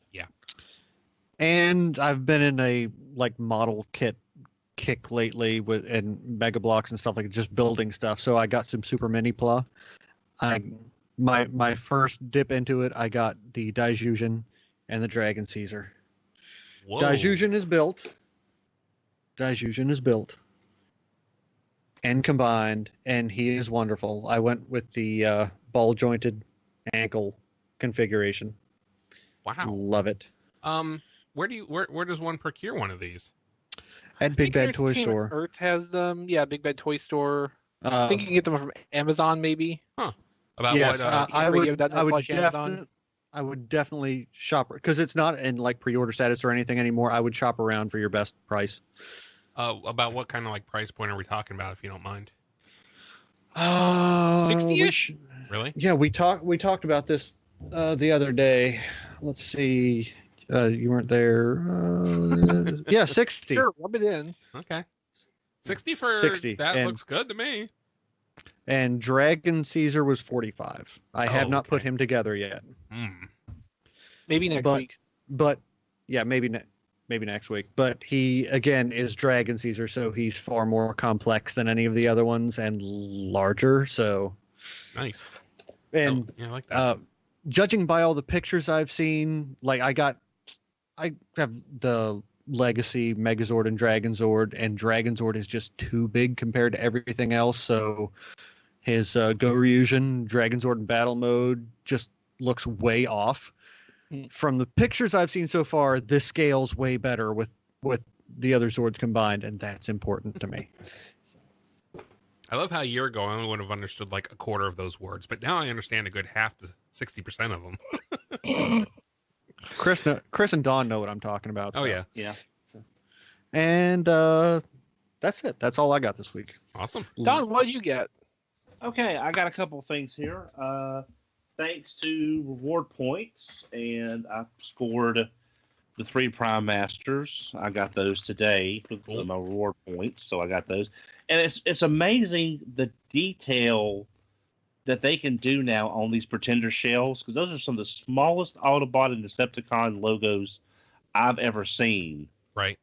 And I've been in a like model kit kick lately with and Mega Blocks and stuff, like just building stuff. So I got some Super Mini Pla. My first dip into it, I got the Daijujin and the Dragon Caesar.
Whoa.
Daijujin is built. Daijujin is built and combined, and he is wonderful. I went with the ball jointed ankle configuration.
Wow.
Love it.
Where does one procure one of these?
At Big Bad Toy
Entertainment
Store.
Earth has them. Yeah, Big Bad Toy Store. I think you can get them from Amazon, maybe.
About
Yes,
what?
I would
Amazon.
I would definitely shop because it's not in like pre-order status or anything anymore. I would shop around for your best price.
About what kind of like price point are we talking about, if you don't mind?
60-ish?
Really?
Yeah, we talked about this the other day. Let's see. You weren't there. Yeah, 60.
Sure, rub it in.
Okay. 60 for
60,
that
and-
looks good to me.
And Dragon Caesar was 45. I have not put
okay.
him together yet.
Maybe next
But-
week.
But yeah, maybe next week. But he again is Dragon Caesar, so he's far more complex than any of the other ones and larger. So
Nice.
and
yeah, I like that.
judging by all the pictures I've seen, like I have the Legacy Megazord and Dragonzord is just too big compared to everything else. So his Goryugen Dragonzord in battle mode just looks way off. From the pictures I've seen so far, this scales way better with the other Zords combined, and that's important to me.
I love how a year ago I only would have understood like a quarter of those words, but now I understand a good half to 60% of them.
Chris and Dawn know what I'm talking about.
Oh
though.
yeah,
Yeah.
And that's it. That's all I got this week.
awesome.
Don, what did you get?
Okay, I got a couple of things here. Thanks to reward points, and I scored the 3 Prime Masters. I got those today for
Cool.
my reward points, so I got those. And it's amazing the detail that they can do now on these Pretender shells, because those are some of the smallest Autobot and Decepticon logos I've ever seen,
Right.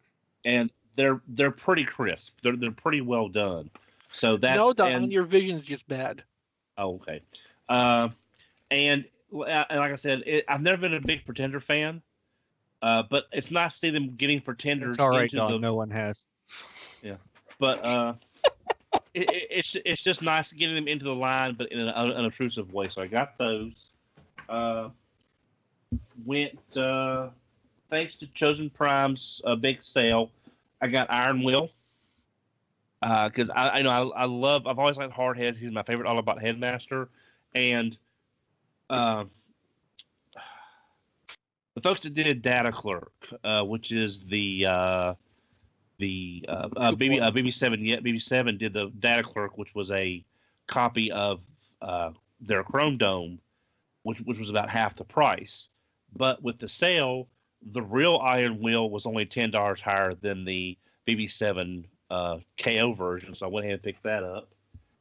and they're pretty crisp. They're pretty well done. So that's
No, Don,
and-
your vision's just bad.
Oh, okay. And like I said, I've never been a big Pretender fan, but it's nice to see them getting Pretenders
It's all right,
into
Dawn.
the.
No one has.
But it's just nice getting them into the line, but in an unobtrusive way. So I got those. Went thanks to Chosen Prime's big sale. I got Iron Will. Because I know I've always liked Hardheads. He's my favorite Autobot headmaster, and the folks that did Data Clerk, which is the BB7, BB7 did the Data Clerk, which was a copy of their Chrome Dome, which was about half the price. But with the sale, the real Iron Will was only $10 higher than the BB7 KO version, so I went ahead and picked that up.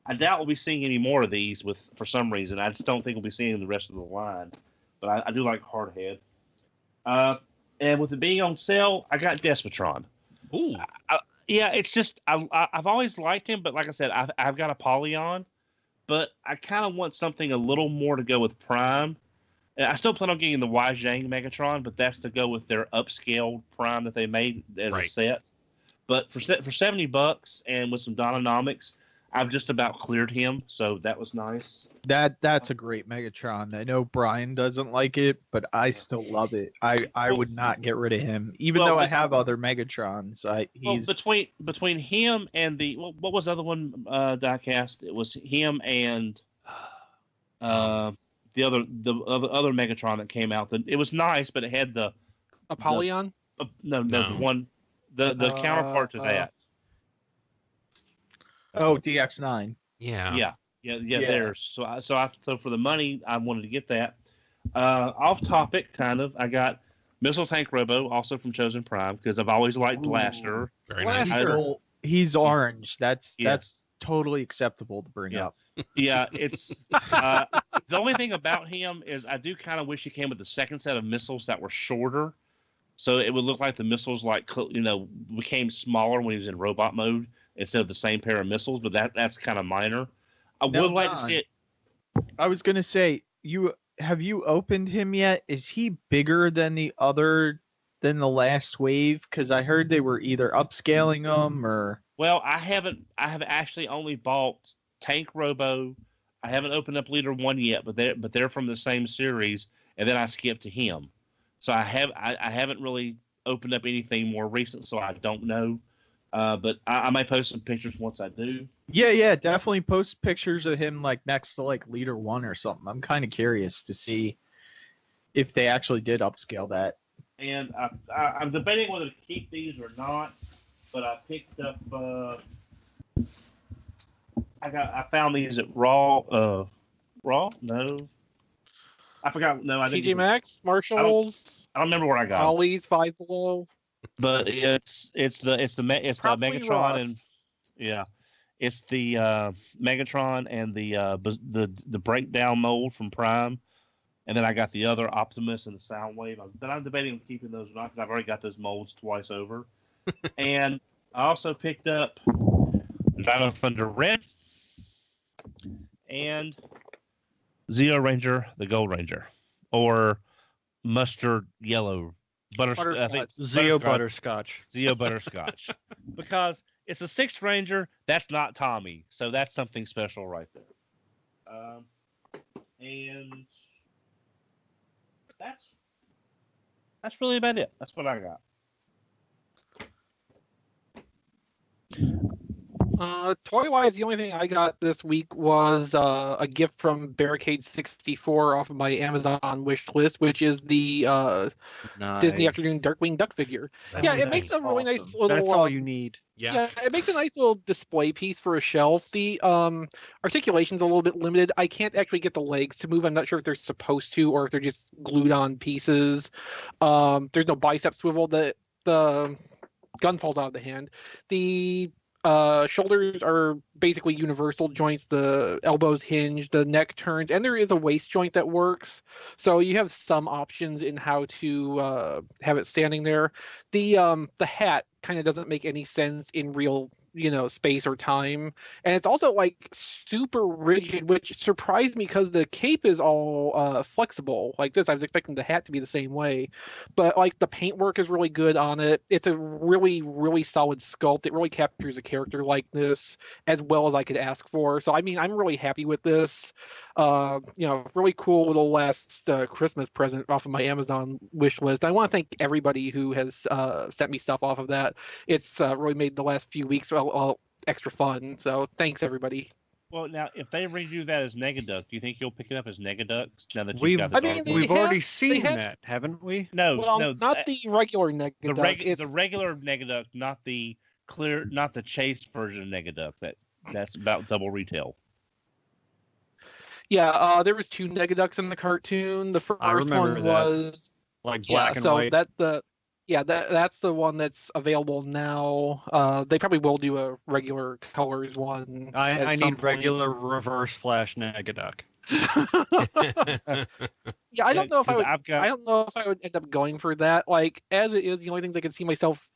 I doubt we'll be seeing any more of these for some reason. I just don't think we'll be seeing the rest of the line. but I do like Hardhead. And with it being on sale, I got Despotron.
Ooh.
Yeah, it's just I've always liked him, but like I said, I've got a Polyon, but I kind of want something a little more to go with Prime. And I still plan on getting the Wajang Megatron, but that's to go with their upscaled Prime that they made as a set. But for $70 and with some Dynamics, I've just about cleared him, so that was nice.
That's a great Megatron. I know Brian doesn't like it, but I still love it. I would not get rid of him, even though I have other Megatrons. He's
between him and the what was the other one diecast? It was him and the other Megatron that came out. It was nice, but it had the
Apollyon.
The counterpart to that.
Oh, DX9.
Yeah.
There. So for the money, I wanted to get that. Off topic, kind of. I got Missile Tank Robo, also from Chosen Prime, because I've always liked Blaster.
Very nice.
He's orange. That's totally acceptable to bring up.
Yeah, it's the only thing about him is I do kind of wish he came with the second set of missiles that were shorter, so it would look like the missiles became smaller when he was in robot mode instead of the same pair of missiles. But that's kind of minor. I would like to see it.
I was gonna say, have you opened him yet? Is he bigger than the last wave? Because I heard they were either upscaling them or.
Well, I have actually only bought Tank Robo. I haven't opened up Leader 1 yet, but they're from the same series, and then I skipped to him. So I haven't really opened up anything more recent, so I don't know. But I might post some pictures once I do.
Yeah, definitely post pictures of him next to Leader 1 or something. I'm kind of curious to see if they actually did upscale that.
And I'm debating whether to keep these or not. But I picked up. I found these at Raw. No, I forgot. No, I didn't.
TJ Maxx, Marshalls.
I don't remember where I got.
Ollie's, Five Below.
But it's the Megatron
Ross.
and it's the Megatron and the breakdown mold from Prime, and then I got the other Optimus and the Soundwave. But I'm debating on keeping those or not because I've already got those molds twice over. And I also picked up Dino Thunder Red and Zeo Ranger, the Gold Ranger, or Mustard Yellow.
Zeo Butterscotch.
Zeo Butterscotch. Because it's a 6th Ranger, that's not Tommy. So that's something special right there. And that's really about it. That's what I got.
Toy-wise, the only thing I got this week was a gift from Barricade 64 off of my Amazon wish list, which is the Disney Afternoon Darkwing Duck figure. It makes a really nice little.
That's all you need.
Yeah, it makes a nice little display piece for a shelf. The articulation's a little bit limited. I can't actually get the legs to move. I'm not sure if they're supposed to or if they're just glued on pieces. There's no bicep swivel. The gun falls out of the hand. The shoulders are basically universal joints. The elbows hinge, the neck turns, and there is a waist joint that works. So you have some options in how to have it standing there. The hat kind of doesn't make any sense in real space or time, and it's also super rigid, which surprised me because the cape is all flexible like this. I was expecting the hat to be the same way, but the paintwork is really good on it. It's a really, really solid sculpt. It really captures a character likeness as well as I could ask for. So I mean, I'm really happy with this. Really cool little last Christmas present off of my Amazon wish list. I want to thank everybody who has sent me stuff off of that. It's really made the last few weeks all extra fun. So thanks everybody.
Well, now if they redo that as Negaduck, do you think you'll pick it up as Negaduck now that
we've
got
already seen that, haven't we?
No,
not the regular Negaduck.
The regular Negaduck, not the chase version of Negaduck. That's about double retail.
Yeah, there was 2 Negaducks in the cartoon. The first one was
black and white.
That's the one that's available now. They probably will do a regular colors one.
I need regular Reverse Flash Negaduck.
Yeah, I don't know if I would.
I've got
I don't know if I would end up going for that. Like, as it is, the only things I could see myself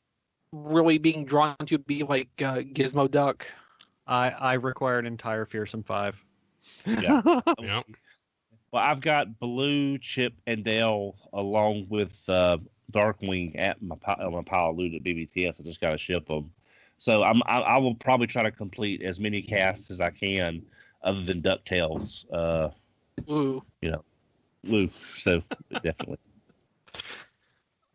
really being drawn to be like Gizmo Duck.
I require an entire Fearsome 5.
yeah.
Yep.
Well, I've got Blue, Chip, and Dale along with Darkwing at my pile of loot at BBTS. I just got to ship them. So I will probably try to complete as many casts as I can, other than DuckTales.
Ooh.
You know, Lou. So definitely.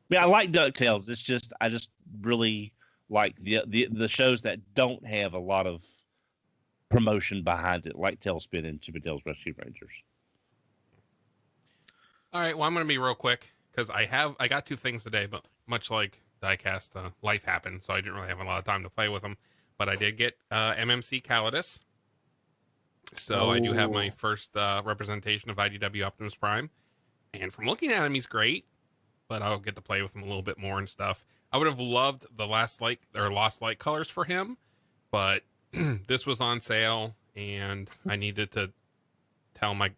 Yeah, I like DuckTales. It's just I just really like the shows that don't have a lot of promotion behind it, like Tailspin and Chip and Dale's Rescue Rangers.
All right, well, I'm going to be real quick because I got two things today, but much like Diecast, life happened, so I didn't really have a lot of time to play with them. But I did get MMC Calidus, so I do have my first representation of IDW Optimus Prime. And from looking at him, he's great, but I'll get to play with him a little bit more and stuff. I would have loved the Lost Light colors for him, but this was on sale, and I needed to tell my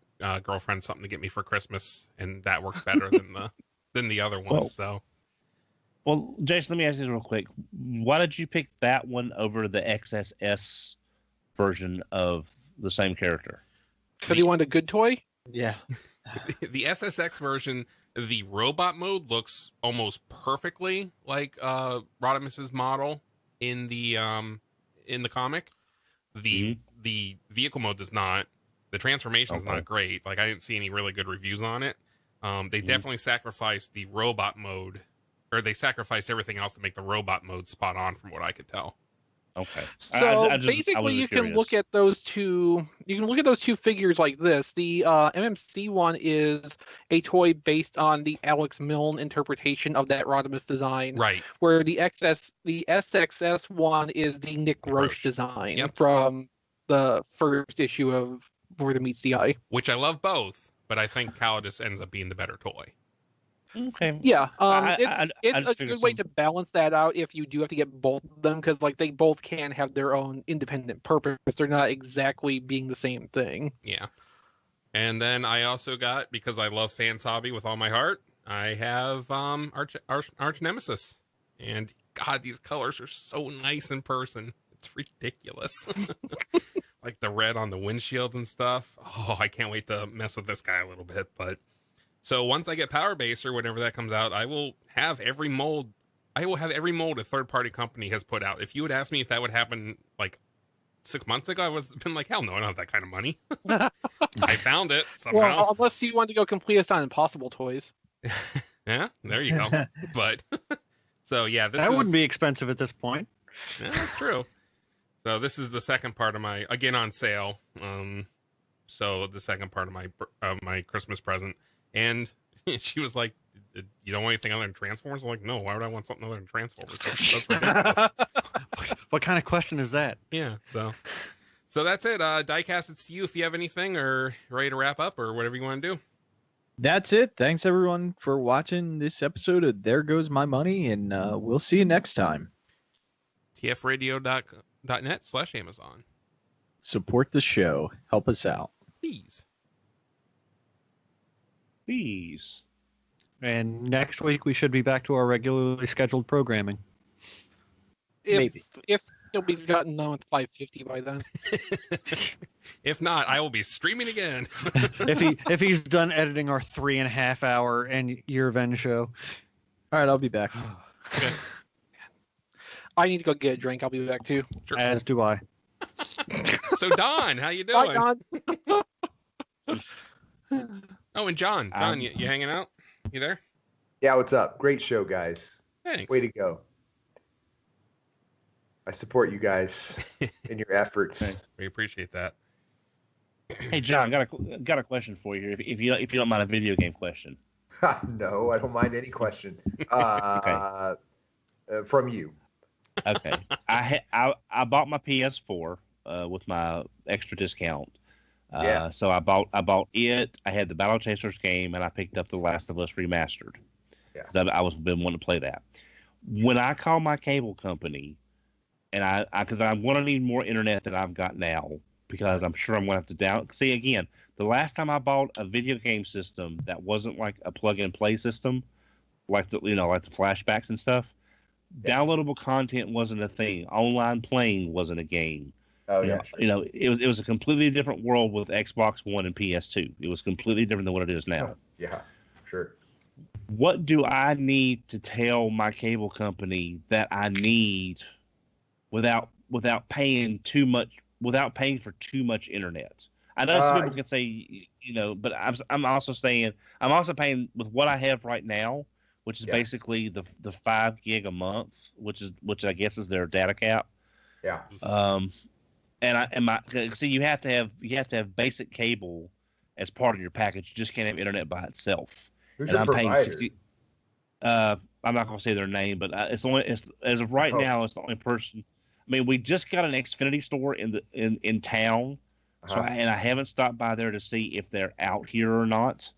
girlfriend something to get me for Christmas, and that worked better than the other one.
Well, Jason, let me ask you real quick. Why did you pick that one over the XSS version of the same character?
Because he wanted a good toy?
Yeah.
The SSX version, the robot mode looks almost perfectly like Rodimus's model in the comic. The vehicle mode does not. The transformation is not great. Like, I didn't see any really good reviews on it. They definitely sacrificed the robot mode, or they sacrificed everything else to make the robot mode spot on, from what I could tell.
Okay.
So basically, you can look at those two. You can look at those two figures like this. The MMC one is a toy based on the Alex Milne interpretation of that Rodimus design,
Right?
Where the SXS one is the Nick Roche design from the first issue of More Than Meets the Eye.
Which I love both, but I think Calidus ends up being the better toy.
Okay.
Yeah,
I
it's a good way to balance that out if you do have to get both of them, because like they both can have their own independent purpose. They're not exactly being the same thing.
Yeah. And then I also got, because I love Fans Hobby with all my heart, I have Arch Nemesis. And God, these colors are so nice in person. It's ridiculous. Like the red on the windshields and stuff. Oh, I can't wait to mess with this guy a little bit. But so once I get Power Base or whenever that comes out, I will have every mold. I will have every mold a third-party company has put out. If you would ask me if that would happen like 6 months ago, I would have been like, hell no, I don't have that kind of money. I found it somehow.
Well, unless you want to go completist on Impossible toys.
Yeah, there you go. But so yeah,
that wouldn't be expensive at this point.
Yeah, that's true. So this is the second part of my, again on sale. So the second part of my Christmas present, and she was like, "You don't want anything other than Transformers?" I'm like, "No, why would I want something other than Transformers? That's ridiculous."
What kind of question is that?
Yeah. So that's it. Diecast, it's to you if you have anything or ready to wrap up or whatever you want to do.
That's it. Thanks everyone for watching this episode of There Goes My Money, and we'll see you next time.
tfradio.net/Amazon.
Support the show. Help us out.
Please.
And next week we should be back to our regularly scheduled programming.
If nobody's gotten done with 550 by then.
If not, I will be streaming again.
if he's done editing our 3.5 hour and Year of End show.
All right, I'll be back.
Okay.
I need to go get a drink. I'll be back too.
Sure.
As do I.
So Don, how you doing?
Bye, Don.
Oh, and John, you hanging out? You there?
Yeah, what's up? Great show, guys.
Thanks.
Way to go. I support you guys in your efforts.
We appreciate that.
Hey, John, got a question for you. If you don't mind a video game question.
No, I don't mind any question.
Okay.
From you.
Okay. I bought my PS4 with my extra discount.
Yeah.
So I bought it. I had the Battle Chasers game, and I picked up The Last of Us Remastered.
Yeah.
Because I was been wanting to play that. When I call my cable company, and because I'm going to need more internet than I've got now, because I'm sure I'm going to have to See, again, the last time I bought a video game system that wasn't like a plug-and-play system, like the flashbacks and stuff, downloadable content wasn't a thing. Online playing wasn't a game.
Oh
It was a completely different world with Xbox One and PS2. It was completely different than what it is now.
Yeah, sure.
What do I need to tell my cable company that I need without paying too much, without paying for too much internet? I know some people can say, but I'm also saying I'm also paying with what I have right now, which is basically the 5 gig a month, which I guess is their data cap.
Yeah.
You have to have basic cable as part of your package. You just can't have internet by itself.
Who's
and
your
I'm
provider?
paying 60. I'm not going to say their name, but it's as of right now, it's the only person. I mean, we just got an Xfinity store in town, so I haven't stopped by there to see if they're out here or not,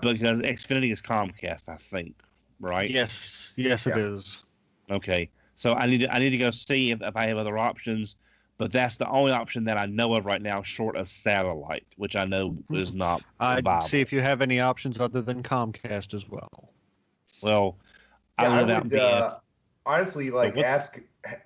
because Xfinity is Comcast, I think, right?
Yes, it is.
Okay, so I need to go see if I have other options, but that's the only option that I know of right now, short of satellite, which I know is not viable.
I'd see if you have any options other than Comcast as well.
Well,
I would honestly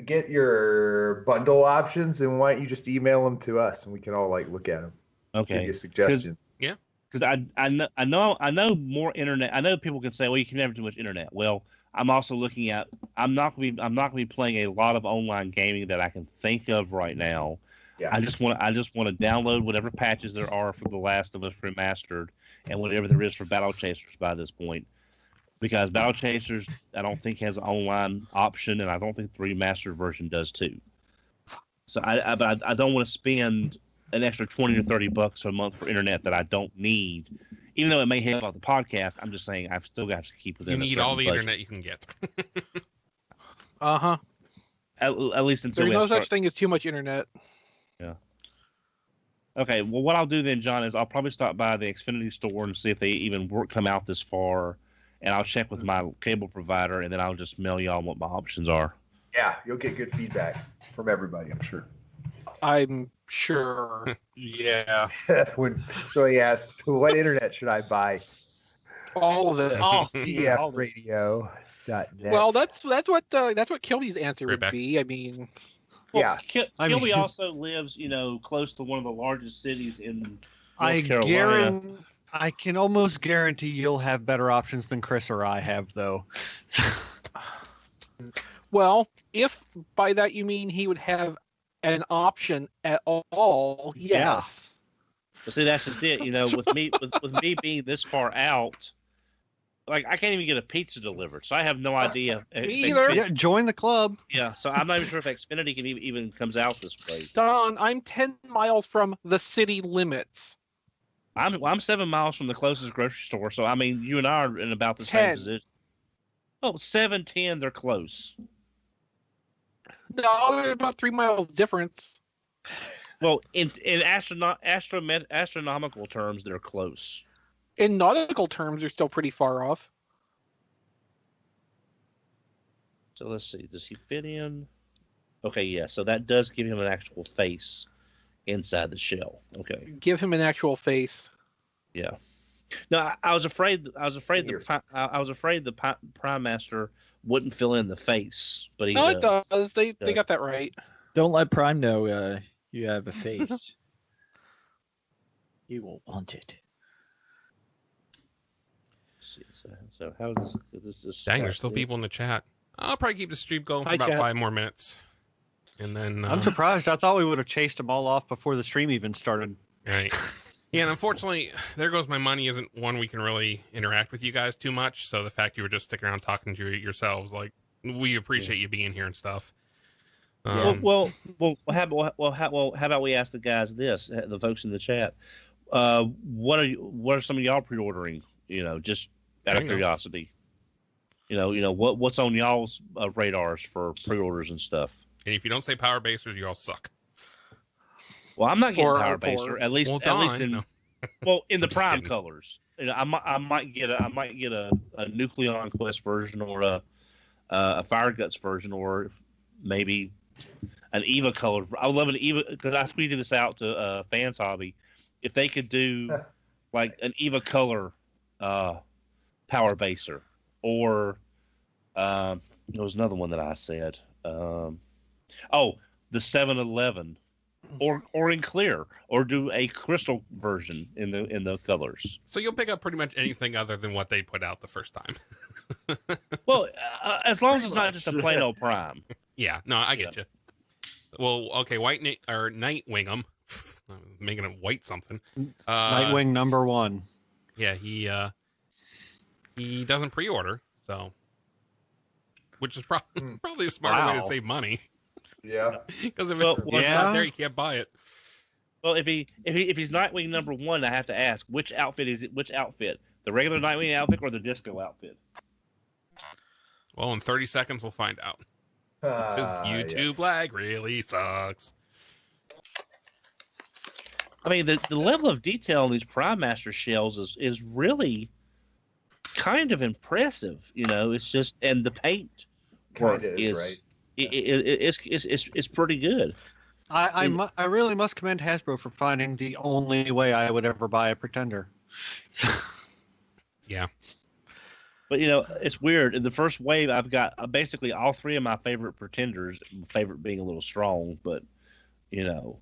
get your bundle options, and why don't you just email them to us, and we can all look at them.
Okay.
Give you a suggestion.
Because I know more internet. I know people can say, well, you can never do much internet. Well, I'm also looking at. I'm not gonna be playing a lot of online gaming that I can think of right now.
Yeah.
I just want to download whatever patches there are for The Last of Us Remastered and whatever there is for Battle Chasers by this point. Because Battle Chasers, I don't think has an online option, and I don't think the remastered version does too. So I don't want to spend an extra $20 or $30 a month for internet that I don't need, even though it may help out the podcast. I'm just saying I've still got to keep within.
You need all the internet you can get.
At least until
there's no such thing as too much internet.
Yeah. Okay. Well, what I'll do then, John, is I'll probably stop by the Xfinity store and see if they even come out this far. And I'll check with my cable provider, and then I'll just mail y'all what my options are.
Yeah, you'll get good feedback from everybody, I'm sure.
I'm sure. Yeah.
When somebody asks, what internet should I buy?
All of it.
Oh,
tfradio.net.
Well, that's what Kilby's answer would be. I mean,
Kilby also lives, close to one of the largest cities in North Carolina.
I can almost guarantee you'll have better options than Chris or I have, though.
Well, if by that you mean he would have an option at all, yes.
But see, that's just it. With me being this far out, I can't even get a pizza delivered, so I have no idea.
Me either.
Yeah, join the club.
Yeah, so I'm not even sure if Xfinity can even comes out this way.
Don, I'm 10 miles from the city limits.
I'm 7 miles from the closest grocery store, so I mean, you and I are in about the same position. Oh, 7, 10, they're close.
No, they're about 3 miles difference.
Well, in astronomical terms, they're close.
In nautical terms, they're still pretty far off.
So let's see. Does he fit in? Okay, yeah. So that does give him an actual face inside the shell. Okay.
Give him an actual face.
Yeah. No, I was afraid the Prime Master wouldn't fill in the face, but he does.
It does. They got that right.
Don't let Prime know you have a face. He won't want it.
Let's see. So how does this
Dang, there's still people in the chat. I'll probably keep the stream going for about 5 more minutes. And then
I'm surprised. I thought we would have chased them all off before the stream even started.
Right. Yeah, and unfortunately, There Goes My Money isn't one we can really interact with you guys too much. So the fact you were just sticking around talking to yourselves, we appreciate you being here and stuff.
Well, how about we ask the guys this, the folks in the chat? What are some of y'all pre-ordering? Just out of curiosity. What's on y'all's radars for pre-orders and stuff?
And if you don't say Power Basers, you all suck.
Well, I'm not getting Power Baser. At least in the Prime
kidding.
colors. I might get a Nucleon Quest version or a Fire Guts version, or maybe an Eva color. I would love an Eva because I tweeted this out to Fans Hobby. If they could do like an Eva color power baser, or there was another one that I said. The 7-Eleven, or in clear, or do a crystal version in the colors.
So you'll pick up pretty much anything other than what they put out the first time.
Well, as long as it's not just a plain old Prime.
Yeah, no, I get you. Well, okay, or Nightwing 'em. I'm making it white something.
Nightwing #1.
Yeah, he doesn't pre-order, so which is probably a smarter way to save money.
Yeah.
Because if it's not there, you can't buy it.
Well, if he's Nightwing #1, I have to ask which outfit is it? Which outfit? The regular Nightwing outfit or the disco outfit?
Well, in 30 seconds, we'll find out. Because YouTube lag really sucks.
I mean, the level of detail on these Prime Master shells is really kind of impressive. You know, it's just, and the paint work is right. It's pretty good.
I really must commend Hasbro for finding the only way I would ever buy a Pretender.
Yeah.
But, you know, it's weird. In the first wave, I've got basically all three of my favorite Pretenders, favorite being a little strong, but, you know.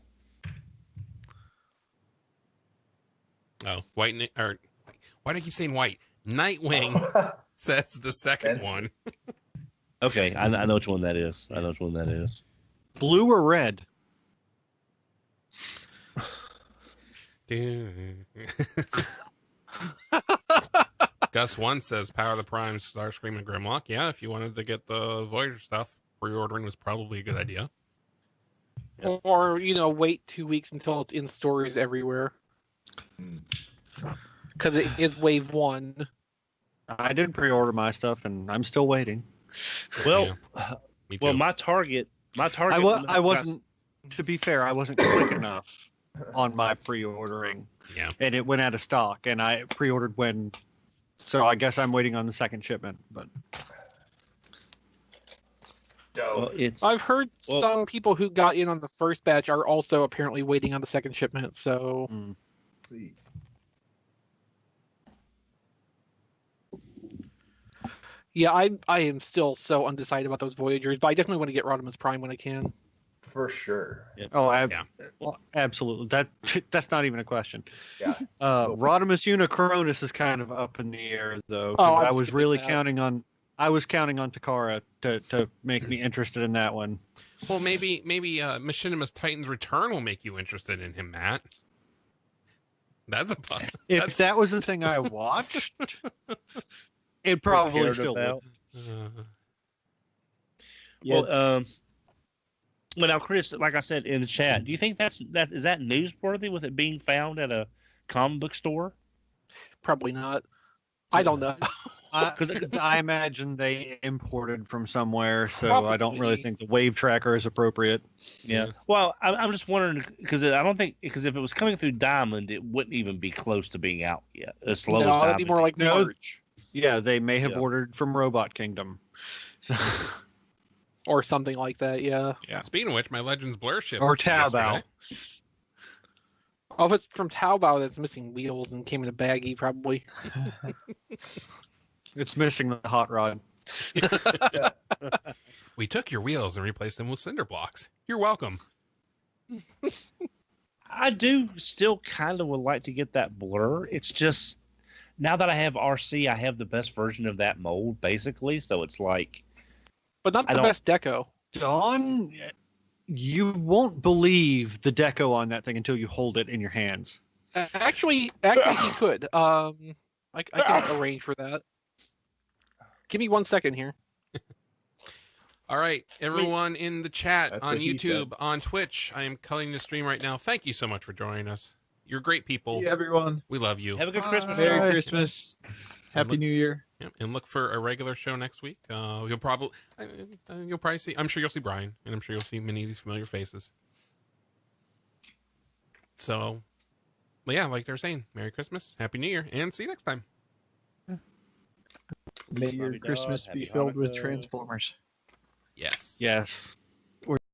Oh, white, or why do I keep saying white? Nightwing says the second one.
Okay, I know which one that is.
Blue or red?
Gus 1 says Power of the Primes, Starscream, and Grimlock. Yeah, if you wanted to get the Voyager stuff, pre-ordering was probably a good idea.
Or, wait 2 weeks until it's in stores everywhere. Because it is wave 1.
I did pre-order my stuff, and I'm still waiting.
Well,
me too.
Well, my target.
I wasn't. To be fair, I wasn't quick enough on my pre-ordering.
Yeah.
And it went out of stock, and I pre-ordered when. So I guess I'm waiting on the second shipment, but.
Well,
I've heard some people who got in on the first batch are also apparently waiting on the second shipment. So. Yeah, I am still so undecided about those Voyagers, but I definitely want to get Rodimus Prime when I can.
For sure.
Oh, well, absolutely. That's not even a question.
Yeah.
Rodimus Unicronus is kind of up in the air, though.
Oh,
I was really counting on Takara to make me interested in that one.
Well, maybe Machinimus Titan's Return will make you interested in him, Matt. That's a fun.
If that was the thing I watched, it probably still would.
Well, well, now, Chris, like I said in the chat, do you think is that newsworthy with it being found at a comic book store?
Probably not. I don't know.
Because I imagine they imported from somewhere, so
Probably.
I don't really think the wave tracker is appropriate.
Yeah. Well, I'm just wondering because I don't think if it was coming through Diamond, it wouldn't even be close to being out yet. As slow as Diamond.
It'd be more like March.
Yeah, they may have ordered from Robot Kingdom. So.
Or something like that, yeah.
Speaking of which, my Legends Blur ship.
Or Taobao.
Oh, if it's from Taobao that's missing wheels and came in a baggie, probably.
It's missing the hot rod.
We took your wheels and replaced them with cinder blocks. You're welcome.
I do still kind of would like to get that Blur. It's just, now that I have RC, I have the best version of that mold, basically. So it's like...
But not the best deco.
Dawn, you won't believe the deco on that thing until you hold it in your hands.
Actually, he could. I can arrange for that. Give me 1 second here.
All right, everyone in the chat, on YouTube, on Twitch, I am cutting the stream right now. Thank you so much for joining us. You're great people.
Hey, everyone.
We love you.
Have a good Christmas.
Merry Christmas. Happy New Year.
Yeah, and look for a regular show next week. You'll probably see. I'm sure you'll see Brian, and I'm sure you'll see many of these familiar faces. So, yeah, like they're saying, Merry Christmas, Happy New Year, and see you next time.
May your Christmas be filled with Transformers.
Yes.
Yes.